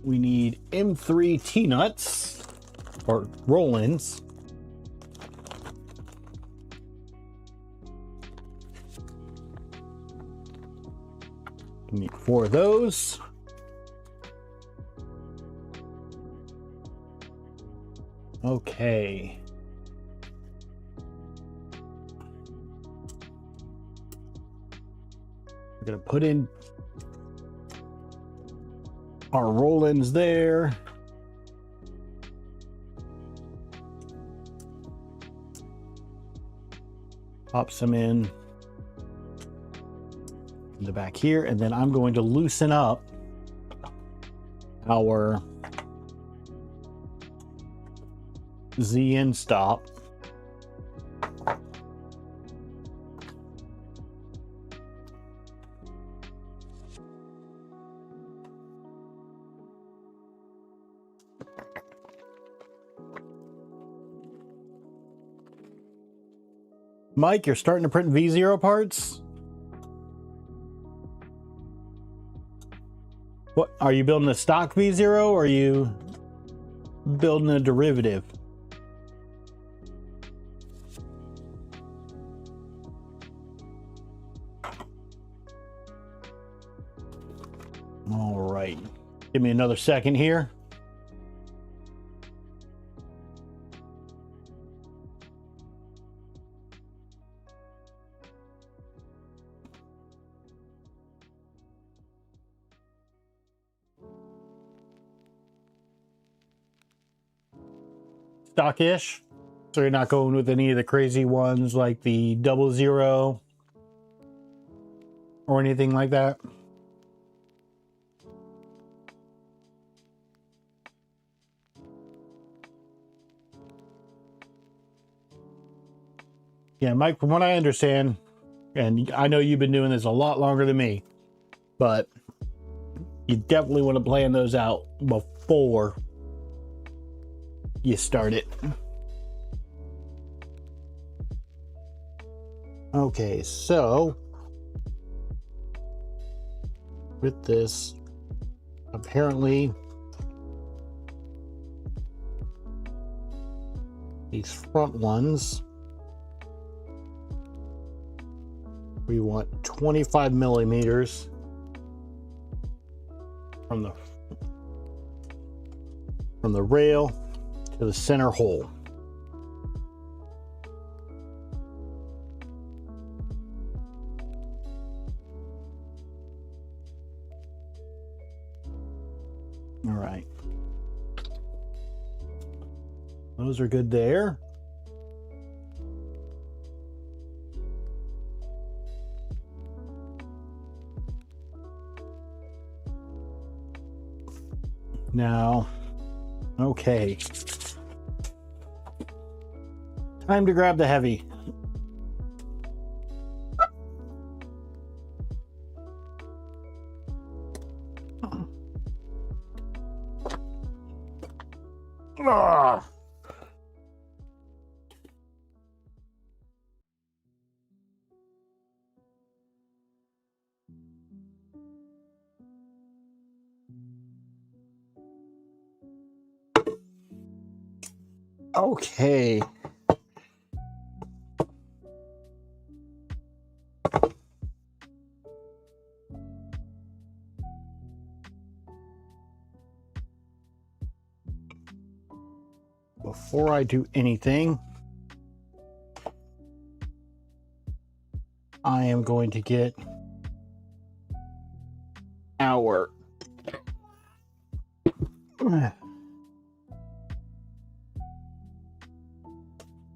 We need M3 T-nuts, or roll-ins. We need 4 of those. Okay. We're gonna put in our roll-ins there. Pop some in the back here, and then I'm going to loosen up our ZN stop. Mike, you're starting to print V0 parts? What, are you building a stock V0 or are you building a derivative? All right. Give me another second here. Stockish. So you're not going with any of the crazy ones like the 00 or anything like that? Yeah, Mike, from what I understand, and I know you've been doing this a lot longer than me, but you definitely want to plan those out before you start it. Okay, so with this, apparently these front ones, we want 25 millimeters from the rail to the center hole. All right. Those are good there. Now, okay. Time to grab the heavy. Ah. Okay. Before I do anything, I am going to get our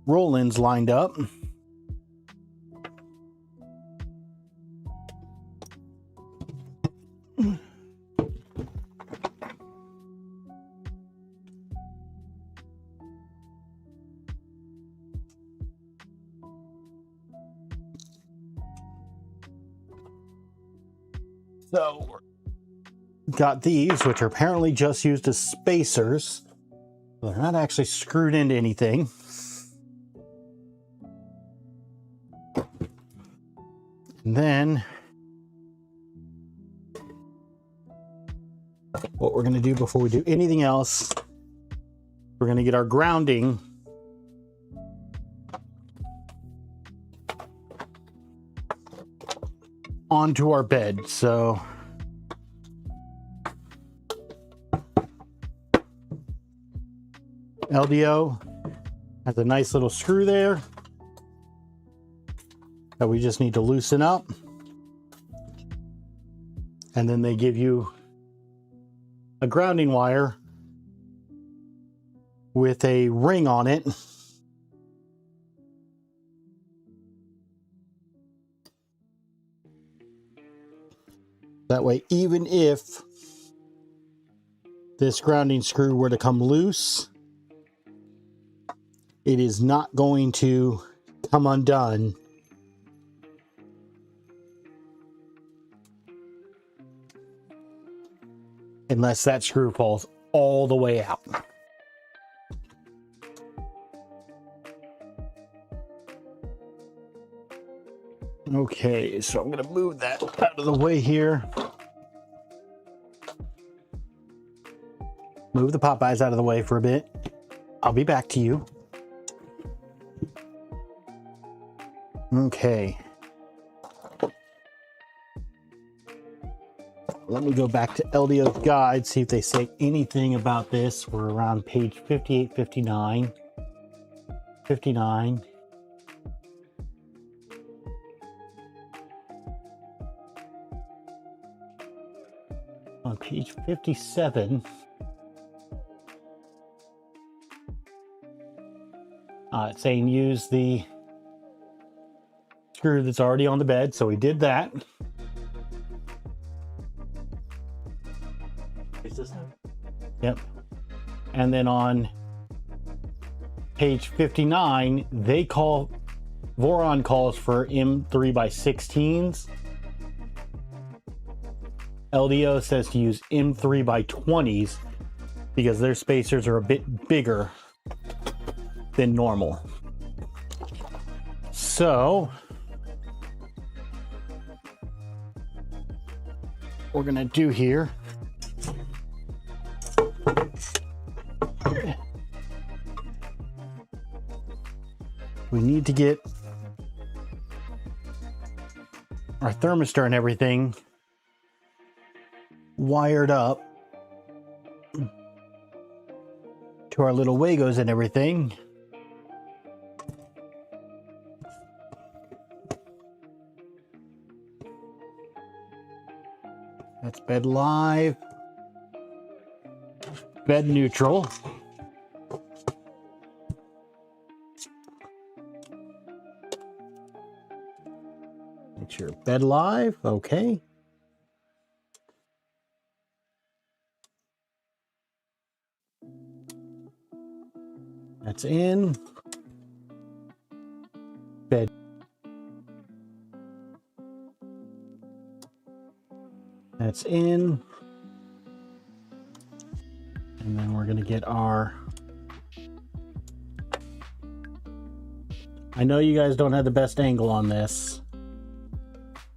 roll-ins lined up. So, got these, which are apparently just used as spacers. They're not actually screwed into anything. And then, what we're going to do before we do anything else, we're going to get our grounding onto our bed. So LDO has a nice little screw there that we just need to loosen up, and then they give you a grounding wire with a ring on it. That way, even if this grounding screw were to come loose, it is not going to come undone unless that screw falls all the way out. Okay, so I'm going to move that out of the way here. Move the Popeyes out of the way for a bit. I'll be back to you. Okay. Let me go back to LDO's guide, see if they say anything about this. We're around page 58, 59. 59. On page 57, it's saying use the screw that's already on the bed, so we did that. Yep. And then on page 59, Voron calls for M3x16s. LDO says to use M3x20s because their spacers are a bit bigger than normal. So what we're gonna do here, we need to get our thermistor and everything wired up to our little Wagos and everything. That's bed live, bed neutral. Make sure bed live, okay. That's in. Bed. That's in. And then we're going to get our... I know you guys don't have the best angle on this,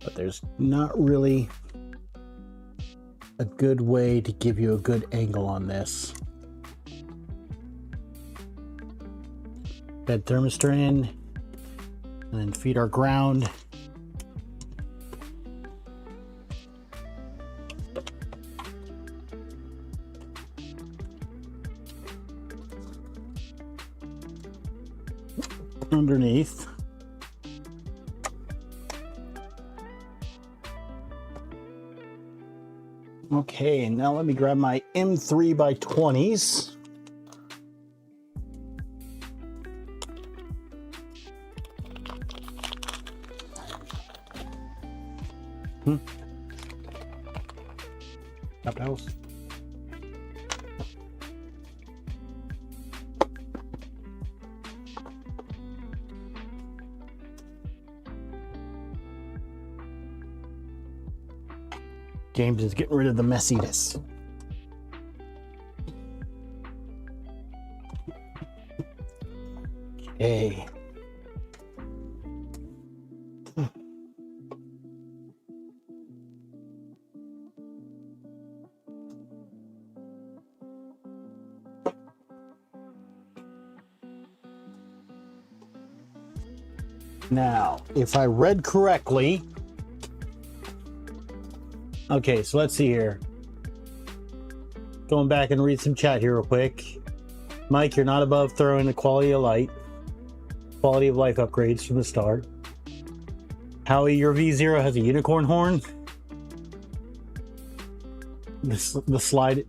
but there's not really a good way to give you a good angle on this. bed thermistor in, and then feed our ground. Underneath. Okay, and now let me grab my M3 by 20s. Up house. James is getting rid of the messiness. Okay. Now, if I read correctly, okay, so let's see here. Going back and read some chat here real quick. Mike, you're not above throwing the quality of life upgrades from the start. Howie, your V0 has a unicorn horn. The slide.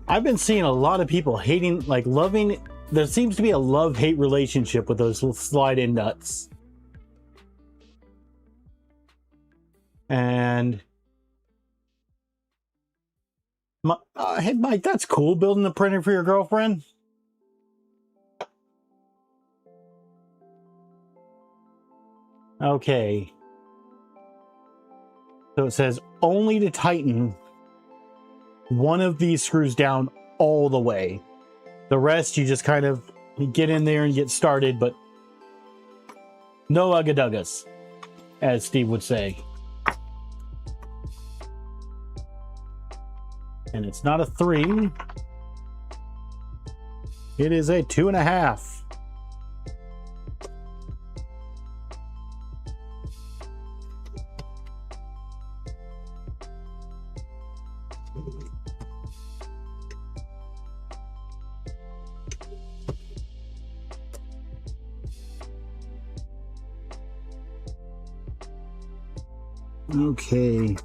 I've been seeing a lot of people hating, like loving. There seems to be a love-hate relationship with those little slide-in nuts. And hey, Mike, that's cool. Building a printer for your girlfriend. Okay. So it says only to tighten one of these screws down all the way. The rest, you just kind of get in there and get started, but no ugga-duggas, as Steve would say. And it's not a 3. It is a 2.5. Okay.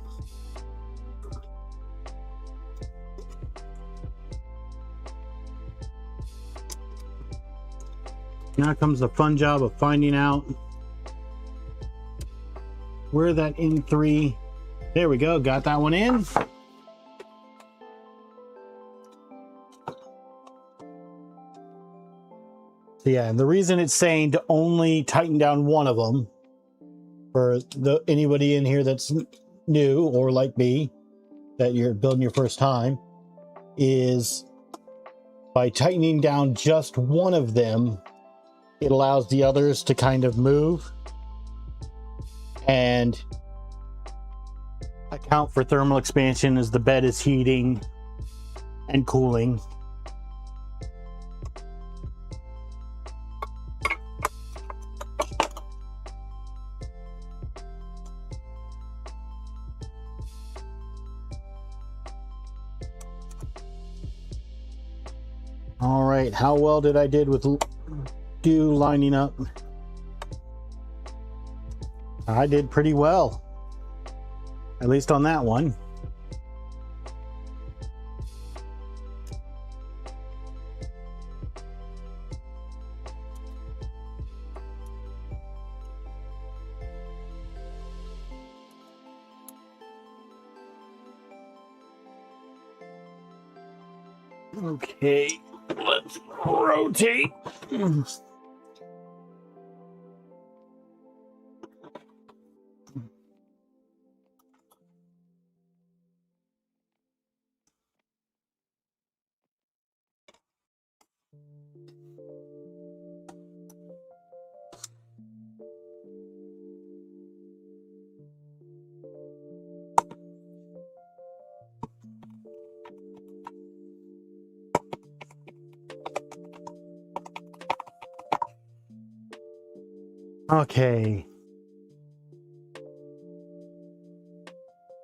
Now comes the fun job of finding out where that M3. There we go. Got that one in. So yeah, and the reason it's saying to only tighten down one of them for anybody in here that's new or like me, that you're building your first time, is by tightening down just one of them, it allows the others to kind of move and account for thermal expansion as the bed is heating and cooling. All right, how well did I did with lining up? I did pretty well, at least on that one. Okay, let's rotate. Okay.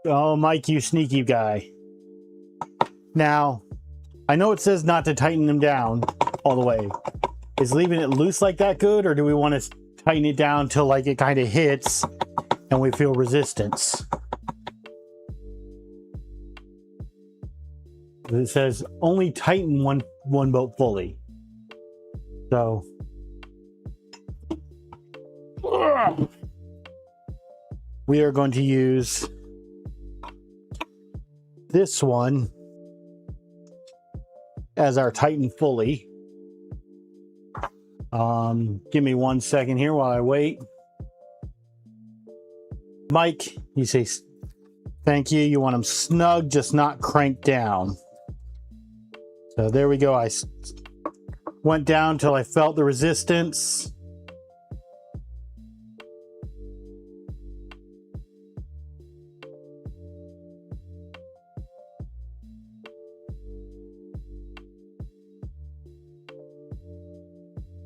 Oh, Mike, you sneaky guy. Now, I know it says not to tighten them down all the way. Is leaving it loose like that good, or do we want to tighten it down till like it kind of hits and we feel resistance? It says only tighten one bolt fully. So we are going to use this one as our tighten fully. Give me 1 second here while I wait. Mike, you say thank you. You want them snug, just not cranked down. So there we go. I went down till I felt the resistance.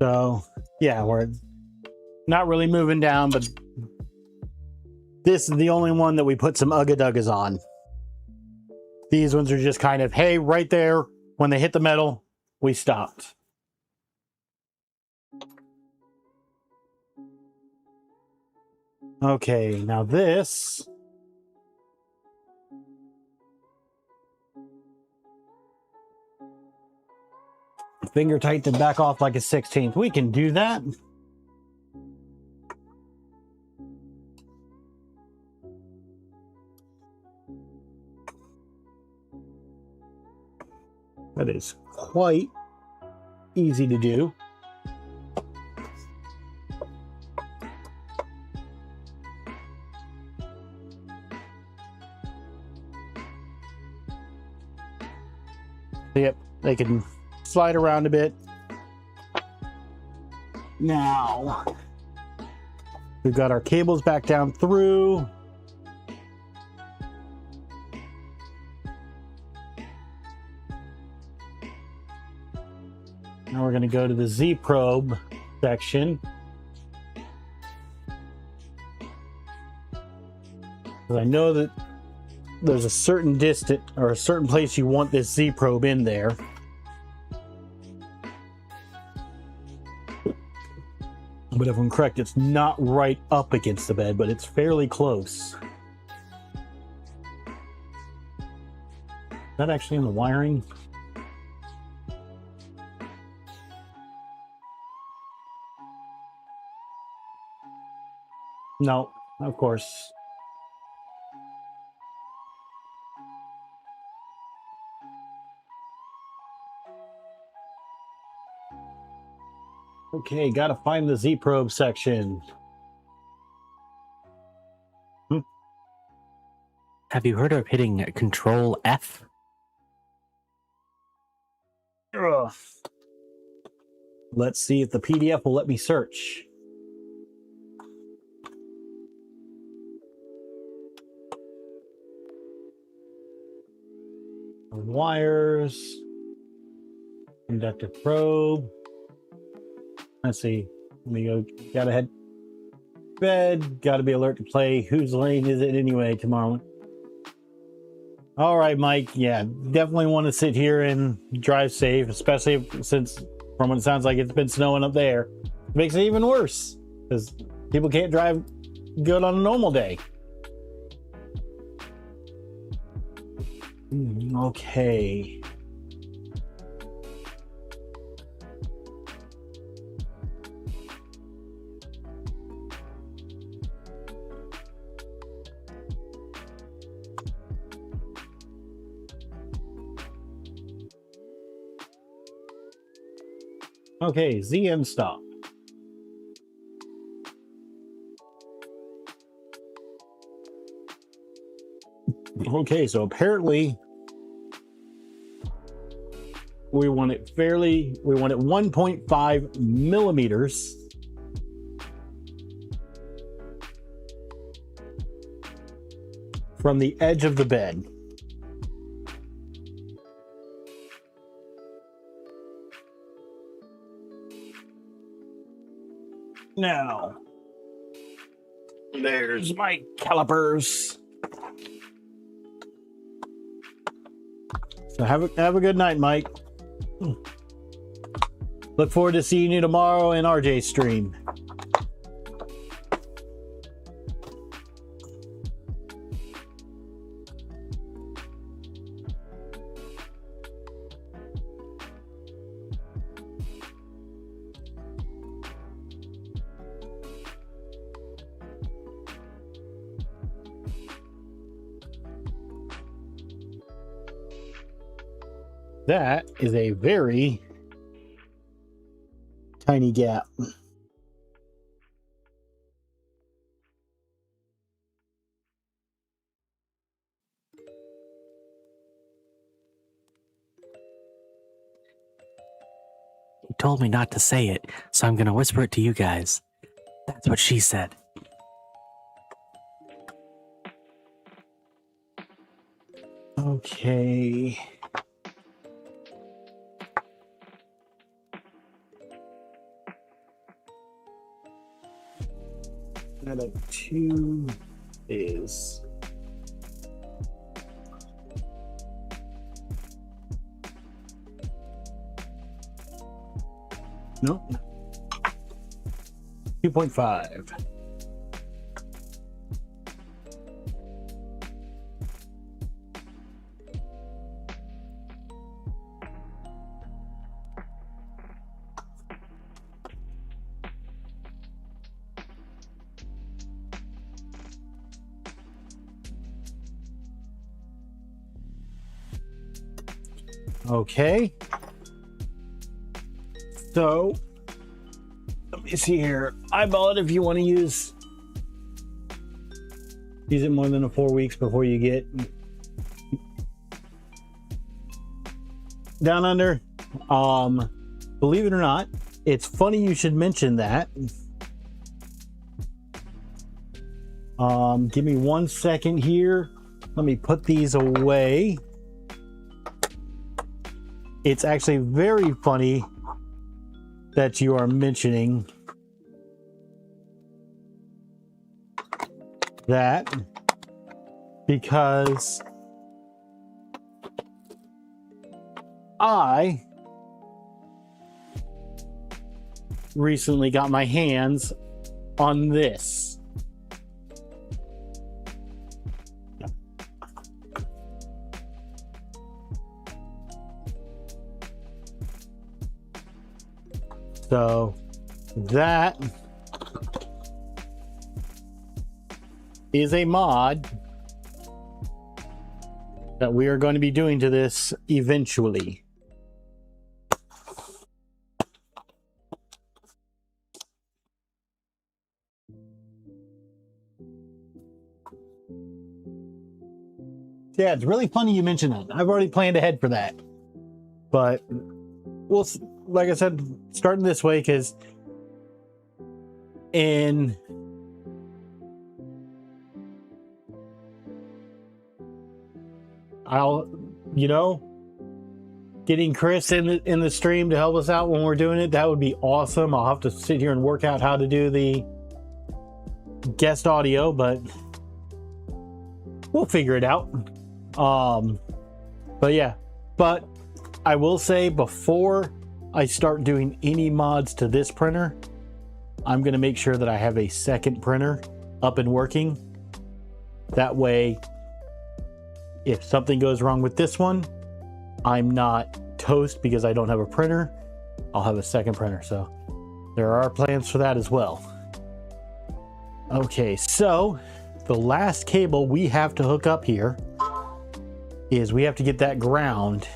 So yeah, we're not really moving down, but this is the only one that we put some ugga-duggas on. These ones are just kind of, hey, right there, when they hit the metal, we stopped. Okay, now this. Finger tighten and back off like a 16th. We can do that. That is quite easy to do. Yep, they can slide around a bit. Now, we've got our cables back down through. Now we're going to go to the Z probe section. Because I know that there's a certain distance or a certain place you want this Z probe in there. But if I'm correct, it's not right up against the bed, but it's fairly close. Is that actually in the wiring? No, of course. Okay, gotta find the Z probe section. Have you heard of hitting Control F? Ugh. Let's see if the PDF will let me search. Wires, conductor probe. Let's see. Let me go. Gotta head bed. Gotta be alert to play. Whose lane is it anyway tomorrow? All right, Mike. Yeah, definitely want to sit here and drive safe, especially since, from what it sounds like, it's been snowing up there. It makes it even worse because people can't drive good on a normal day. Okay. Okay, ZN stop. Okay, so apparently we want it 1.5 millimeters. From the edge of the bed. Now, There's my calipers. So have a good night, Mike. Look forward to seeing you tomorrow in RJ's stream. That is a very tiny gap. He told me not to say it, so I'm going to whisper it to you guys. That's what she said. Okay. Out of 2 is no 2.5. Okay. So, let me see here. Eyeball it if you want to use it more than 4 weeks before you get down under. Believe it or not, it's funny you should mention that. Give me 1 second here. Let me put these away. It's actually very funny that you are mentioning that, because I recently got my hands on this. So that is a mod that we are going to be doing to this eventually. Yeah, it's really funny you mentioned that. I've already planned ahead for that. But we'll, like I said, starting this way, because in getting Chris in the stream to help us out when we're doing it, that would be awesome. I'll have to sit here and work out how to do the guest audio, but we'll figure it out. But yeah, but I will say, before I start doing any mods to this printer, I'm going to make sure that I have a second printer up and working. That way, if something goes wrong with this one, I'm not toast because I don't have a printer. I'll have a second printer. So there are plans for that as well. Okay, so the last cable we have to hook up here is we have to get that ground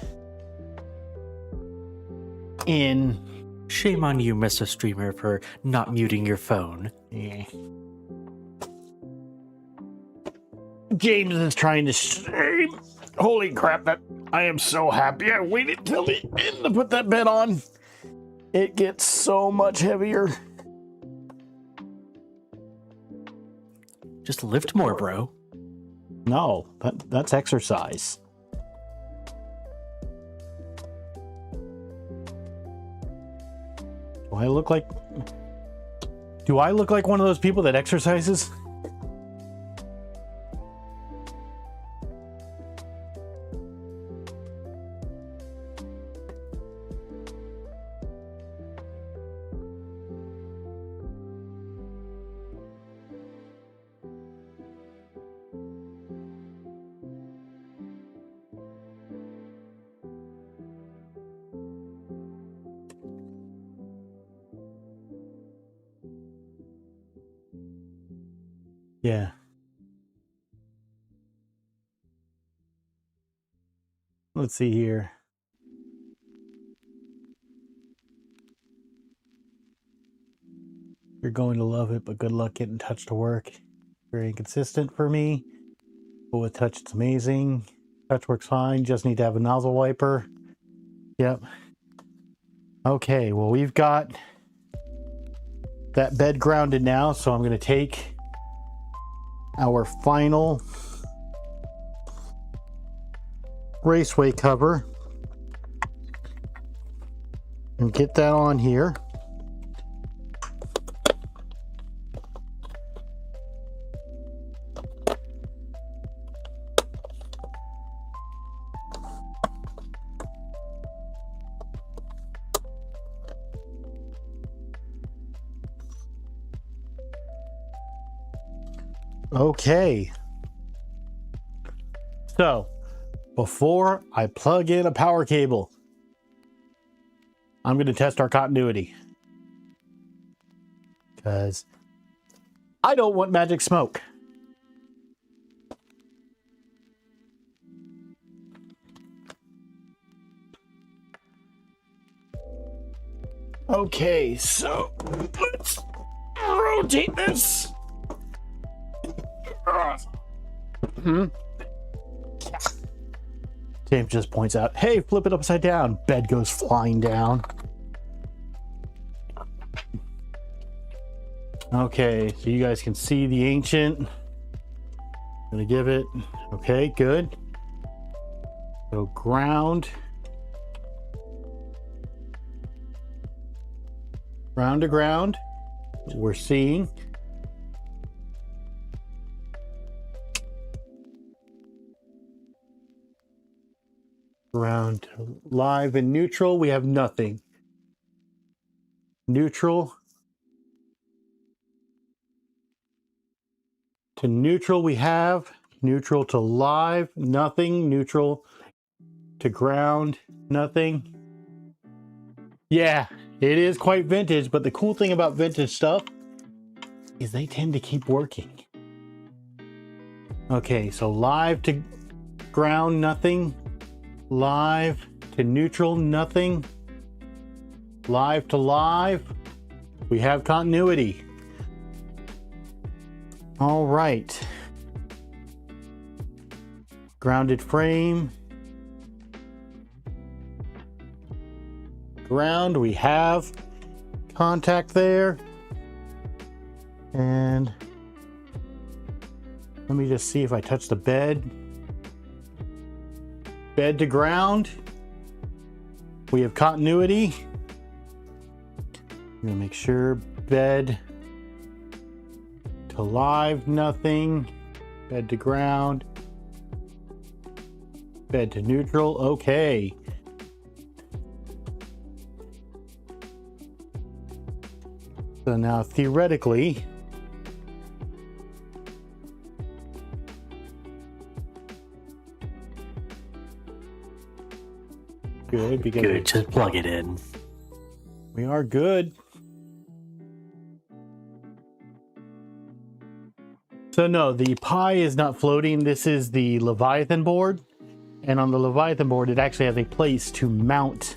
in. Shame on you, Mr. Streamer, for not muting your phone. Yeah. James is trying to stream. Holy crap, that I am so happy I waited till the end to put that bed on. It gets so much heavier. Just lift more, bro. No, that's exercise. Do I look like one of those people that exercises? Yeah. Let's see here. You're going to love it, but good luck getting touch to work. Very inconsistent for me. But with touch, it's amazing. Touch works fine. Just need to have a nozzle wiper. Yep. Okay, well, we've got that bed grounded now, so I'm going to take our final raceway cover and get that on here. Okay. So, before I plug in a power cable, I'm going to test our continuity. Because I don't want magic smoke. Okay, so let's rotate this. James just points out, hey, flip it upside down. Bed goes flying down. Okay, so you guys can see the ancient. I'm gonna give it, okay, good. So ground. Ground to ground. We're seeing. Ground live and neutral, we have nothing. Neutral to neutral, we have neutral to live, nothing. Neutral to ground, nothing. Yeah, it is quite vintage, but the cool thing about vintage stuff is they tend to keep working. Okay, so live to ground, nothing. Live to neutral, nothing. Live to live, we have continuity. All right. Grounded frame. Ground, we have contact there. And let me just see if I touch the bed. Bed to ground, we have continuity. I'm gonna make sure bed to live, nothing. Bed to ground, bed to neutral, okay. So now theoretically, good, because Good, just plug it in. we are good. So no, the Pi is not floating. This is the Leviathan board. And on the Leviathan board, it actually has a place to mount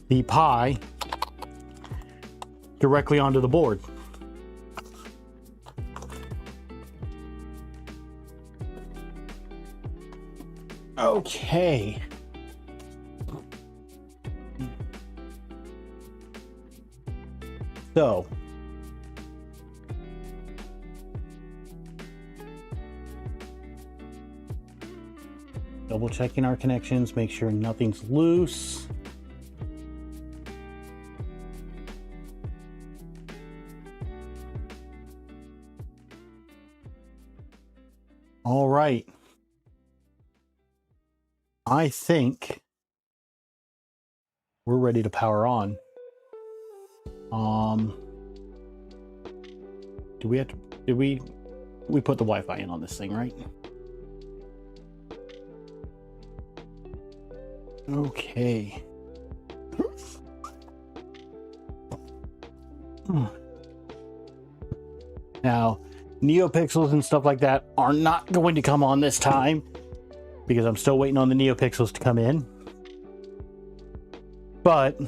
the Pi directly onto the board. Okay. So, double checking our connections, make sure nothing's loose. All right. I think we're ready to power on. Do we have to, did we put the Wi-Fi in on this thing, right? Okay. Now, NeoPixels and stuff like that are not going to come on this time because I'm still waiting on the NeoPixels to come in. But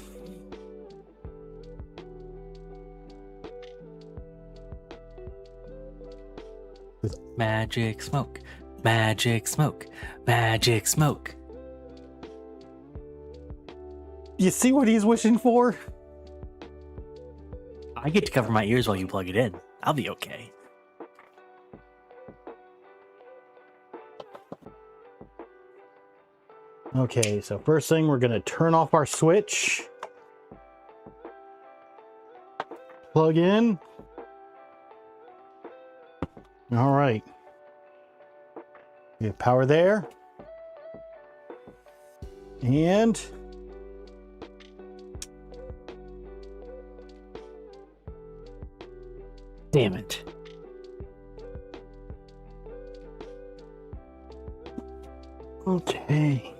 magic smoke, magic smoke, magic smoke. you see what he's wishing for? I get to cover my ears while you plug it in. I'll be okay. Okay, so first thing, we're gonna turn off our switch. Plug in. All right. We have power there. And Damn it. okay.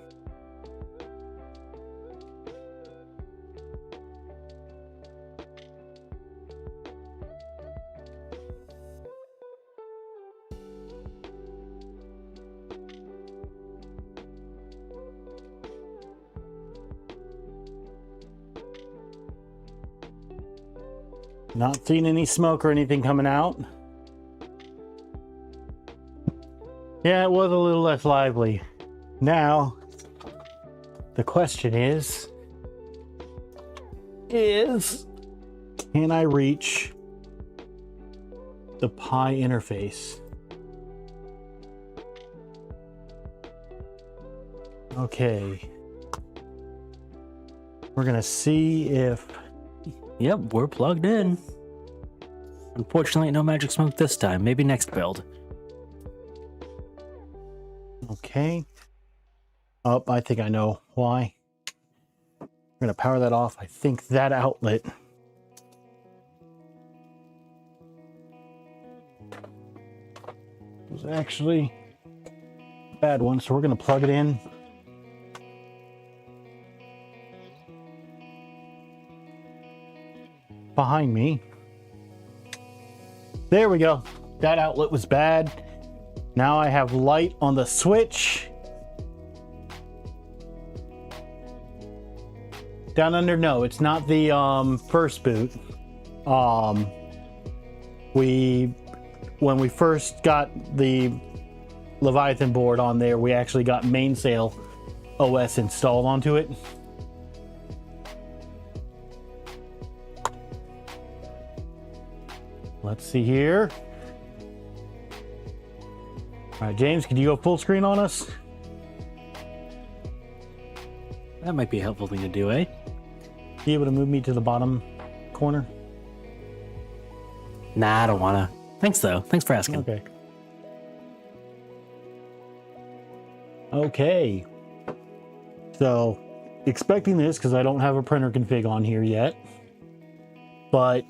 Not seeing any smoke or anything coming out. Yeah, it was a little less lively. Now, the question is, can I reach the Pi interface? Okay. We're gonna see if... Yep, we're plugged in. Unfortunately, no magic smoke this time. Maybe next build. Okay. Oh, I think I know why. I'm gonna power that off. I think that outlet was actually a bad one, so we're gonna plug it in. Behind me. There we go. That outlet was bad. Now I have light on the switch. Down under, no, it's not the first boot. When we first got the Leviathan board on there, we actually got Mainsail OS installed onto it. Let's see here. All right, James, can you go full screen on us? That might be a helpful thing to do, eh? Be able to move me to the bottom corner? Nah, I don't wanna. Thanks, though. Thanks for asking. Okay. Okay. So, expecting this because I don't have a printer config on here yet. But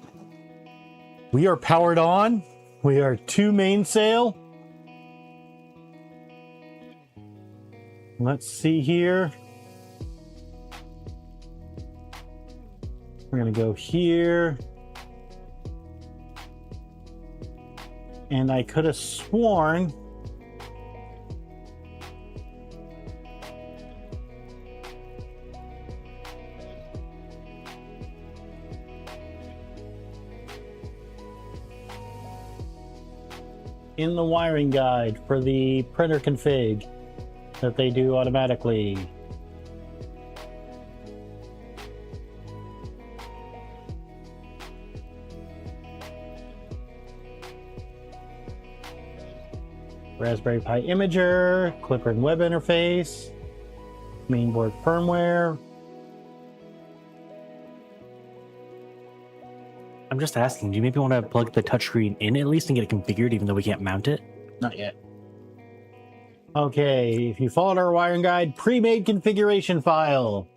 we are powered on. We are to mainsail. Let's see here. We're going to go here. And I could have sworn in the wiring guide for the printer config that they do automatically. Raspberry Pi imager, Clipper and web interface, mainboard firmware. I'm just asking, do you maybe want to plug the touchscreen in at least and get it configured even though we can't mount it? Not yet. Okay, if you followed our wiring guide, pre-made configuration file.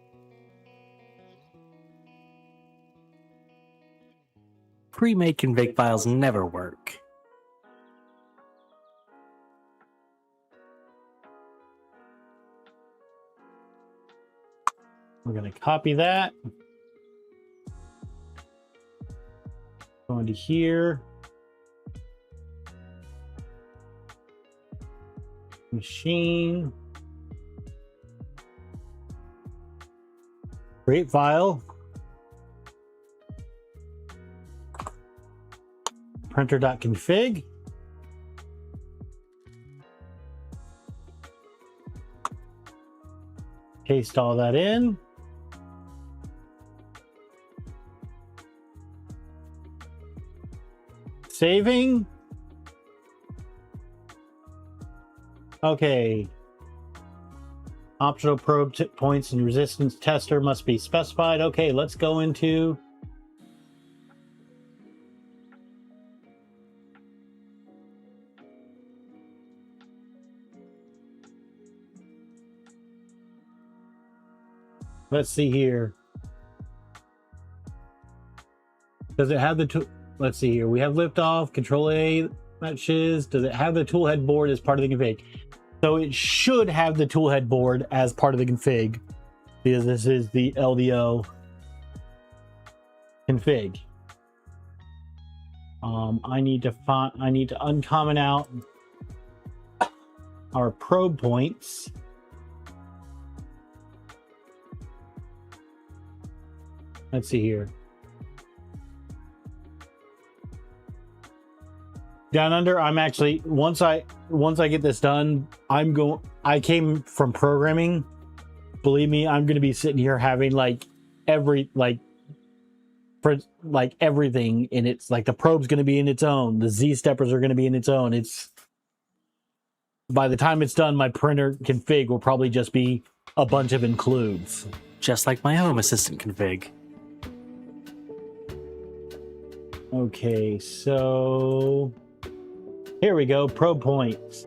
Pre-made config files never work. We're going to copy that. Go into here. Machine. Create file. Printer.config. Paste all that in. Saving. Okay. Optional probe points and resistance tester must be specified. Okay, let's go into let's see here. Does it have the tool? Let's see here. We have liftoff, control A matches. Does it have the tool head board as part of the config? So it should have the tool head board as part of the config because this is the LDO config. I need to uncomment out our probe points. Let's see here. Down under, I'm actually once I get this done, I came from programming. Believe me, I'm gonna be sitting here having everything in its the probe's gonna be in its own, the Z steppers are gonna be in its own. It's by the time it's done, my printer config will probably just be a bunch of includes. Just like my Home Assistant config. Okay, so here we go, probe points.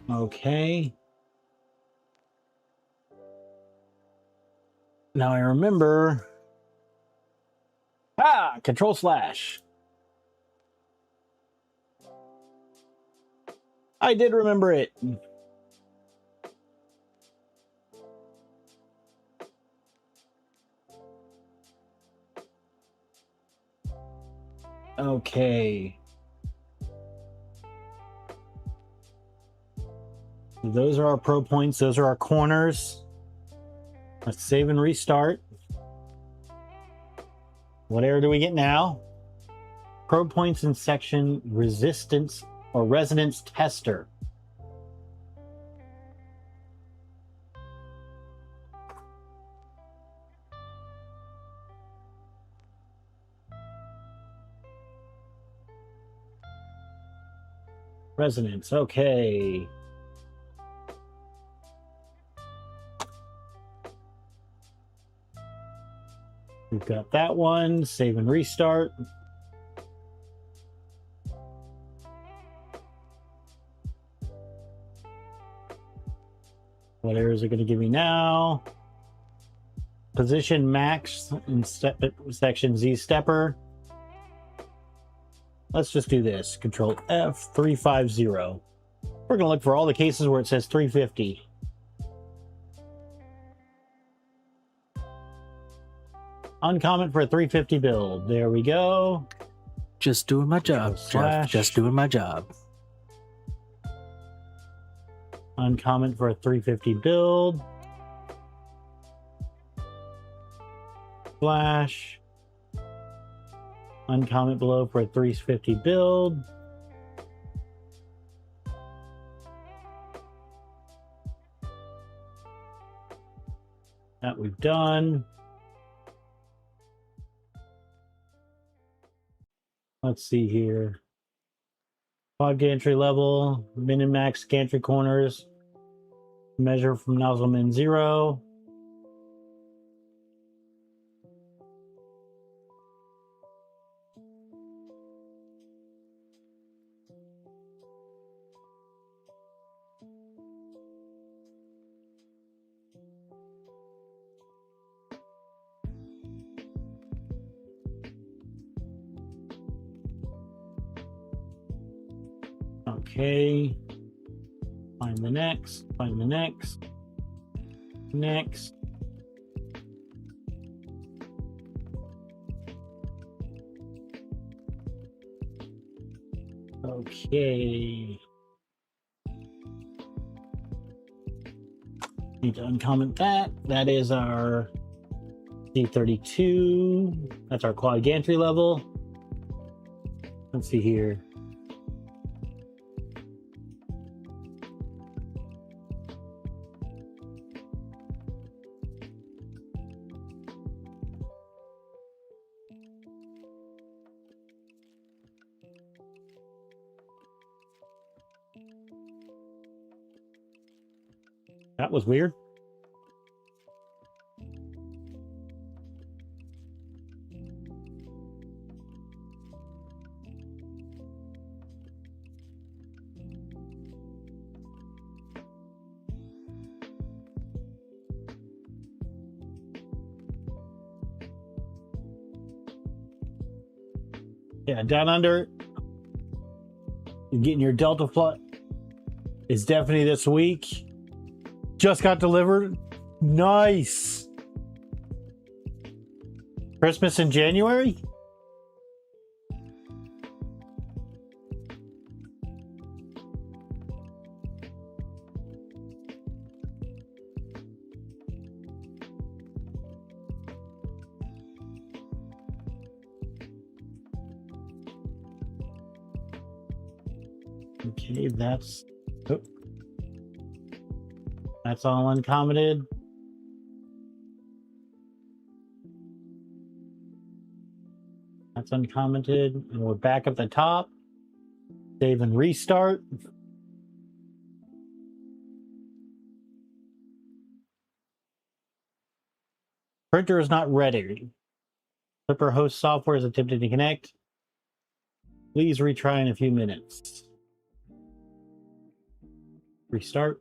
Okay. Now I remember. Control slash. I did remember it. Okay. Those are our probe points. Those are our corners. Let's save and restart. What error do we get now? Probe points in section resistance or resonance tester. Resonance, okay. We've got that one. Save and restart. What errors are going to give me now? Position max in section Z stepper. Let's just do this. Control F 350. We're going to look for all the cases where it says 350. Uncomment for a 350 build. There we go. Just doing my job, Jeff. Just doing my job. Uncomment for a 350 build. Flash. Uncomment below for a 350 build. That we've done. Let's see here. 5 gantry level, min and max gantry corners. Measure from nozzle min 0. Okay. Find the next, next. Okay. Need to uncomment that. That is our C32. That's our quad gantry level. Let's see here. That was weird. Yeah, down under, you're getting your Delta Flight. It's definitely this week. Just got delivered. Nice. Christmas in January? Okay, that's all uncommented. That's uncommented. And we're back at the top. Save and restart. Printer is not ready. Clipper host software is attempting to connect. Please retry in a few minutes. Restart.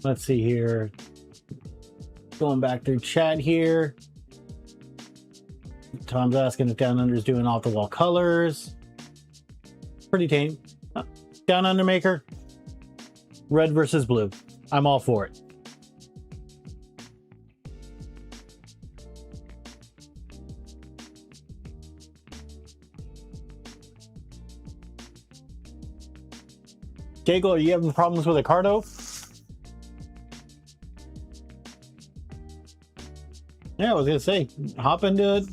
Let's see here. Going back through chat here. Tom's asking if Down Under is doing off the wall colors. Pretty tame. Down Under maker. Red versus blue. I'm all for it. Gagel, are you having problems with Ricardo? Yeah, I was gonna say, hop into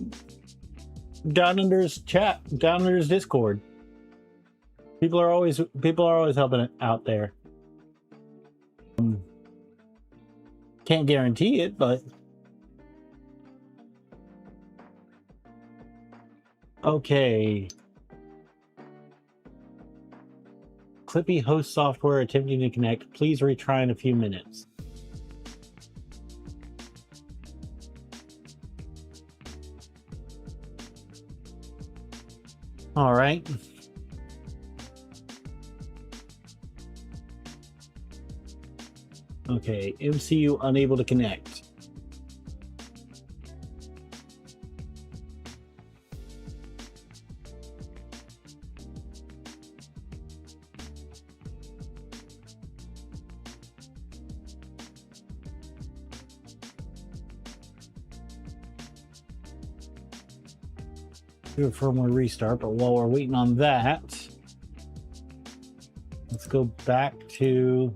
Down Under's chat, Down Under's Discord. People are always helping out there. Can't guarantee it, but okay. Clippy host software attempting to connect. Please retry in a few minutes. All right. Okay, MCU unable to connect. Do a firmware restart, but while we're waiting on that, let's go back to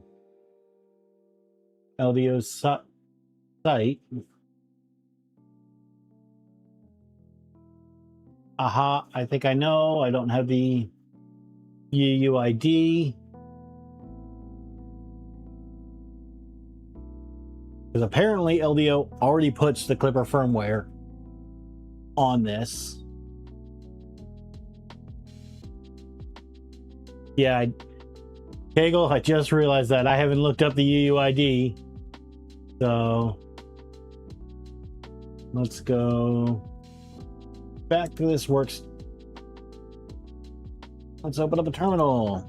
LDO's site. Aha, I think I know. I don't have the UUID. Because apparently LDO already puts the Clipper firmware on this. Yeah, Kegel, I just realized that I haven't looked up the UUID. So let's go back to this works. Let's open up a terminal.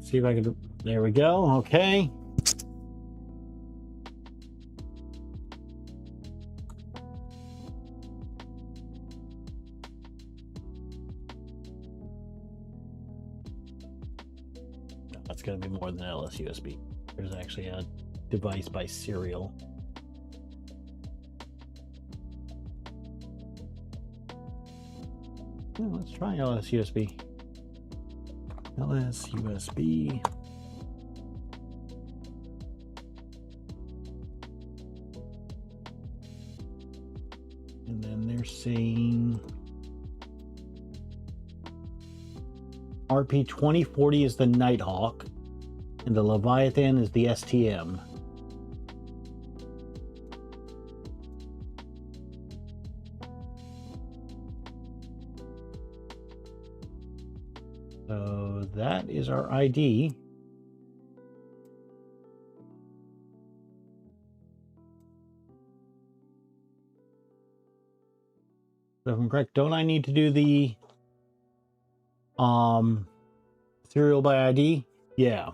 See if I can. There we go. Okay. No, that's going to be more than LS USB. There's actually a device by serial. Well, let's try LS USB. LS USB. And then they're saying RP 2040 is the Nighthawk, and the Leviathan is the STM. So that is our ID. So if I'm correct, don't I need to do the serial by ID? Yeah.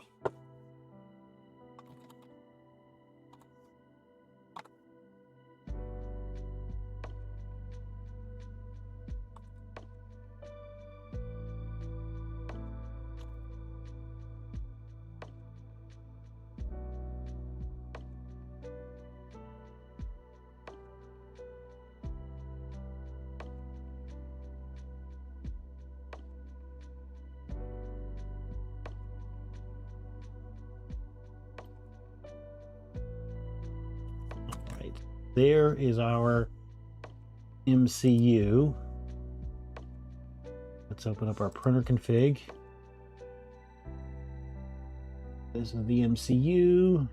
There is our MCU. Let's open up our printer config. This is the MCU.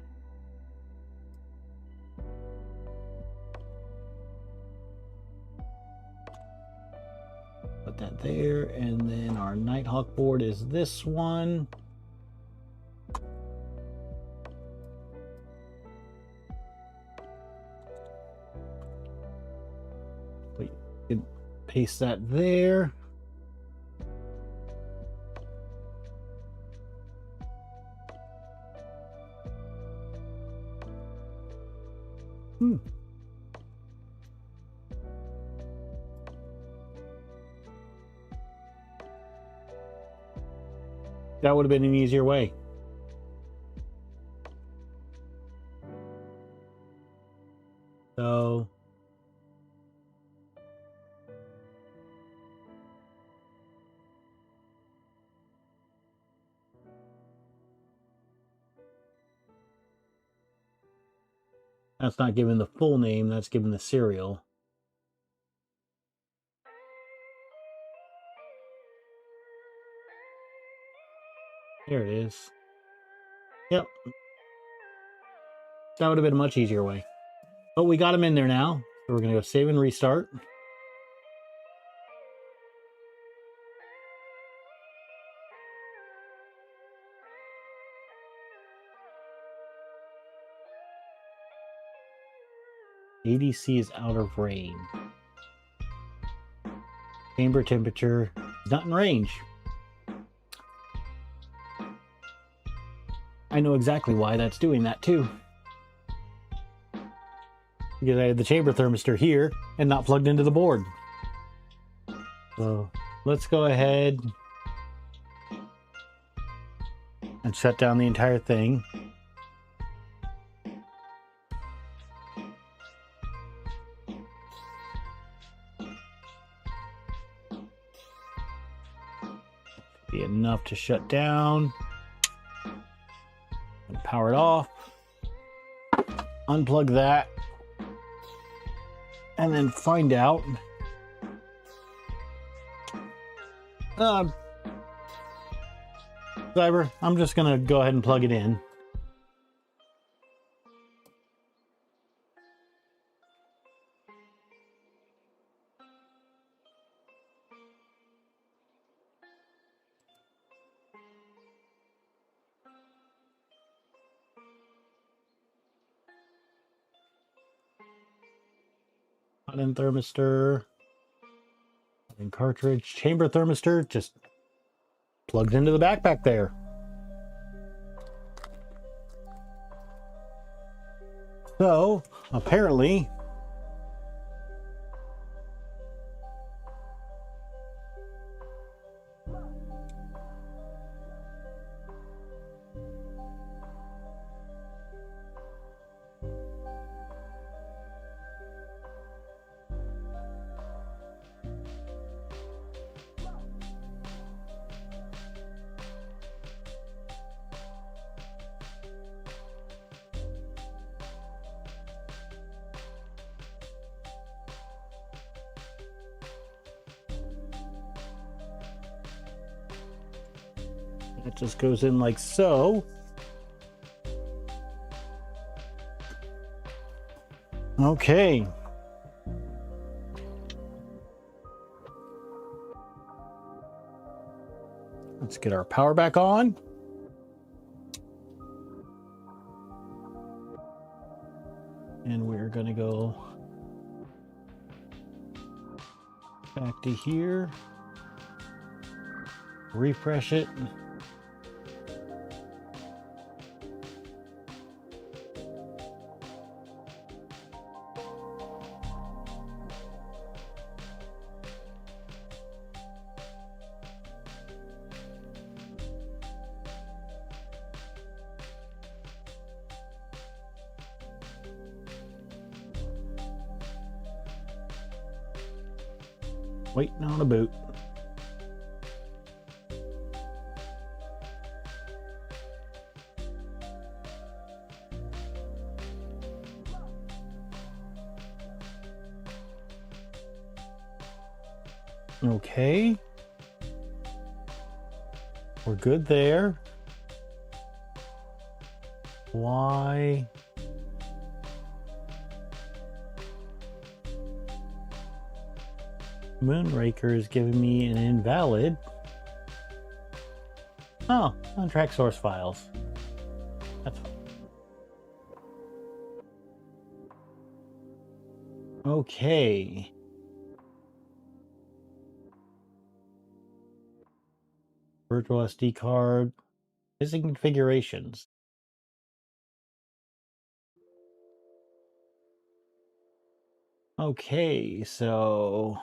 Put that there, and then our Nighthawk board is this one. Paste that there. That would have been an easier way. So that's not given the full name, that's given the serial. There it is. Yep. That would have been a much easier way. But we got them in there now. So we're going to go save and restart. ADC is out of range. Chamber temperature is not in range. I know exactly why that's doing that too. Because I had the chamber thermistor here and not plugged into the board. So let's go ahead and shut down the entire thing. Be enough to shut down. And power it off. Unplug that. And then find out. Cyber, I'm just gonna go ahead and plug it in. Hot end thermistor. And cartridge. Chamber thermistor just plugged into the backpack there. So, apparently, it just goes in like so. Okay. Let's get our power back on. And we're going to go back to here. Refresh it. Waiting on a boot. Okay. We're good there. Why? Moonraker is giving me an invalid. Oh, on track source files. That's fine. Okay. Virtual SD card. Missing configurations. Okay, so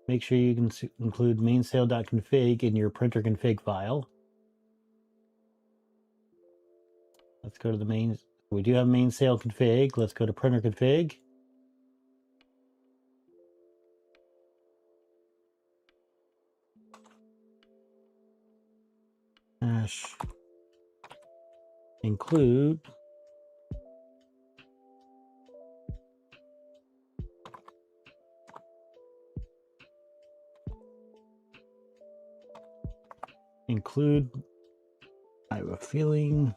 make sure you can include mainsail.config in your printer config file. Let's go to the main. We do have mainsail config. Let's go to printer config. Dash include I have a feeling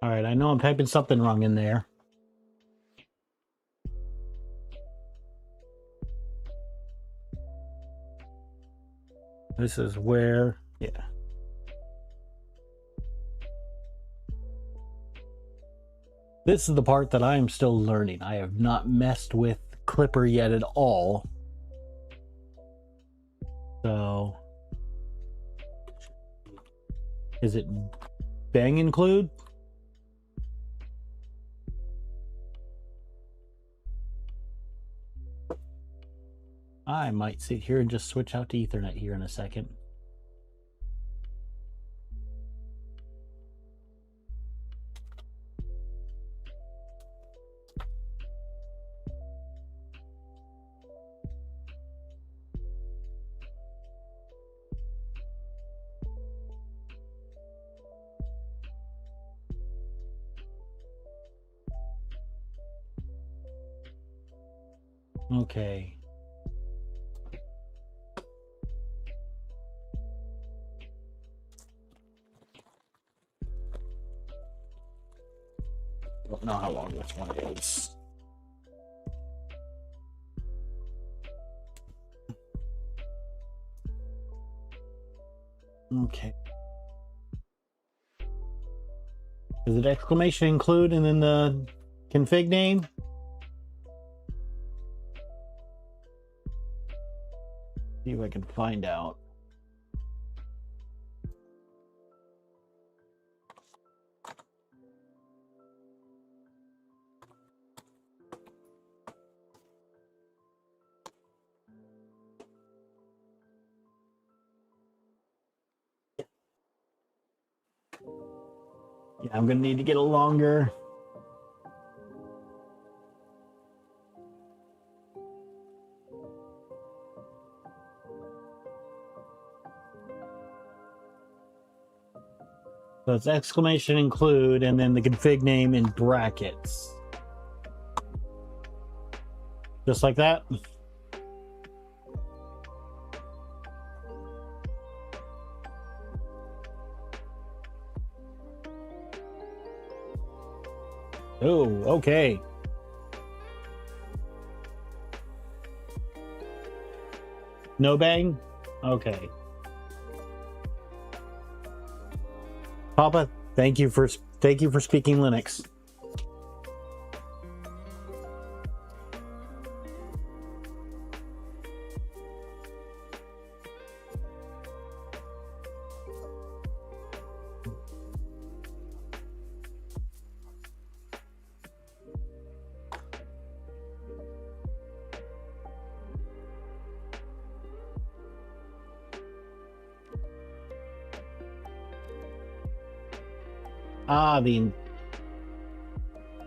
all right, I know I'm typing something wrong in there. This is where, yeah. This is the part that I am still learning. I have not messed with Clipper yet at all. So, is it bang include? I might sit here and just switch out to Ethernet here in a second. Okay. Don't know how long this one is. Okay. Is it exclamation include and then the config name? See if I can find out. Yeah, I'm gonna need to get a longer. So it's exclamation include and then the config name in brackets. Just like that. Oh, okay. No bang? Okay. Papa, thank you for speaking Linux. Ah, the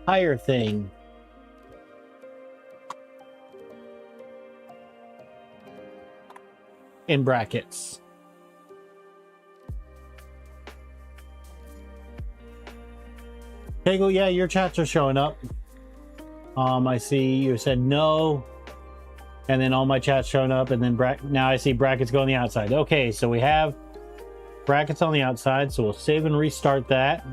entire thing. In brackets. Kegel, yeah, your chats are showing up. I see you said no, and then all my chats showing up, and then now I see brackets go on the outside. Okay, so we have brackets on the outside, so we'll save and restart that.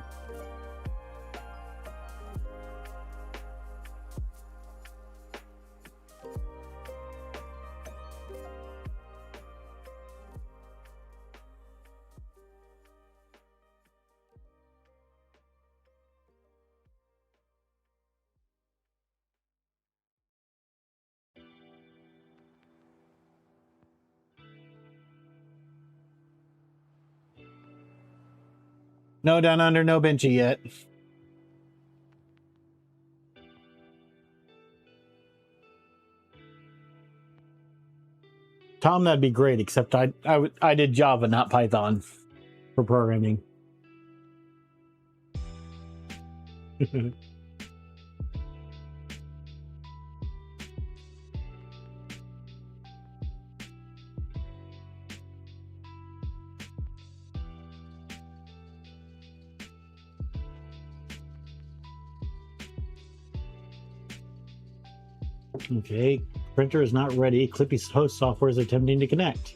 No down under, no benchy yet. Tom, that'd be great, except I did Java, not Python, for programming. Okay, printer is not ready. Clippy's host software is attempting to connect.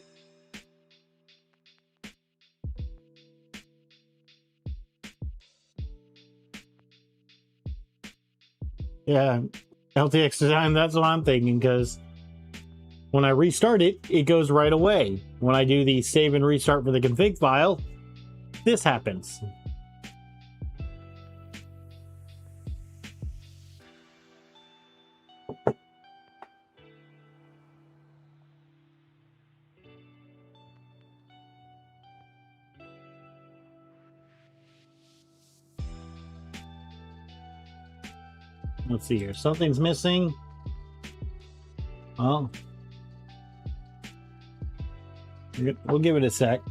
Yeah, LTX design, that's what I'm thinking, because when I restart it, it goes right away. When I do the save and restart for the config file, this happens. Let's see here. Something's missing. Well, we'll give it a sec.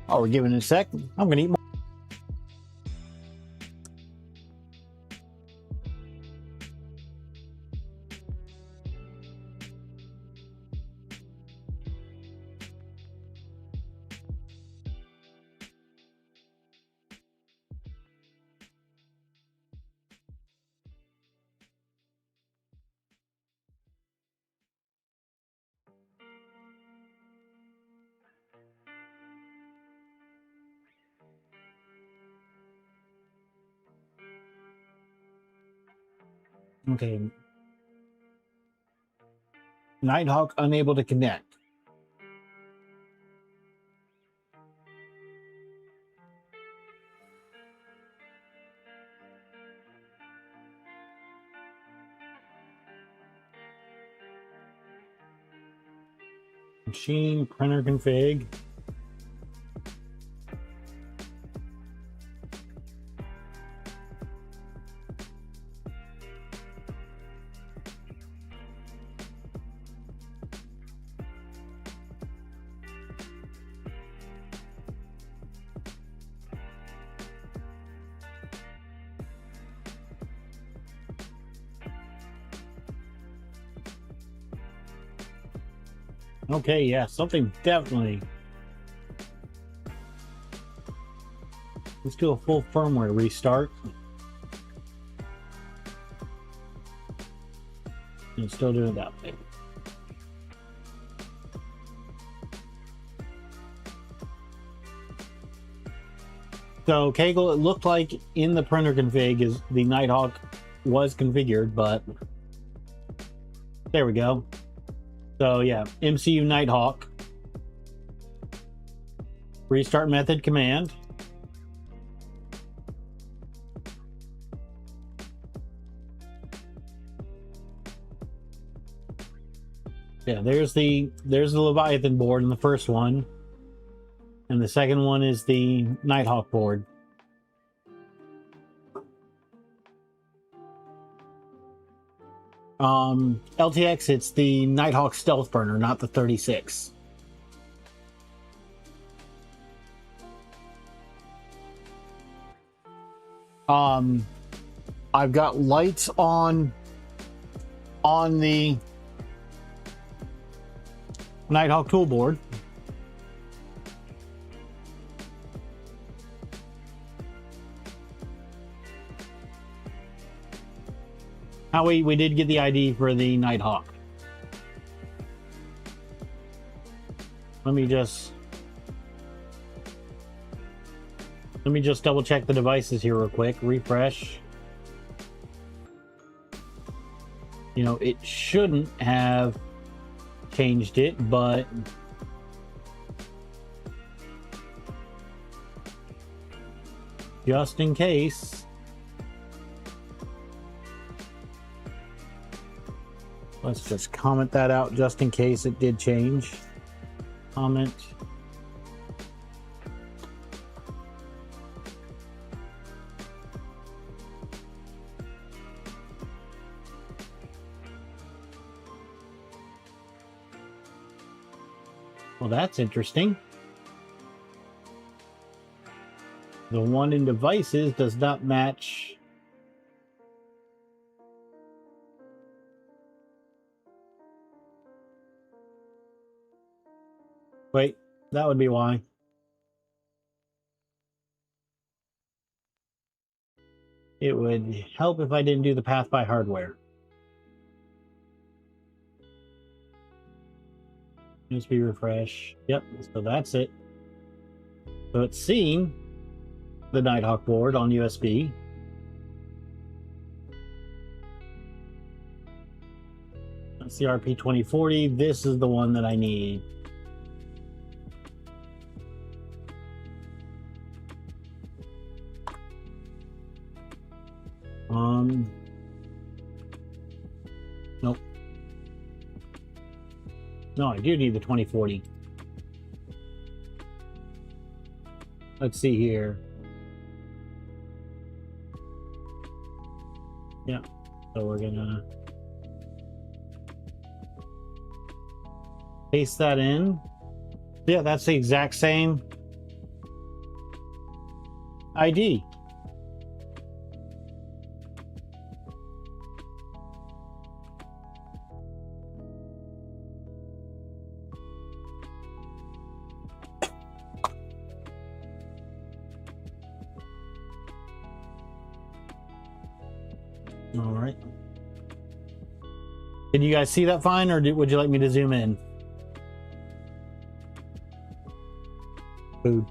Oh, we're giving it a sec. I'm gonna eat more. Okay. Nighthawk unable to connect. Machine printer config. Okay, yeah, something definitely. Let's do a full firmware restart. And still doing that thing. So Kaggle, it looked like in the printer config is the Nighthawk was configured, but there we go. So yeah, MCU Nighthawk. Restart method command. Yeah, there's the Leviathan board in the first one. And the second one is the Nighthawk board. LTX, it's the Nighthawk Stealth Burner, not the 36. I've got lights on the Nighthawk tool board. Now we did get the ID for the Nighthawk. Let me just double check the devices here real quick. Refresh. You know, it shouldn't have changed it, but just in case. Let's just comment that out just in case it did change. Comment. Well, that's interesting. The one in devices does not match. Wait, that would be why. It would help if I didn't do the path by hardware. USB refresh. Yep, so that's it. So it's seeing the Nighthawk board on USB. That's the RP2040. This is the one that I need. Nope. No, I do need the 2040. Let's see here. Yeah, so we're gonna paste that in. Yeah, that's the exact same ID. All right. Can you guys see that fine, or would you like me to zoom in? Food.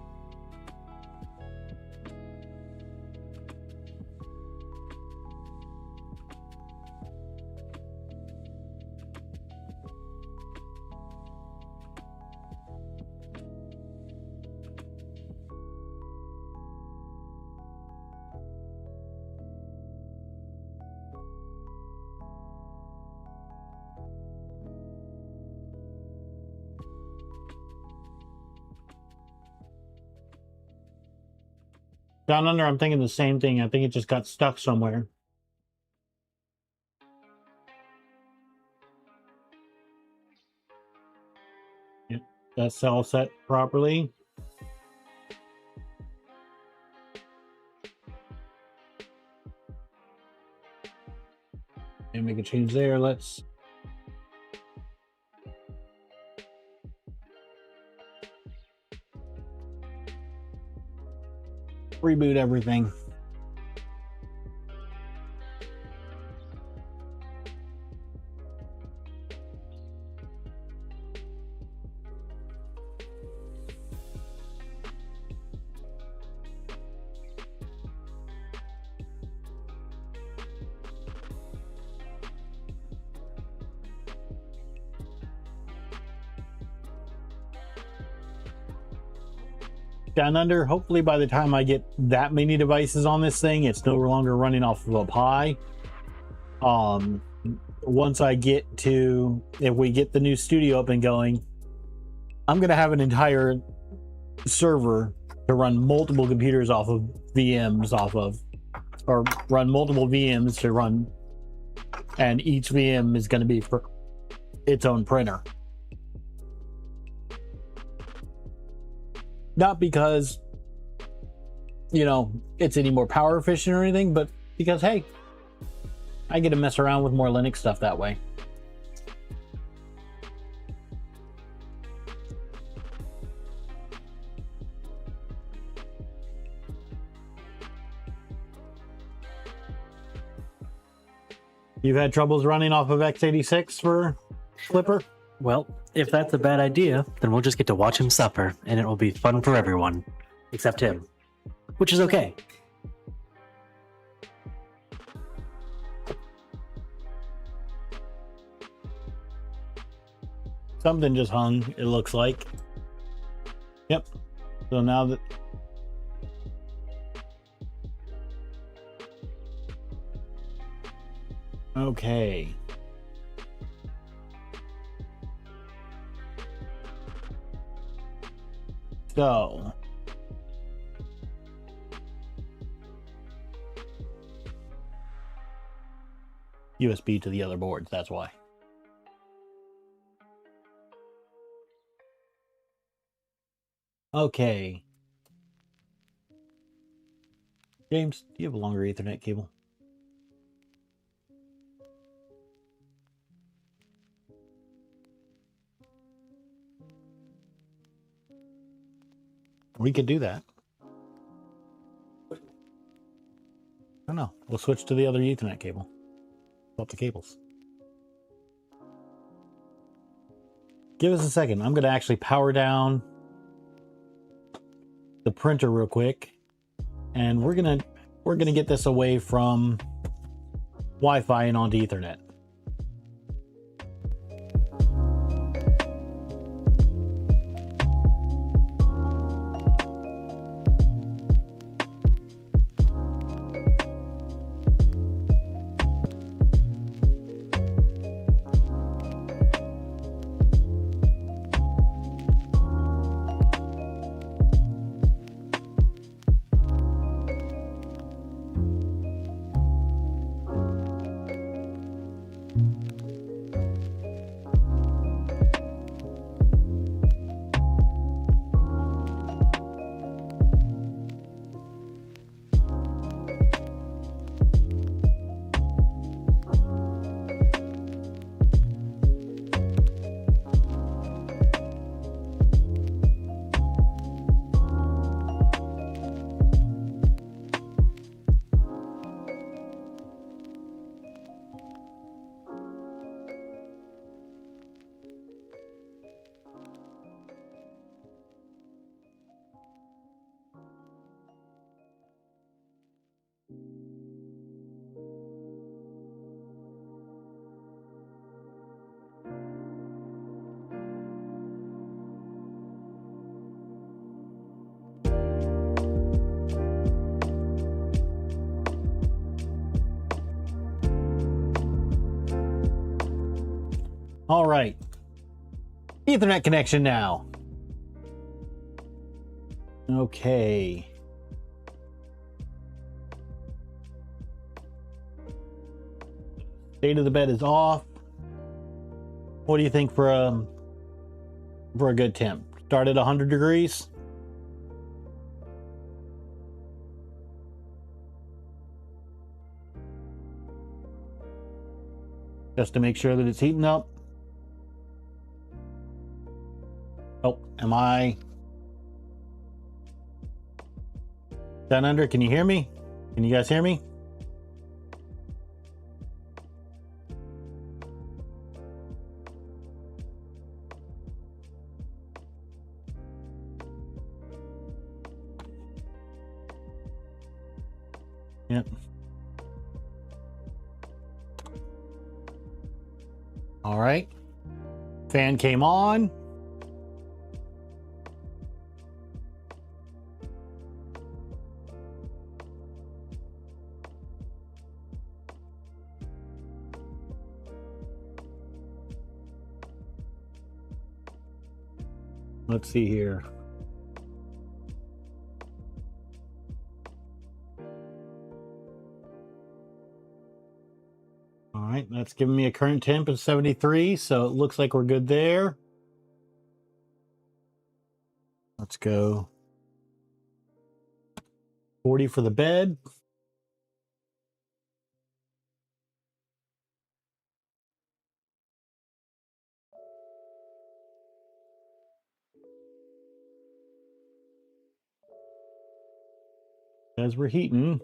Down under, I'm thinking the same thing. I think it just got stuck somewhere. Yep, that's all set properly. And make a change there. Let's reboot everything. Down under, hopefully by the time I get that many devices on this thing, it's no longer running off of a Pi. Once I get to, if we get the new studio up and going, I'm going to have an entire server to run multiple computers off of VMs off of, or run multiple VMs to run, and each VM is going to be for its own printer. Not because, you know, it's any more power efficient or anything, but because, hey, I get to mess around with more Linux stuff that way. You've had troubles running off of x86 for Flipper? Well, if that's a bad idea, then we'll just get to watch him suffer, and it will be fun for everyone, except him, which is okay. Something just hung, it looks like. Yep. So now that... Okay. So... USB to the other boards, that's why. Okay. James, do you have a longer Ethernet cable? We could do that. I don't know. We'll switch to the other Ethernet cable. Swap the cables. Give us a second. I'm going to actually power down the printer real quick, and we're gonna get this away from Wi-Fi and onto Ethernet. All right. Ethernet connection now. Okay. State of the bed is off. What do you think for a good temp? Start at 100 degrees. Just to make sure that it's heating up. Oh, am I down under? Can you hear me? Can you guys hear me? Yep. All right. Fan came on. Let's see here. All right, that's giving me a current temp of 73, so it looks like we're good there. Let's go 40 for the bed. As we're heating.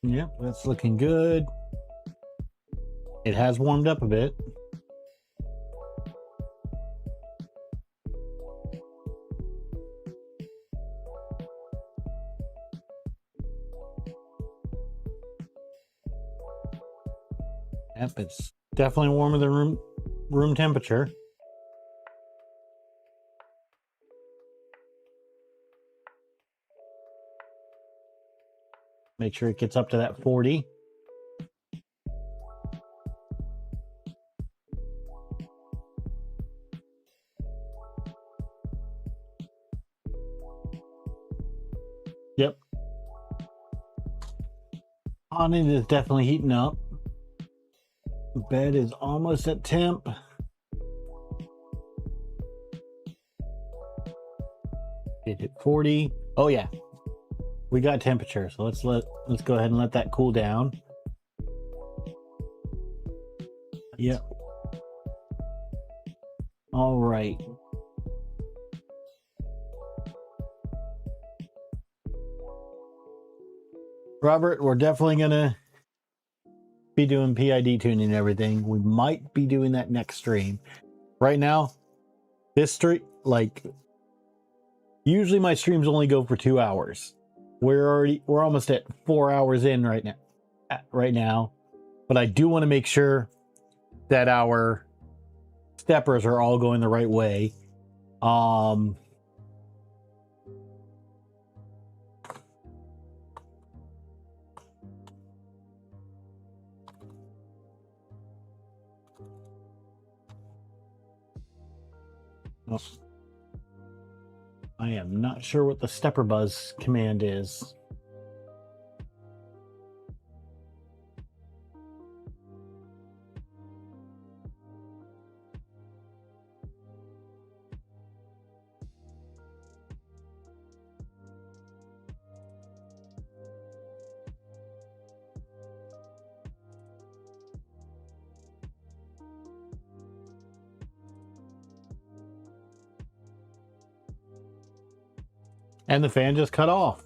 Yep, that's looking good. It has warmed up a bit. Yep, it's definitely warmer than room temperature. Make sure it gets up to that 40. Yep. Awning is definitely heating up. Bed is almost at temp. It hit 40. Oh yeah. We got temperature, so let's go ahead and let that cool down. Yep. All right. Robert, we're definitely gonna be doing PID tuning and everything. We might be doing that next stream. Right now, this stream, like, usually my streams only go for 2 hours. We're almost at 4 hours in right now. But I do want to make sure that our steppers are all going the right way. I am not sure what the stepper buzz command is. And the fan just cut off.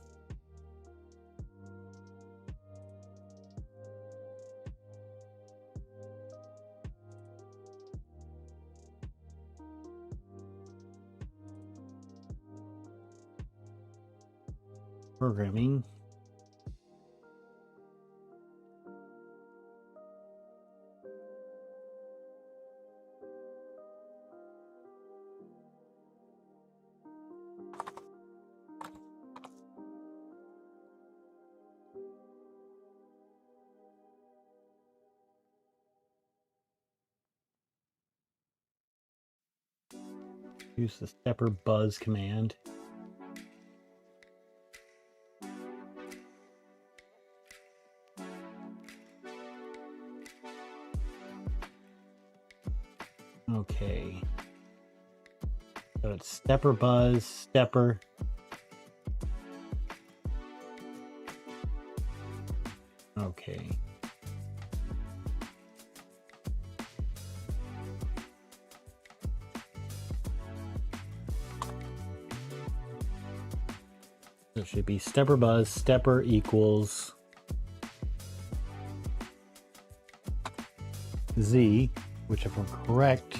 Programming. Use the stepper buzz command. Okay. So it's stepper buzz, stepper. Okay. So it should be stepper buzz, stepper equals Z, which if I'm correct,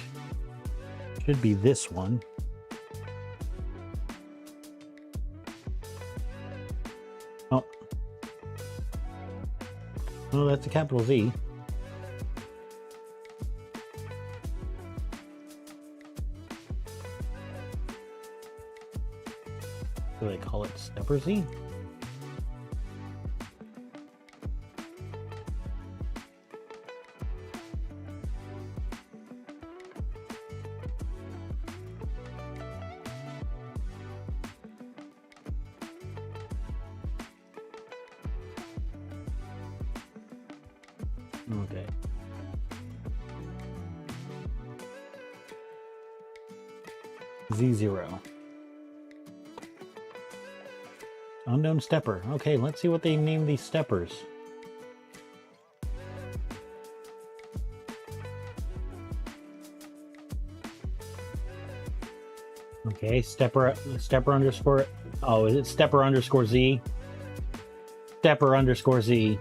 should be this one. Oh. Oh, that's a capital Z. Do they call it stepper Z? Okay. Z0. Unknown stepper. Okay, let's see what they name these steppers. Okay, stepper underscore. Oh, is it stepper underscore Z? Stepper underscore Z.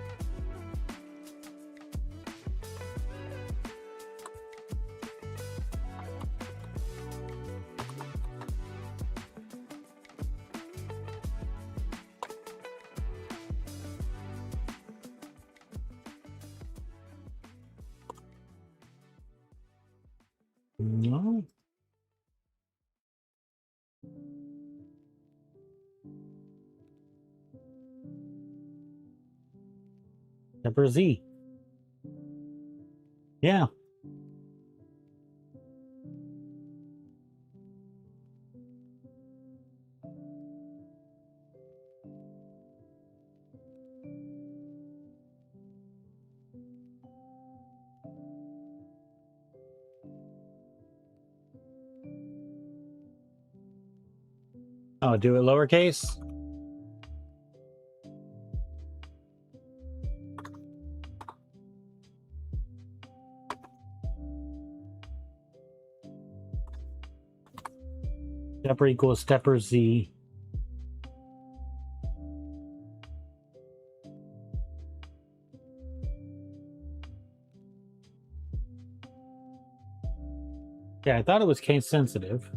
No. Stepper Z. Yeah. Oh, do it lowercase? Stepper equals stepper Z. Yeah, I thought it was case sensitive.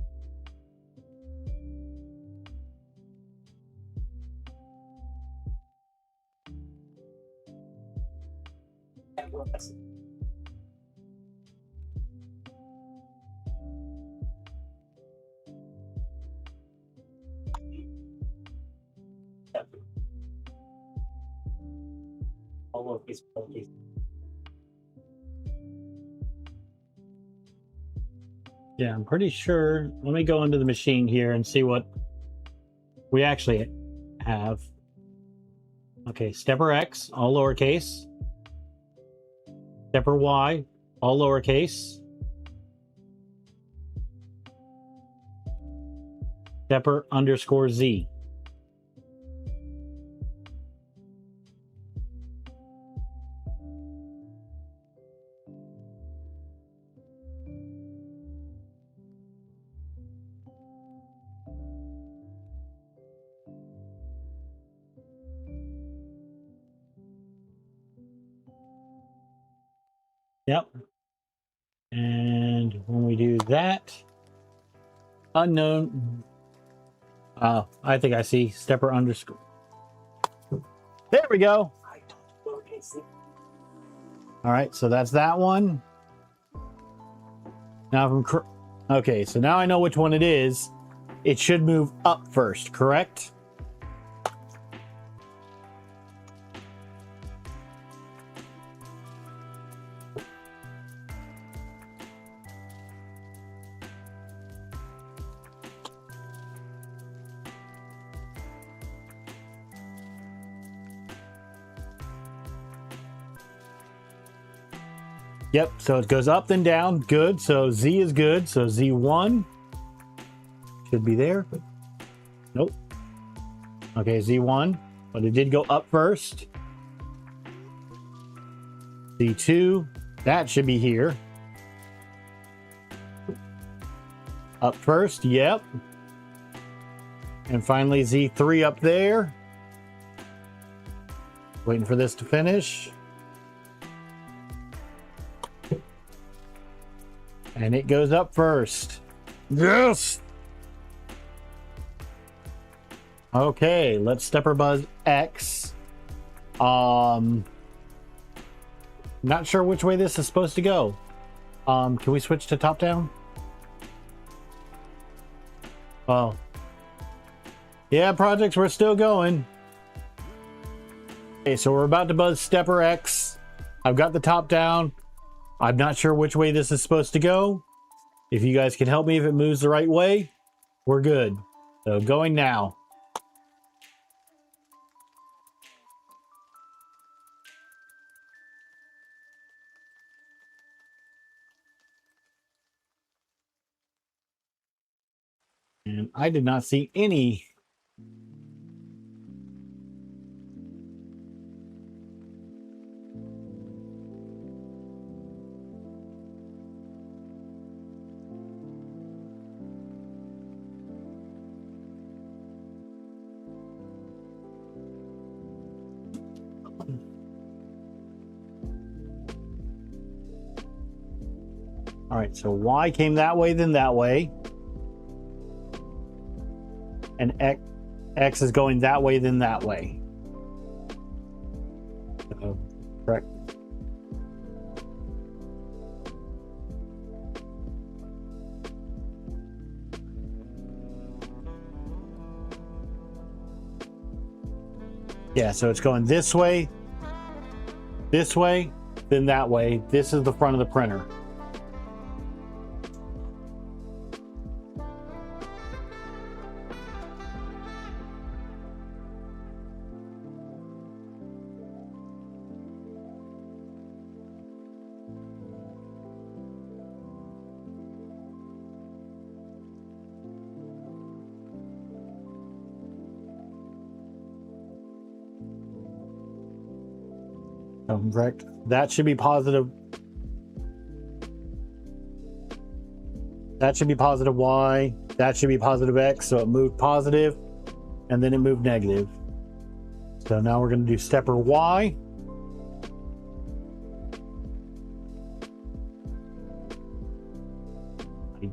Yeah, I'm pretty sure. Let me go into the machine here and see what we actually have. Okay, stepper X, all lowercase. Stepper Y, all lowercase. Stepper underscore Z. Yep. And when we do that, unknown. I think I see stepper underscore. There we go. All right, so that's that one. Now, if I'm okay, so now I know which one it is. It should move up first, correct? Yep, so it goes up then down. Good. So Z is good. So Z1 should be there. Nope. Okay, Z1. But it did go up first. Z2. That should be here. Up first. Yep. And finally Z3 up there. Waiting for this to finish. And it goes up first. Yes! Okay, let's stepper buzz X. Not sure which way this is supposed to go. Can we switch to top down? Oh. Yeah, projects, we're still going. Okay, so we're about to buzz stepper X. I've got the top down. I'm not sure which way this is supposed to go. If you guys can help me if it moves the right way, we're good. So going now. And I did not see any. All right, so Y came that way, then that way. And X is going that way, then that way. So, correct. Yeah, so it's going this way, then that way. This is the front of the printer. Correct. That should be positive. That should be positive Y. That should be positive X. So it moved positive, and then it moved negative. So now we're going to do stepper Y. I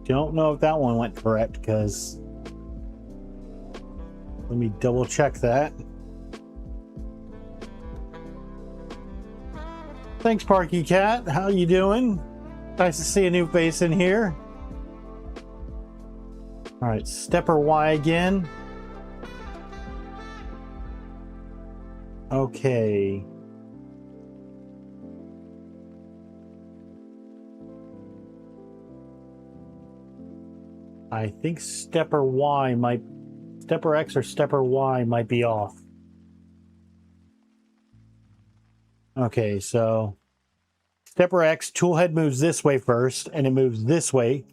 don't know if that one went correct, because let me double check that. Thanks, Parky Cat. How you doing? Nice to see a new face in here. All right, stepper Y again. Okay. I think stepper X or stepper Y might be off. Okay, so stepper X, tool head moves this way first, and it moves this way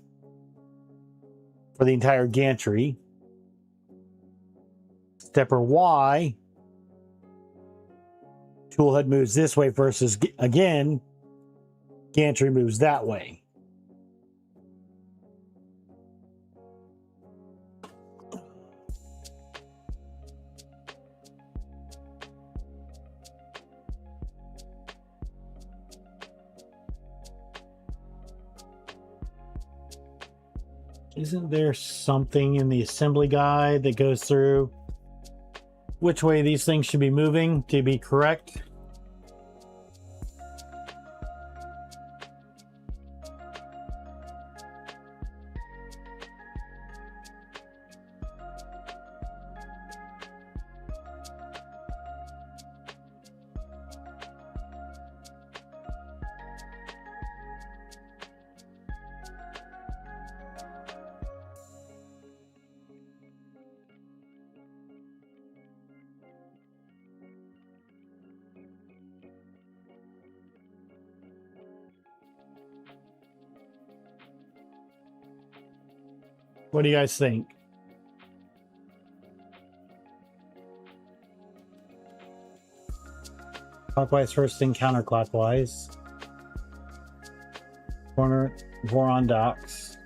for the entire gantry. Stepper Y, tool head moves this way versus again, gantry moves that way. Isn't there something in the assembly guide that goes through which way these things should be moving to be correct? What do you guys think? Clockwise first, then counterclockwise. Corner, Voron docks.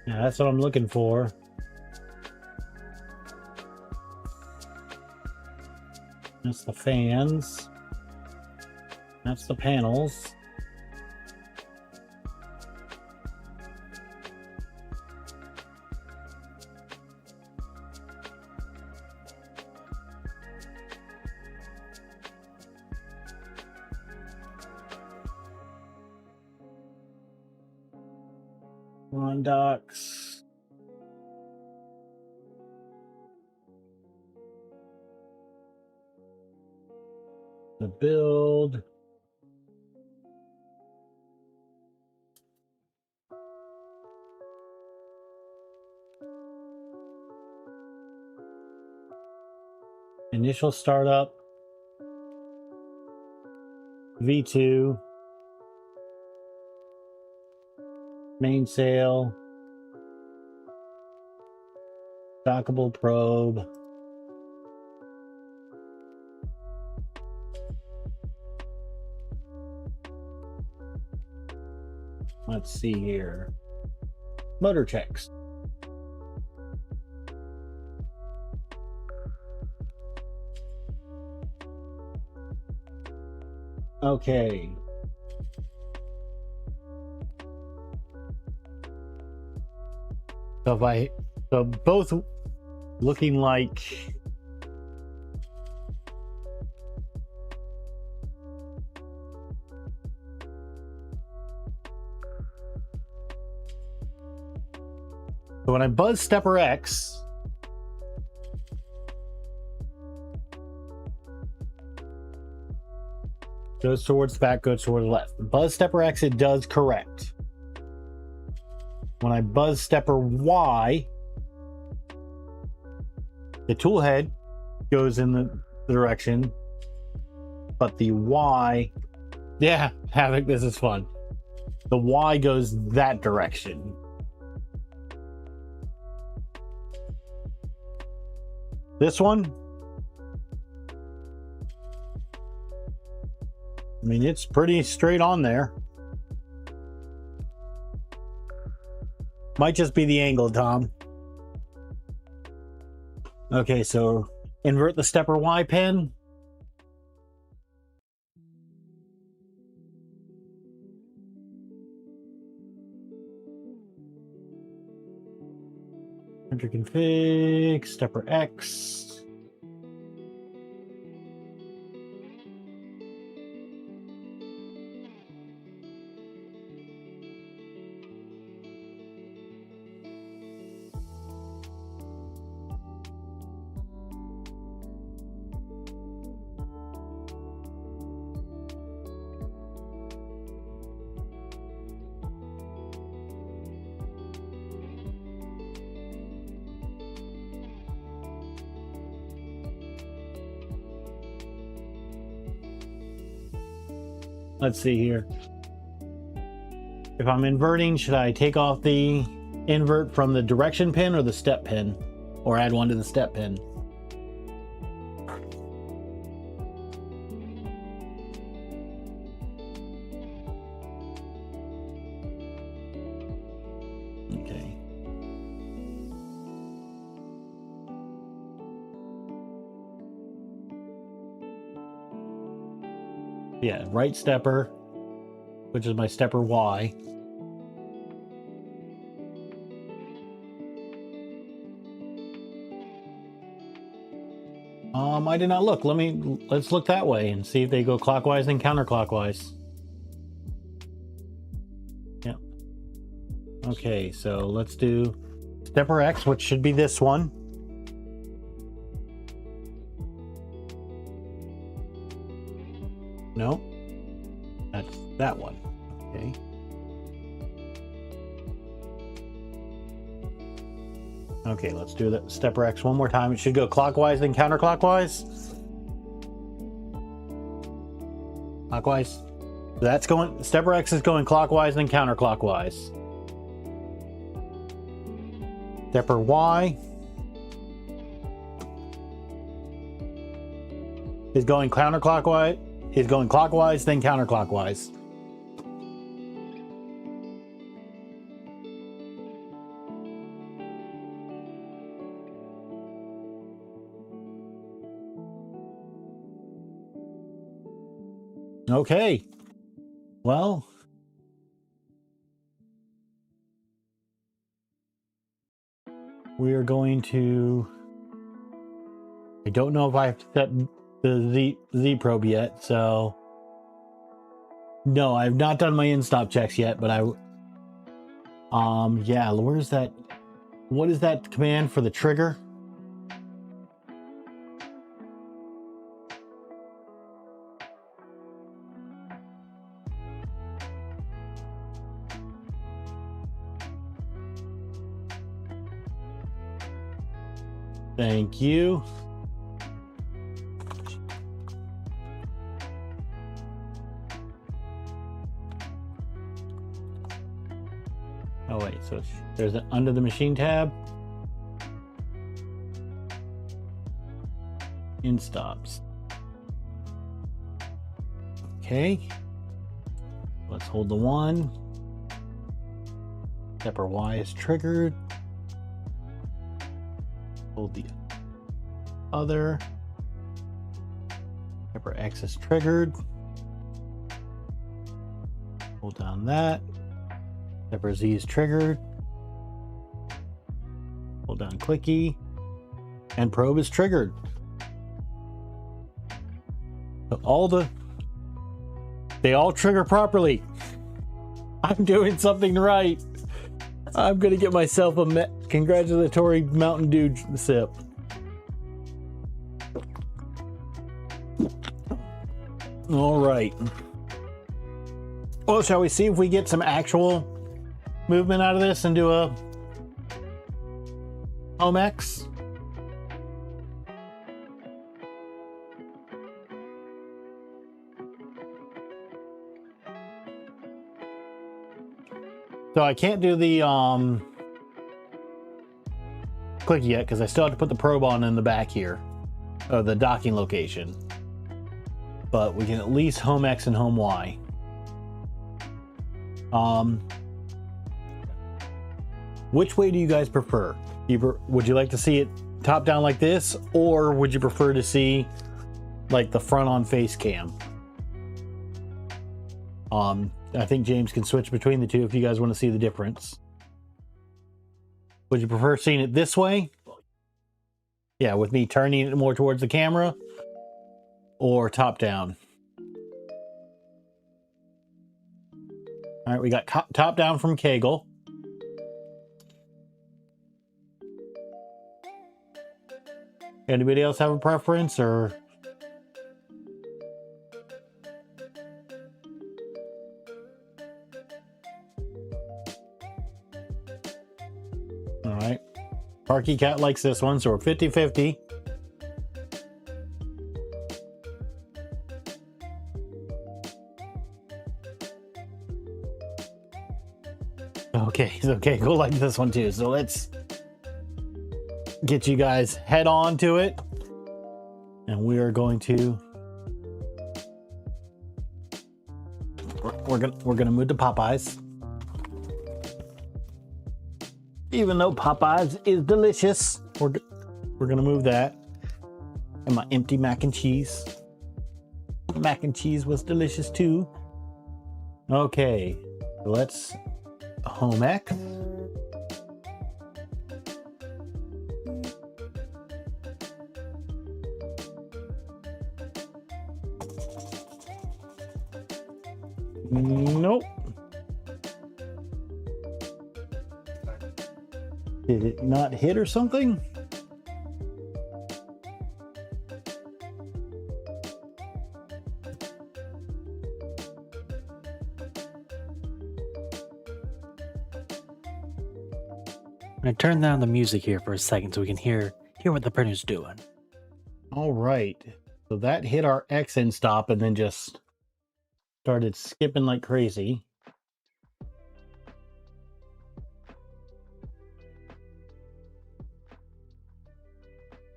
Yeah, that's what I'm looking for. That's the fans. That's the panels. On docks. The build. Initial startup. V2. Mainsail. Dockable probe. Let's see here. Motor checks. Okay. So both looking like so when I buzz stepper X, goes towards the back, goes towards the left. Buzz stepper X, it does correct. When I buzz stepper Y, the tool head goes in the direction, but the Y, yeah, Havoc, this is fun. The Y goes that direction. This one, I mean, it's pretty straight on there. Might just be the angle, Tom. Okay, so invert the stepper Y pin. Enter config, stepper X. Let's see here. If I'm inverting, should I take off the invert from the direction pin or the step pin? Or add one to the step pin? Okay. Yeah, right stepper, which is my stepper Y. I did not look. Let's look that way and see if they go clockwise and counterclockwise. Yeah. Okay, so let's do stepper X, which should be this one. No, that's that one. Okay. Okay, let's do the stepper X one more time. It should go clockwise then counterclockwise. Clockwise. That's going, stepper X is going clockwise and then counterclockwise. Stepper Y is going counterclockwise, then counterclockwise. Okay. Well, we are going to, I don't know if I have to set the Z probe yet, so no, I've not done my in-stop checks yet, but yeah, where's that, what is that command for the trigger? Thank you. Oh wait, so there's an under the machine tab. In stops. Okay. Let's hold the one. Stepper Y is triggered. Hold the other. Stepper X is triggered. Hold down that. Stepper Z is triggered. Hold down clicky. And probe is triggered. So they all trigger properly. I'm doing something right. I'm gonna get myself a congratulatory Mountain Dew sip. All right. Well, shall we see if we get some actual movement out of this and do a home X? So I can't do the click yet because I still have to put the probe on in the back here, or the docking location. But we can at least home X and home Y. Which way do you guys prefer? Would you like to see it top down like this, or would you prefer to see like the front on face cam? I think James can switch between the two if you guys want to see the difference. Would you prefer seeing it this way? Yeah, with me turning it more towards the camera, or top down? All right, we got top down from Kegel. Anybody else have a preference, or? All right. Parky Cat likes this one, so we're 50-50. Okay, go like this one too. So let's get you guys head on to it, and we are going to we're gonna move to Popeyes, even though Popeyes is delicious. We're gonna move that, and my empty mac and cheese. Mac and cheese was delicious too. Okay, let's home X. Nope. Did it not hit or something? I'm gonna turn down the music here for a second so we can hear what the printer's doing. All right. So that hit our X end stop and then just started skipping like crazy.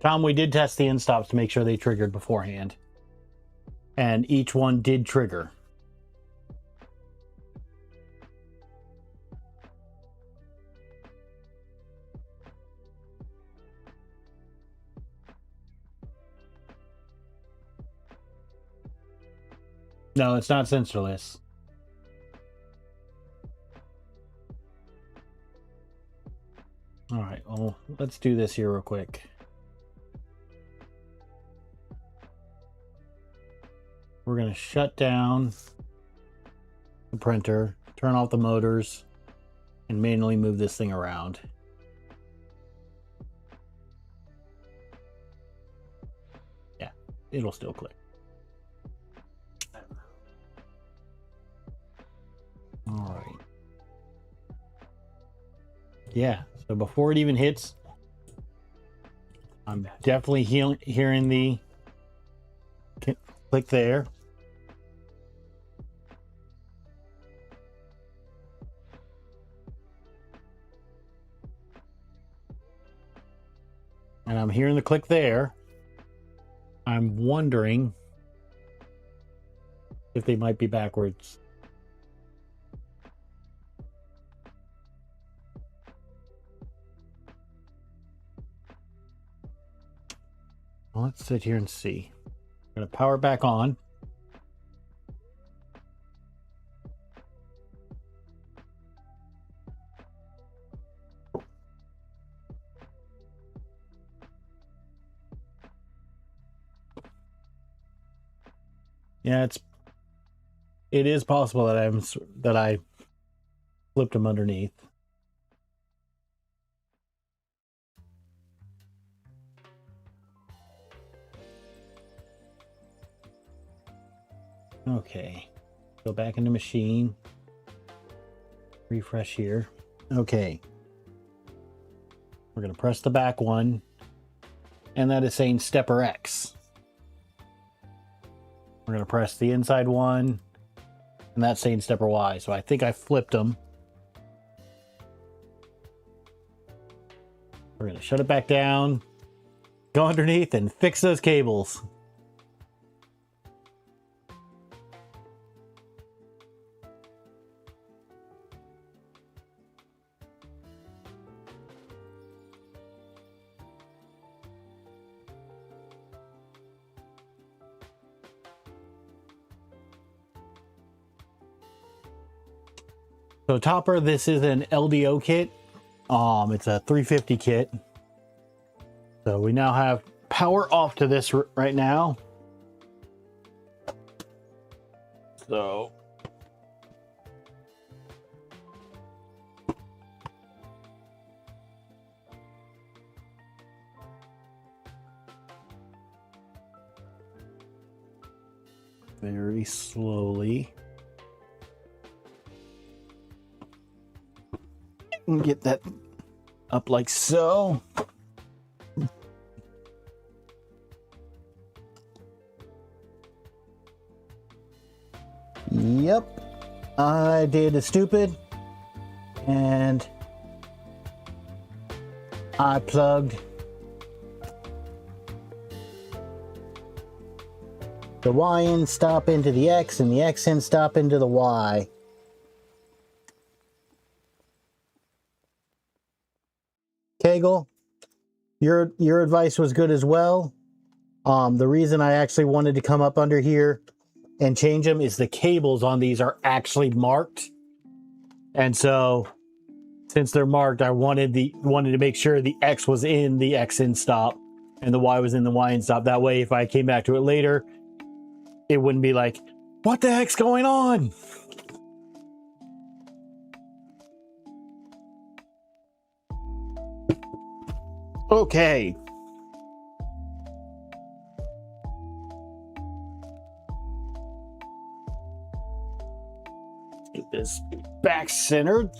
Tom, we did test the end stops to make sure they triggered beforehand. And each one did trigger. No, it's not sensorless. All right, well, let's do this here real quick. We're going to shut down the printer, turn off the motors, and manually move this thing around. Yeah, it'll still click. All right. Yeah, so before it even hits, I'm definitely hearing the click there. And I'm hearing the click there. I'm wondering if they might be backwards. Well, let's sit here and see. I'm going to power back on. Yeah, it is possible that I flipped them underneath. Okay, go back into machine, refresh here. Okay, we're going to press the back one, and that is saying stepper X. We're going to press the inside one, and that's saying stepper Y. So I think I flipped them. We're going to shut it back down, go underneath, and fix those cables. So Topper, this is an LDO kit. It's a 350 kit. So we now have power off to this right now. So very slowly. And get that up like so. Yep, I did a stupid, and I plugged the Y in stop into the X and the X in stop into the Y. Kegel, your advice was good as well. The reason I actually wanted to come up under here and change them is the cables on these are actually marked. And so since they're marked, I wanted to make sure the X was in the X in stop and the Y was in the Y in stop. That way, if I came back to it later, it wouldn't be like, what the heck's going on? Okay. Get this back centered.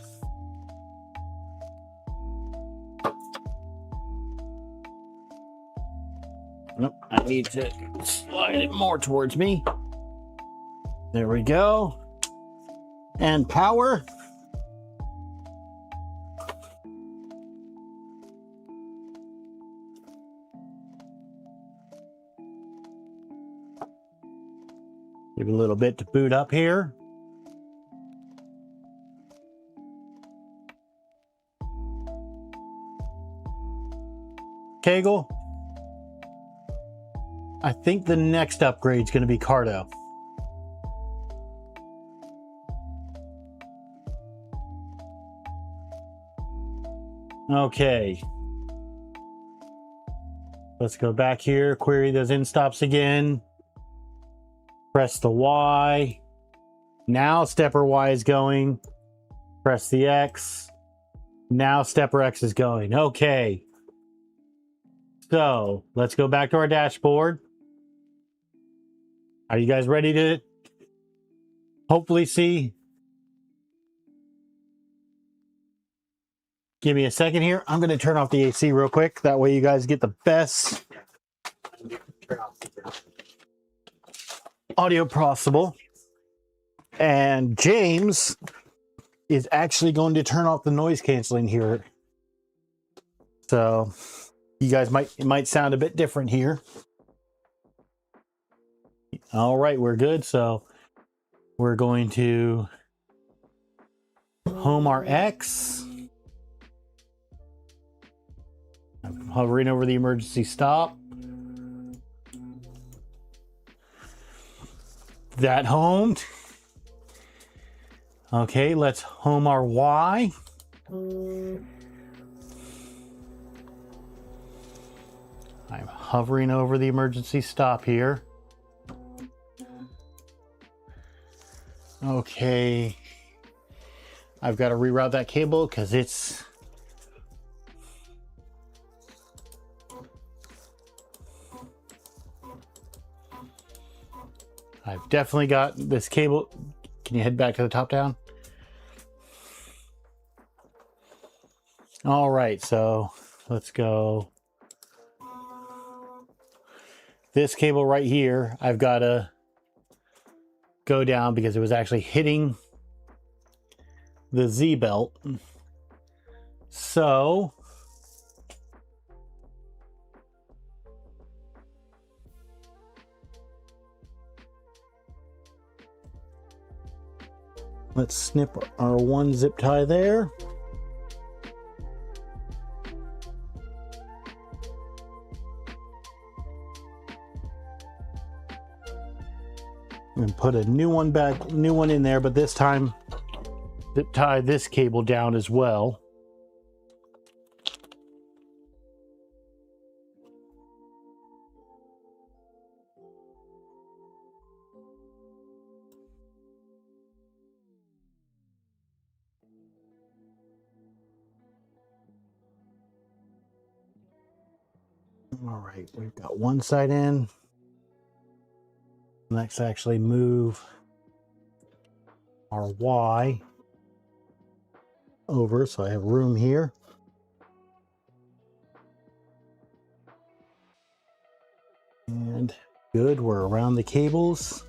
Nope, I need to slide it more towards me. There we go. And power. Give it a little bit to boot up here. Kegel. I think the next upgrade is going to be Cardo. Okay. Let's go back here, query those in stops again. Press the Y. Now stepper Y is going. Press the X. Now stepper X is going. Okay. So let's go back to our dashboard. Are you guys ready to hopefully see? Give me a second here. I'm going to turn off the AC real quick. That way you guys get the best audio possible. And James is actually going to turn off the noise canceling here. So you guys it might sound a bit different here. All right, we're good. So we're going to home our X. I'm hovering over the emergency stop. That homed. Okay, let's home our Y. I'm hovering over the emergency stop here. Okay. I've got to reroute that cable because it's I've definitely got this cable. Can you head back to the top down? All right, so let's go. This cable right here, I've got to go down because it was actually hitting the Z belt. So let's snip our one zip tie there. And put a new one in there, but this time zip tie this cable down as well. All right, we've got one side in. Let's actually move our Y over so I have room here. And good, we're around the cables.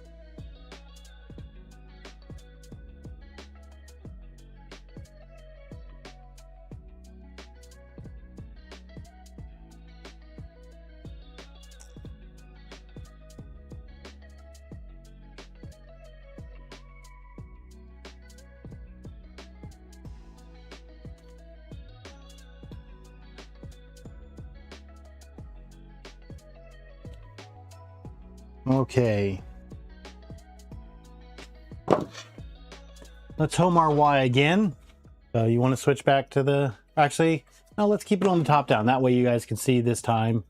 Okay. Let's home our Y again. So you want to switch back to the, actually, no, let's keep it on the top down. That way you guys can see this time,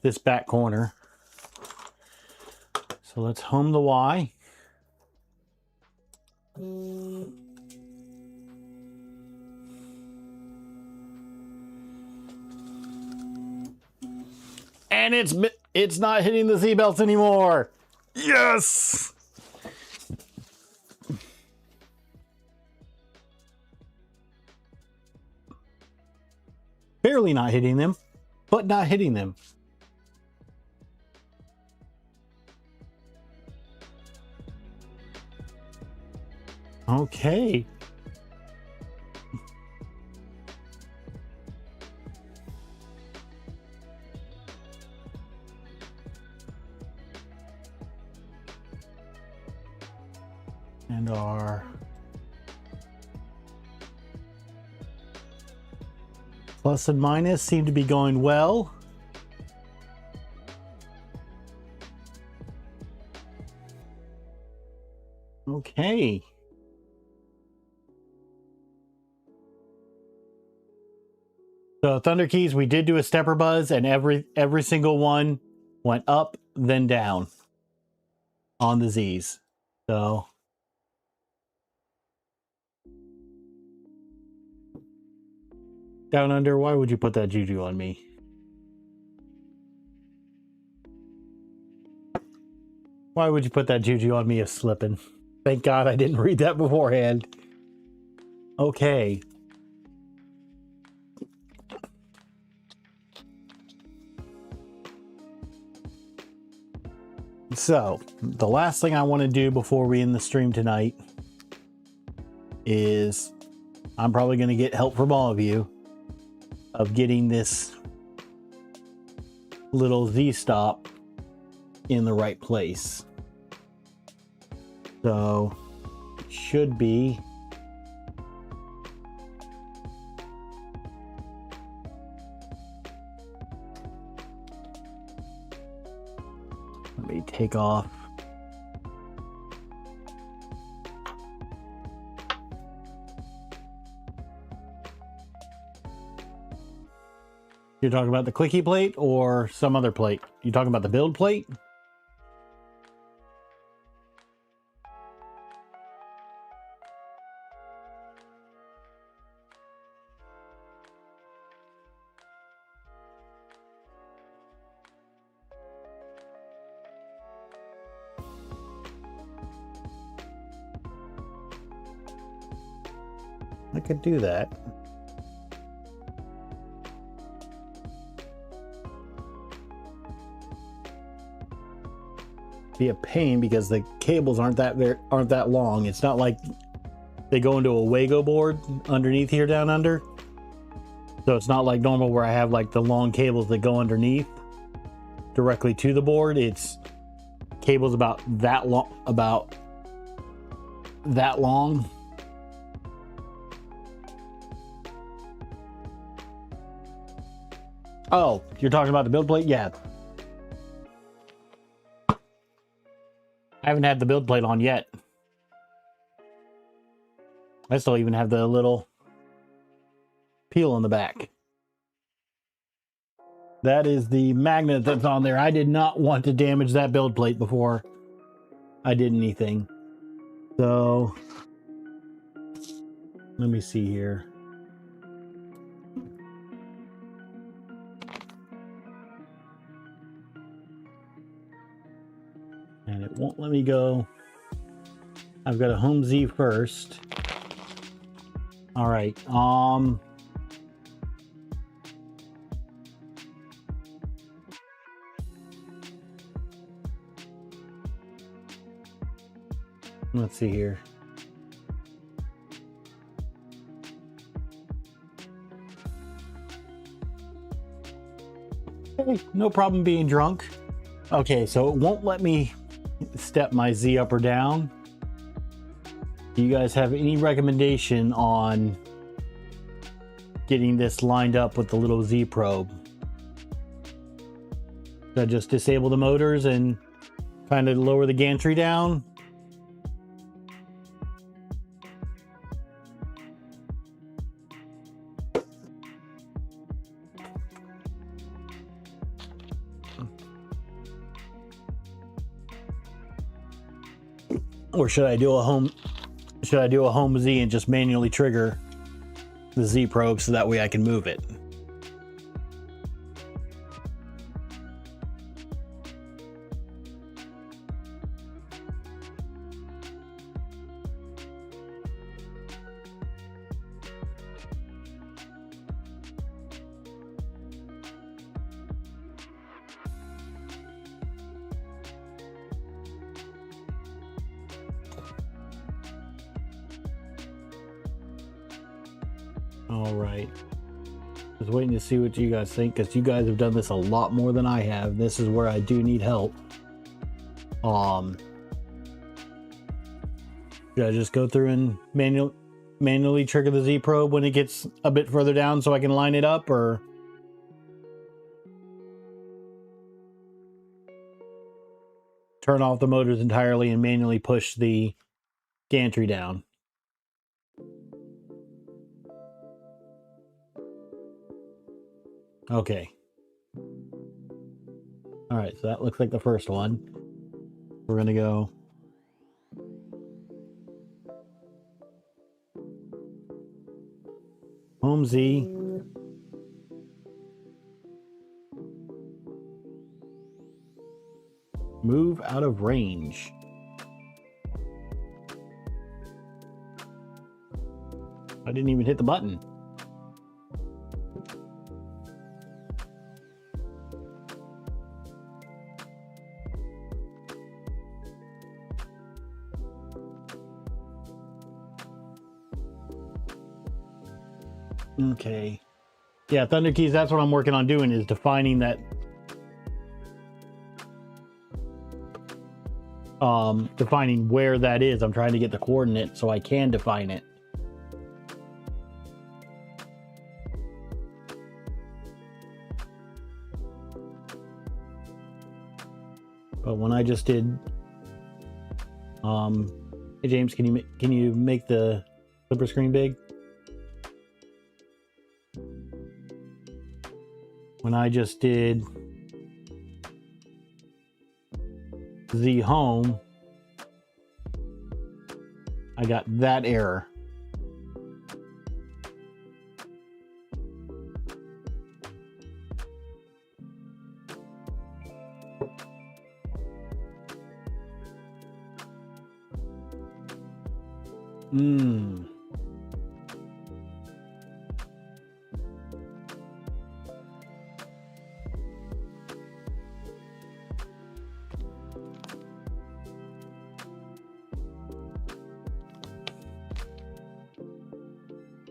this back corner. So let's home the Y. And it's not hitting the Z belts anymore. Yes. Barely not hitting them, but not hitting them. Okay. And our plus and minus seem to be going well. Okay. So Thunder Keys, we did do a stepper buzz, and every single one went up, then down on the Z's. So Down Under, why would you put that juju on me? Why would you put that juju on me as slipping? Thank God I didn't read that beforehand. Okay. So, the last thing I want to do before we end the stream tonight is I'm probably going to get help from all of you of getting this little Z-stop in the right place. So, it should be let me take off You're talking about the clicky plate or some other plate? You talking about the build plate? I could do that. Be a pain because the cables aren't that long. It's not like they go into a Wago board underneath here down under. So it's not like normal where I have like the long cables that go underneath directly to the board. It's cables about that long, Oh, you're talking about the build plate? Yeah. I haven't had the build plate on yet. I still even have the little peel on the back. That is the magnet that's on there. I did not want to damage that build plate before I did anything. So, let me see here. And it won't let me go. I've got a home Z first. All right. Let's see here. Hey, no problem being drunk. Okay, so it won't let me step my Z up or down. Do you guys have any recommendation on getting this lined up with the little Z probe? Should I just disable the motors and kind of lower the gantry down? Or should I do a home Z and just manually trigger the Z probe so that way I can move it? All right. Just waiting to see what you guys think, because you guys have done this a lot more than I have. This is where I do need help. Should I just go through and manually trigger the Z probe when it gets a bit further down so I can line it up, or turn off the motors entirely and manually push the gantry down? Okay. All right, so that looks like the first one. We're gonna go home Z. Move out of range. I didn't even hit the button. Okay. Yeah, Thunder Keys, that's what I'm working on doing, is defining that defining where that is. I'm trying to get the coordinate so I can define it. But when I just did hey James, can you make the flipper screen big? When I just did Z home, I got that error.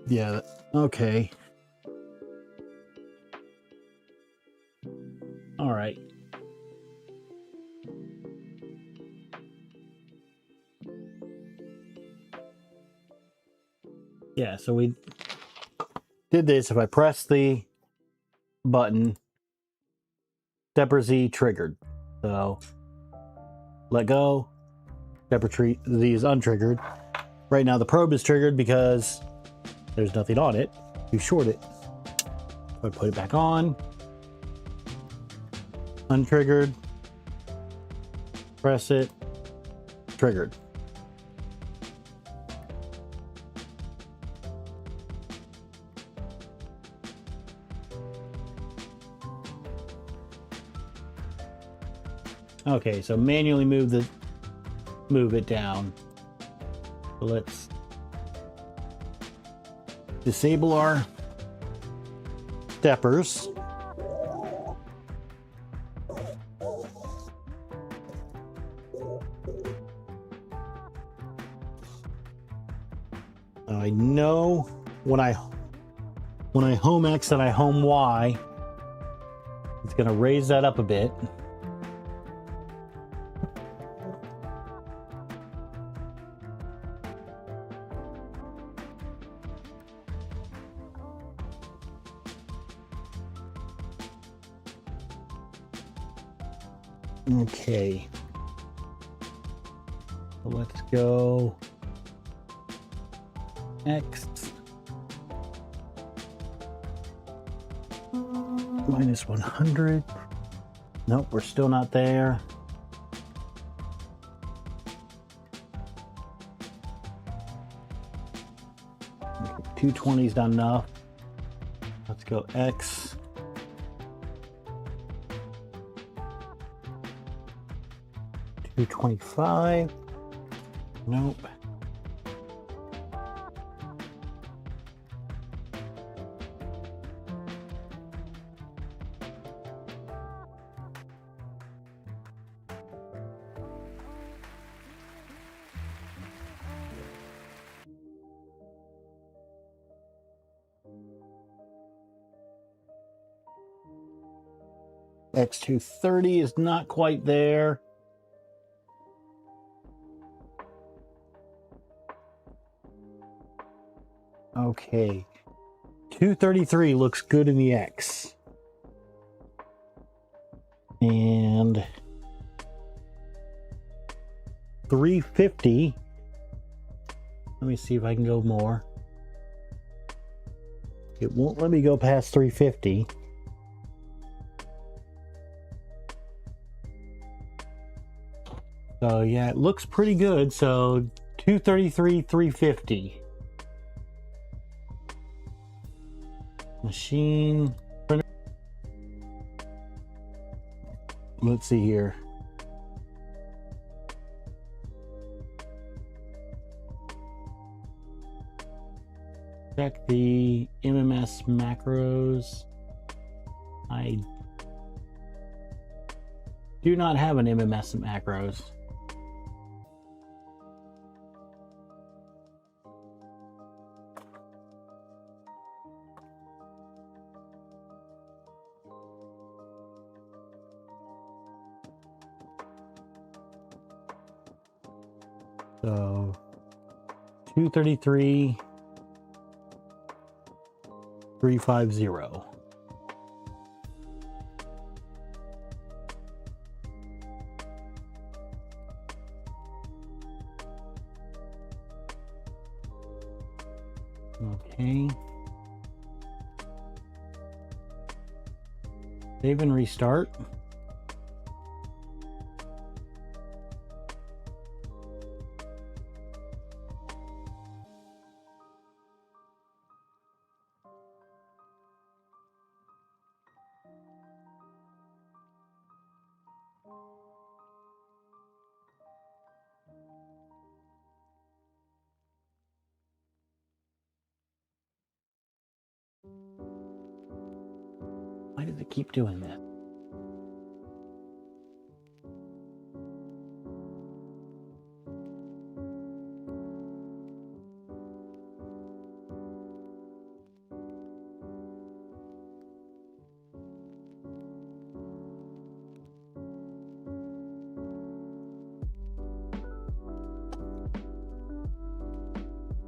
Yeah, okay. All right. Yeah, so we did this. If I press the button, stepper Z triggered. So let go, stepper Z is untriggered. Right now the probe is triggered because there's nothing on it. You short it. I put it back on. Untriggered. Press it. Triggered. Okay, so manually move it down. So let's disable our steppers. I know when I home X and I home Y, it's going to raise that up a bit. Okay, so let's go X minus 100. Nope, we're still not there. Okay, 220's not enough. Let's go X. $225. Nope. X230 is not quite there. Okay. 233 looks good in the X. And 350. Let me see if I can go more. It won't let me go past 350. So yeah, it looks pretty good. So 233, 350. Machine printer. Let's see here. Check the MMS macros. I do not have an MMS macros. So 233 350. Okay. Save and restart. Why does it keep doing that?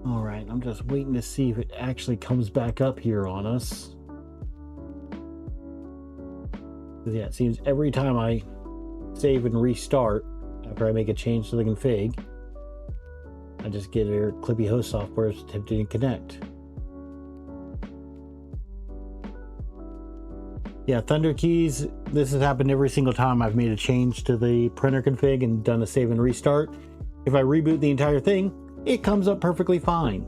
All right, I'm just waiting to see if it actually comes back up here on us. Yeah, it seems every time I save and restart after I make a change to the config, I just get our Clippy host software is attempting to connect. Yeah, Thunder keys, this has happened every single time I've made a change to the printer config and done a save and restart. If I reboot the entire thing, it comes up perfectly fine.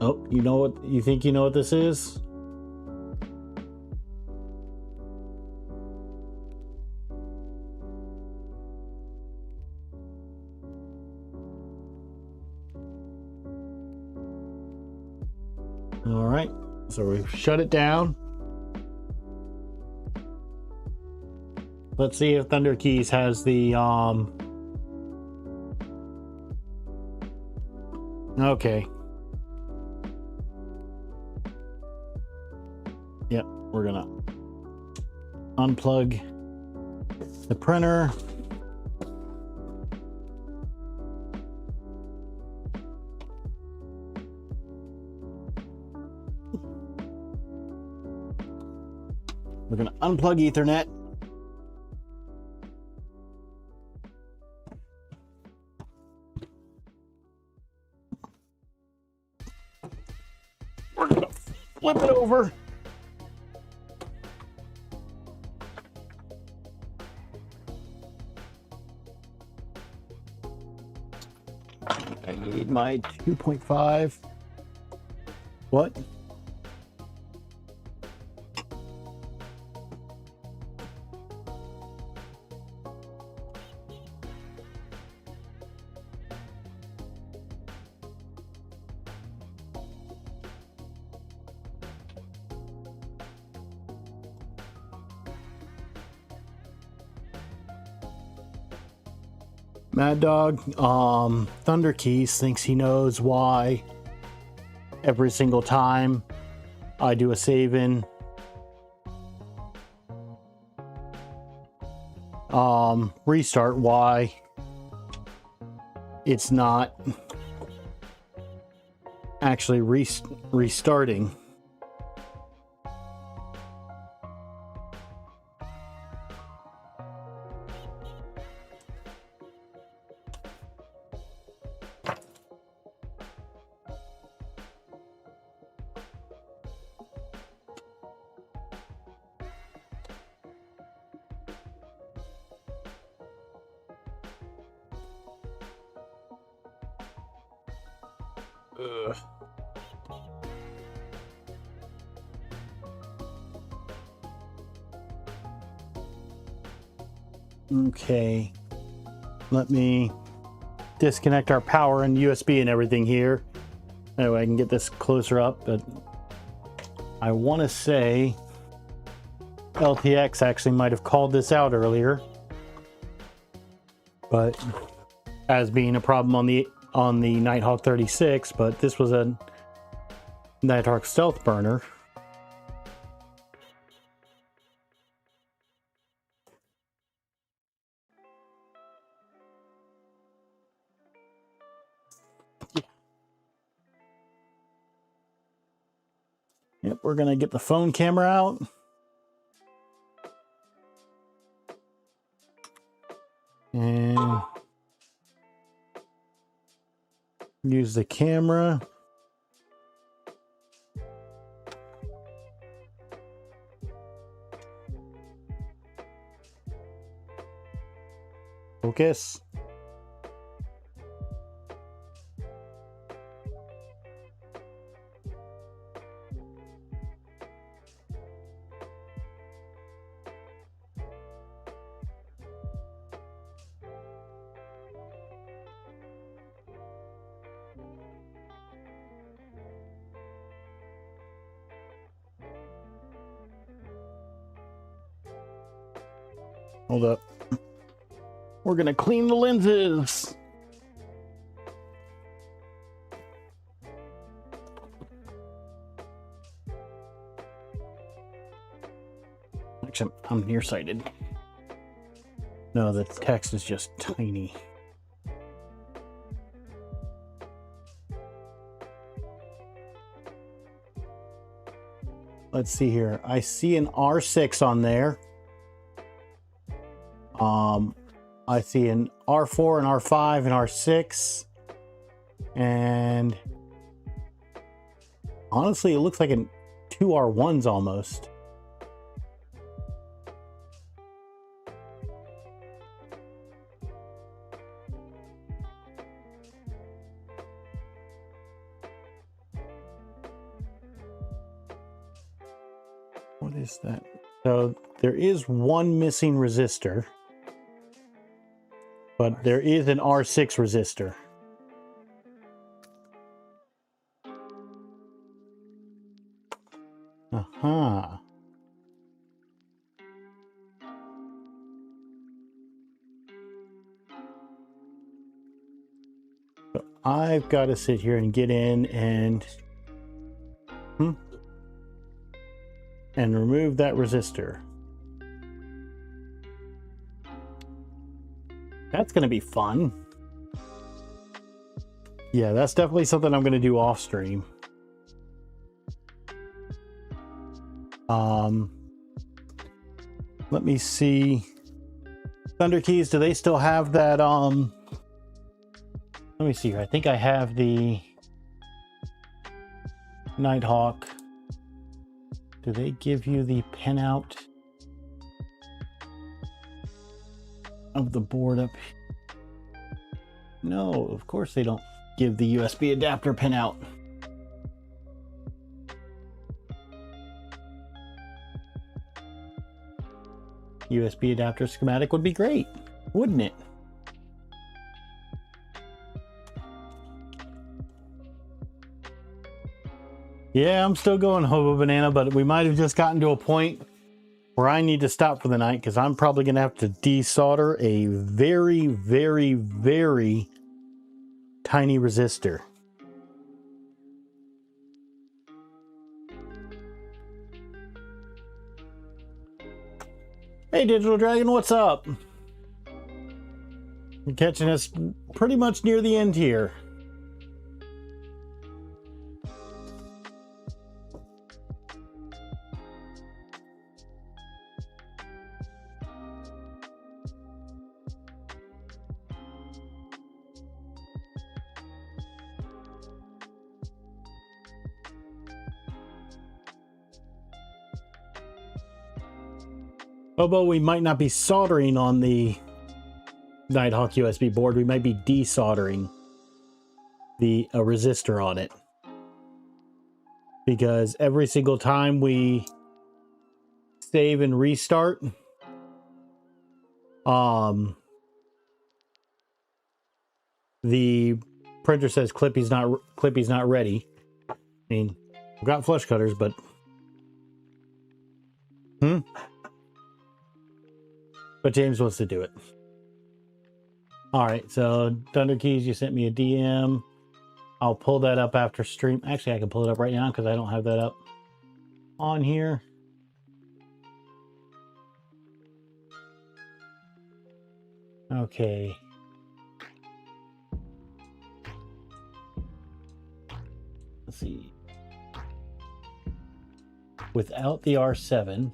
Oh, you know what? You think you know what this is? All right, so we've shut it down. Let's see if Thunder Keys has the okay. Yep, we're gonna unplug the printer. We're gonna unplug Ethernet. We're gonna flip it over. I need my 2.5. What? Mad Dog, Thunder Keys thinks he knows why every single time I do a save in. Restart, why it's not actually restarting. Ugh. Okay, let me disconnect our power and USB and everything here. That way I can get this closer up, but I want to say LTX actually might have called this out earlier, but as being a problem on the Nighthawk 36, but this was a Nighthawk stealth burner. Yep, we're gonna get the phone camera out. And use the camera. Focus. Hold up. We're gonna clean the lenses. Actually, I'm nearsighted. No, the text is just tiny. Let's see here. I see an R6 on there. I see an R4, an R5, an R6, and honestly, it looks like two R1s almost. What is that? So there is one missing resistor. But there is an R6 resistor. Aha. So I've got to sit here and get in and remove that resistor. That's going to be fun. Yeah, that's definitely something I'm going to do off stream. Let me see. Thunder Keys, do they still have that? Let me see here. I think I have the Nighthawk. Do they give you the pinout of the board up? No, of course they don't give the USB adapter pinout. USB adapter schematic would be great, wouldn't it? Yeah, I'm still going Hobo Banana, but we might have just gotten to a point where I need to stop for the night because I'm probably going to have to desolder a very, very, very tiny resistor. Hey, Digital Dragon, what's up? You're catching us pretty much near the end here. Although we might not be soldering on the Nighthawk USB board, we might be desoldering the resistor on it. Because every single time we save and restart, the printer says Clippy's not ready. I mean, we've got flush cutters, but but James wants to do it. All right, so Thunder Keys, you sent me a DM. I'll pull that up after stream. Actually, I can pull it up right now because I don't have that up on here. Okay. Let's see. Without the R7,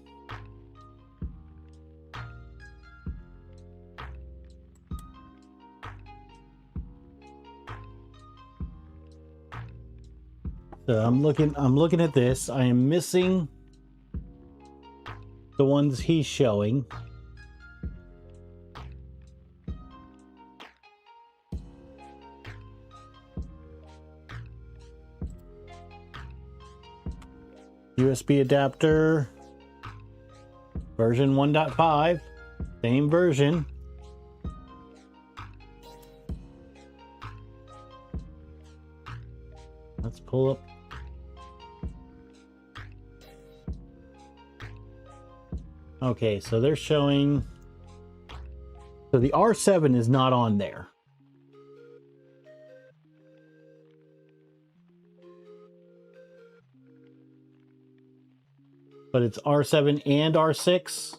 so I'm looking at this. I am missing the ones he's showing. USB adapter, version 1.5, same version. Let's pull up. Okay, so they're showing, so the R7 is not on there. But it's R7 and R6.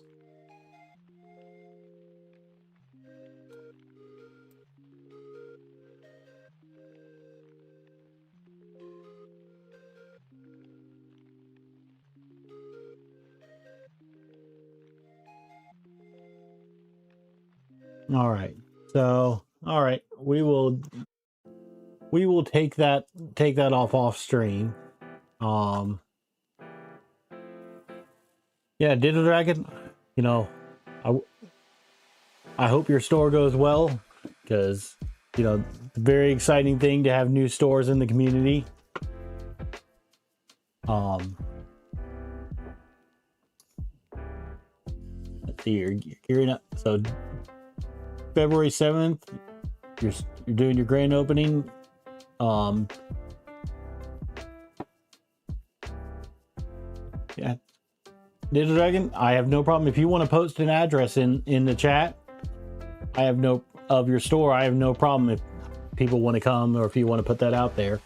All right. So, all right, we will take that off stream. Yeah, Digital Dragon, you know, I hope your store goes well, because, you know, it's a very exciting thing to have new stores in the community. Let's see, you're gearing up. So February 7th, you're doing your grand opening. Yeah. Digital Dragon, I have no problem if you want to post an address in the chat. I have no of your store. I have no problem if people want to come, or if you want to put that out there.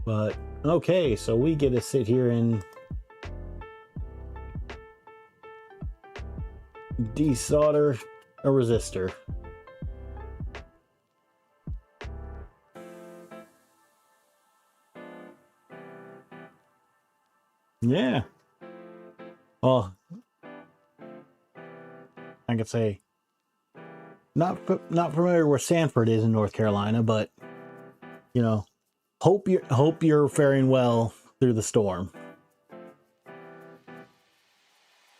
But okay, so we get to sit here and desolder a resistor. Yeah. Well, I could say not familiar where Sanford is in North Carolina, but you know, hope you're faring well through the storm.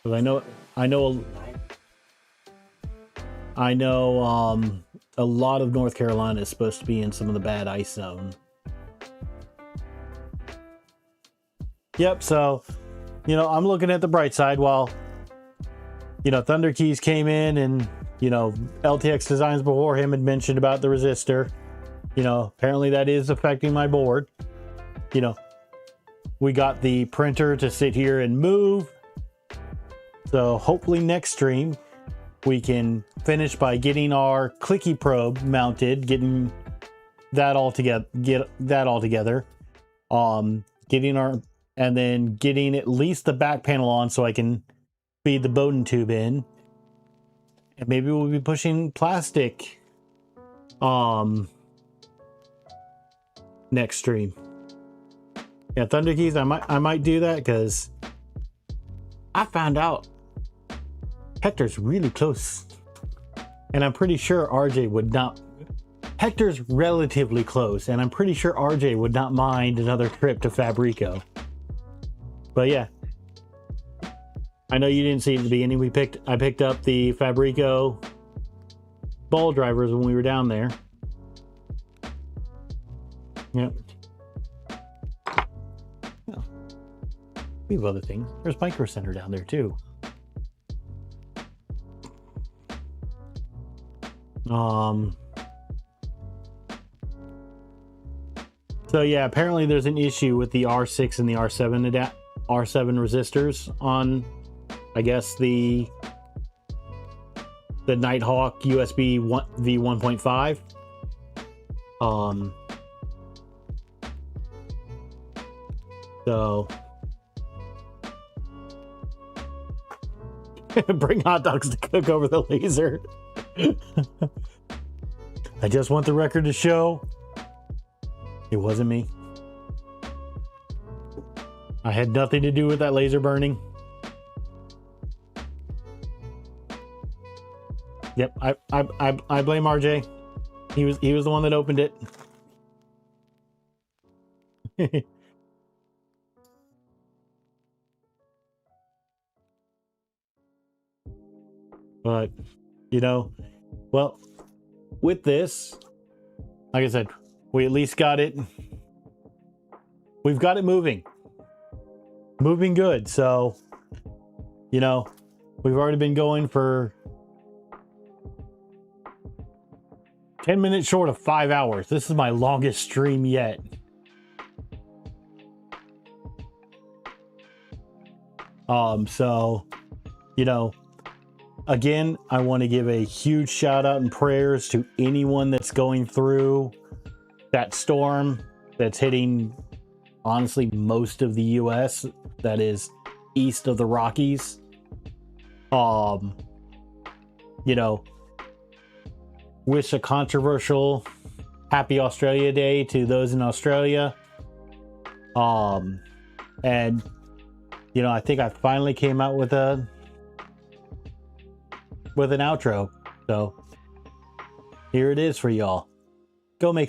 Because I know a lot of North Carolina is supposed to be in some of the bad ice zone. Yep, so, you know, I'm looking at the bright side while, you know, Thunder Keys came in and, you know, LTX Designs before him had mentioned about the resistor. You know, apparently that is affecting my board. You know, we got the printer to sit here and move. So hopefully next stream we can finish by getting our clicky probe mounted, getting that all together, getting our, and then getting at least the back panel on so I can feed the Bowden tube in. And maybe we'll be pushing plastic next stream. Yeah, Thunder Keys, I might do that because I found out Hector's really close. And I'm pretty sure RJ would not. Hector's relatively close, and I'm pretty sure RJ would not mind another trip to Fabrico. But yeah. I know you didn't see it at the beginning. I picked up the Fabrico ball drivers when we were down there. Yep. Oh. We have other things. There's Micro Center down there too. So yeah, apparently there's an issue with the R6 and the R7 resistors on, I guess, the Nighthawk USB V1.5. So bring hot dogs to cook over the laser. I just want the record to show it wasn't me. I had nothing to do with that laser burning. Yep, I blame RJ. He was the one that opened it. But, you know, well, with this, like I said, we at least got it. We've got it moving good. So, you know, we've already been going for 10 minutes short of 5 hours. This is my longest stream yet. So, you know, again, I want to give a huge shout out and prayers to anyone that's going through that storm that's hitting, honestly, most of the US, that is east of the Rockies. You know, wish a controversial happy Australia Day to those in Australia. And, you know, I think I finally came out with an outro. So here it is for y'all. Go make